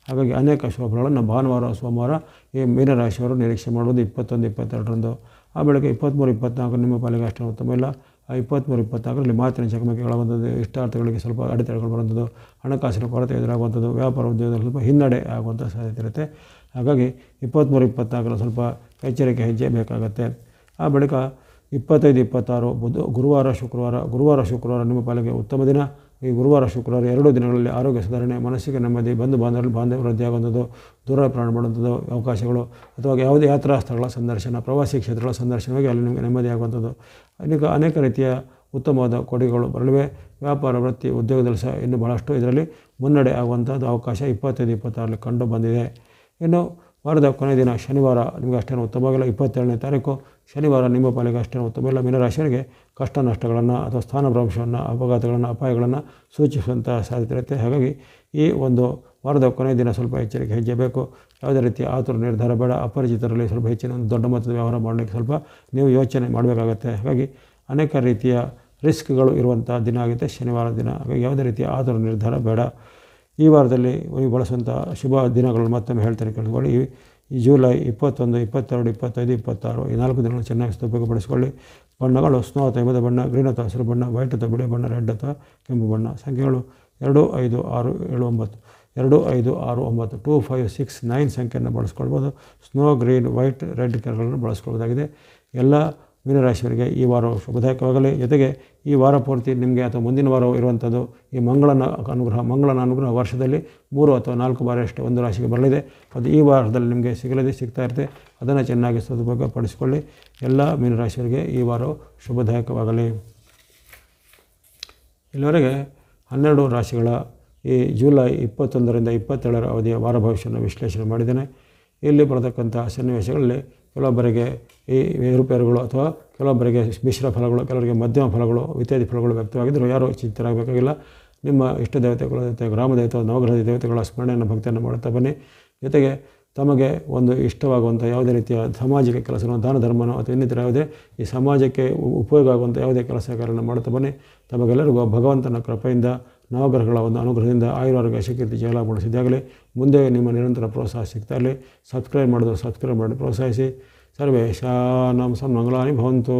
ಹಾಗಾಗಿ ಅನೇಕ ಶುಭಗಳನ್ನು ಭಾನುವಾರ, ಸೋಮವಾರ ಈ ಮೀನರಾಶಿಯವರು ನಿರೀಕ್ಷೆ ಮಾಡುವುದು 21, 22ರಂದು. ಆ ಬೆಳಗ್ಗೆ 23, 24 ನಿಮ್ಮ ಪಾಲಿಗೆ ಅಷ್ಟೇ ಉತ್ತಮ ಇಲ್ಲ. 23, 24ರಲ್ಲಿ ಮಾತಿನ ಚಕಮಕಿಗಳಾಗುವಂಥದ್ದು, ಇಷ್ಟಾರ್ಥಗಳಿಗೆ ಸ್ವಲ್ಪ ಅಡೆತಡೆಗಳು ಬರುವಂಥದ್ದು, ಹಣಕಾಸಿನ ಕೊರತೆ ಎದುರಾಗುವಂಥದ್ದು, ವ್ಯಾಪಾರ ಉದ್ಯೋಗದಲ್ಲಿ ಸ್ವಲ್ಪ ಹಿನ್ನಡೆ ಆಗುವಂಥ ಸಾಧ್ಯತೆ ಇರುತ್ತೆ. ಹಾಗಾಗಿ 23, 24ರಲ್ಲಿ ಸ್ವಲ್ಪ ಎಚ್ಚರಿಕೆ ಹೆಜ್ಜೆ ಬೇಕಾಗುತ್ತೆ. ಆ ಬಳಿಕ 25, 26 ಗುರುವಾರ, ಶುಕ್ರವಾರ ನಿಮ್ಮ ಪಾಲಿಗೆ ಉತ್ತಮ ದಿನ. ಈ ಗುರುವಾರ, ಶುಕ್ರವಾರ ಎರಡೂ ದಿನಗಳಲ್ಲಿ ಆರೋಗ್ಯ ಸುಧಾರಣೆ, ಮನಸ್ಸಿಗೆ ನೆಮ್ಮದಿ, ಬಾಂಧವ್ಯ ವೃದ್ಧಿಯಾಗುವಂಥದ್ದು, ದೂರ ಪ್ರಯಾಣ ಮಾಡುವಂಥದ್ದು ಅವಕಾಶಗಳು ಅಥವಾ ಯಾವುದೇ ಯಾತ್ರಾ ಸ್ಥಳಗಳ ಸಂದರ್ಶನ, ಪ್ರವಾಸಿ ಕ್ಷೇತ್ರಗಳ ಸಂದರ್ಶನವಾಗಿ ಅಲ್ಲಿ ನಿಮಗೆ ನೆಮ್ಮದಿಯಾಗುವಂಥದ್ದು, ಅನೇಕ ರೀತಿಯ ಉತ್ತಮವಾದ ಕೊಡುಗೆಗಳು ಬರಲಿವೆ. ವ್ಯಾಪಾರ, ವೃತ್ತಿ, ಉದ್ಯೋಗದಲ್ಲಿ ಸಹ ಇನ್ನು ಬಹಳಷ್ಟು ಇದರಲ್ಲಿ ಮುನ್ನಡೆ ಆಗುವಂಥದ್ದು ಅವಕಾಶ 25, 26ರಲ್ಲಿ ಕಂಡು ಬಂದಿದೆ. ಇನ್ನು ವಾರದ ಕೊನೆಯ ದಿನ ಶನಿವಾರ ನಿಮಗೆ ಅಷ್ಟೇನು ಉತ್ತಮವಾಗಿಲ್ಲ. 27ನೇ ತಾರೀಕು ಶನಿವಾರ ನಿಮ್ಮ ಪಾಲಿಗೆ ಅಷ್ಟೇನು ಉತ್ತಮವಿಲ್ಲ. ಮೀನರಾಶಿಯವರಿಗೆ ಕಷ್ಟ ನಷ್ಟಗಳನ್ನು ಅಥವಾ ಸ್ಥಾನಭ್ರಂಶವನ್ನು, ಅಪಘಾತಗಳನ್ನು, ಅಪಾಯಗಳನ್ನು ಸೂಚಿಸುವಂಥ ಸಾಧ್ಯತೆ ಇರುತ್ತೆ. ಹಾಗಾಗಿ ಈ ಒಂದು ವಾರದ ಕೊನೆಯ ದಿನ ಸ್ವಲ್ಪ ಎಚ್ಚರಿಕೆ ಹೆಜ್ಜೆ ಬೇಕು. ಯಾವುದೇ ರೀತಿಯ ಆತುರ ನಿರ್ಧಾರ ಬೇಡ. ಅಪರಿಚಿತರಲ್ಲಿ ಸ್ವಲ್ಪ ಹೆಚ್ಚಿನ ಒಂದು ದೊಡ್ಡ ಮೊತ್ತದ ವ್ಯವಹಾರ ಮಾಡಲಿಕ್ಕೆ ಸ್ವಲ್ಪ ನೀವು ಯೋಚನೆ ಮಾಡಬೇಕಾಗತ್ತೆ. ಹಾಗಾಗಿ ಅನೇಕ ರೀತಿಯ ರಿಸ್ಕ್ಗಳು ಇರುವಂಥ ದಿನ ಆಗುತ್ತೆ ಶನಿವಾರ ದಿನ. ಹಾಗಾಗಿ ಯಾವುದೇ ರೀತಿಯ ಆತುರ ನಿರ್ಧಾರ ಬೇಡ. ಈ ವಾರದಲ್ಲಿ ನೀವು ಬಳಸುವಂಥ ಶುಭ ದಿನಗಳನ್ನು ಮತ್ತೊಮ್ಮೆ ಹೇಳ್ತೇನೆ, ಕೇಳಿಕೊಳ್ಳಿ. ಈ ಜುಲೈ 21, 22, 25, 26 ಈ 4 ದಿನಗಳನ್ನು ಚೆನ್ನಾಗಿ ಸದುಪಯೋಗಪಡಿಸಿಕೊಳ್ಳಿ. ಬಣ್ಣಗಳು ಸ್ನೋ ಅಥವಾ ಹಿಮದ ಬಣ್ಣ, ಗ್ರೀನ್ ಅಥವಾ ಹಸಿರು ಬಣ್ಣ, ವೈಟ್ ಅಥವಾ ಬಿಳಿ ಬಣ್ಣ, ರೆಡ್ ಅಥವಾ ಕೆಂಪು ಬಣ್ಣ. ಸಂಖ್ಯೆಗಳು 2, 5, 6, 7, 9 2, 5, 6, 9 2, 5, 6, 9 ಸಂಖ್ಯೆಯನ್ನು ಬಳಸ್ಕೊಳ್ಬೋದು. ಸ್ನೋ, ಗ್ರೀನ್, ವೈಟ್, ರೆಡ್ ಕಲರ್ಗಳನ್ನು ಬಳಸ್ಕೊಳ್ಬೋದಾಗಿದೆ. ಎಲ್ಲ ಮೀನರಾಶಿಯವರಿಗೆ ಈ ವಾರವು ಶುಭದಾಯಕವಾಗಲಿ. ಜೊತೆಗೆ ಈ ವಾರ ಪೂರ್ತಿ ನಿಮಗೆ ಅಥವಾ ಮುಂದಿನ ವಾರವು ಇರುವಂಥದ್ದು ಈ ಮಂಗಳನ ಅನುಗ್ರಹ ವರ್ಷದಲ್ಲಿ 3 ಅಥವಾ 4 ಬಾರಿ ಅಷ್ಟೇ ಒಂದು ರಾಶಿಗೆ ಬರಲಿದೆ. ಅದು ಈ ವಾರದಲ್ಲಿ ನಿಮಗೆ ಸಿಗ್ತಾ ಇರುತ್ತೆ. ಅದನ್ನು ಚೆನ್ನಾಗಿ ಸದುಪಯೋಗಪಡಿಸಿಕೊಳ್ಳಿ. ಎಲ್ಲ ಮೀನರಾಶಿಯವರಿಗೆ ಈ ವಾರವು ಶುಭದಾಯಕವಾಗಲಿ. ಇಲ್ಲಿವರೆಗೆ 12 ರಾಶಿಗಳ ಈ ಜುಲೈ 21ರಿಂದ 27ರ ಅವಧಿಯ ವಾರ ಭವಿಷ್ಯವನ್ನು ವಿಶ್ಲೇಷಣೆ ಮಾಡಿದ್ದೇನೆ. ಇಲ್ಲಿ ಬರತಕ್ಕಂಥ ಸನ್ನಿವೇಶಗಳಲ್ಲಿ ಕೆಲವೊಬ್ಬರಿಗೆ ಈ ಏರುಪೇರುಗಳು ಅಥವಾ ಕೆಲವೊಬ್ಬರಿಗೆ ಮಿಶ್ರ ಫಲಗಳು, ಕೆಲವರಿಗೆ ಮಧ್ಯಮ ಫಲಗಳು, ಇತ್ಯಾದಿ ಫಲಗಳು ವ್ಯಕ್ತವಾಗಿದ್ದರೂ ಯಾರೂ ಚಿಂತರಾಗಬೇಕಾಗಿಲ್ಲ. ನಿಮ್ಮ ಇಷ್ಟ ದೇವತೆ, ಕುಲದೇವತೆ, ಗ್ರಾಮ ದೇವತೆ, ನವಗ್ರಹ ದೇವತೆಗಳ ಸ್ಮರಣೆಯನ್ನು, ಭಕ್ತಿಯನ್ನು ಮಾಡುತ್ತಾ ಬನ್ನಿ. ಜೊತೆಗೆ ತಮಗೆ ಒಂದು ಇಷ್ಟವಾಗುವಂಥ ಯಾವುದೇ ರೀತಿಯ ಸಾಮಾಜಿಕ ಕೆಲಸನೋ, ದಾನ ಧರ್ಮನೋ ಅಥವಾ ಇನ್ನಿತರ ಯಾವುದೇ ಈ ಸಮಾಜಕ್ಕೆ ಉಪಯೋಗ ಆಗುವಂಥ ಯಾವುದೇ ಕೆಲಸ ಕಾರ್ಯವನ್ನು ಮಾಡುತ್ತಾ ಬನ್ನಿ. ತಮಗೆಲ್ಲರಿಗೂ ಭಗವಂತನ ಕೃಪೆಯಿಂದ, ನವಗ್ರಹಗಳ ಒಂದು ಅನುಗ್ರಹದಿಂದ ಆಯುರಾರೋಗ್ಯ ಶಕೀರ್ತಿ ಜಯಲಾಭಗೊಳಿಸಿದ್ದಾಗಲೇ. ಮುಂದೆ ನಿಮ್ಮ ನಿರಂತರ ಪ್ರೋತ್ಸಾಹ ಸಿಗ್ತಾ ಇರಲಿ. ಸಬ್ಸ್ಕ್ರೈಬ್ ಮಾಡಿ ಪ್ರೋತ್ಸಾಹಿಸಿ. ಸರ್ವೇಷಾಂ ಮಂಗಲಾನಿ ಭವಂತು.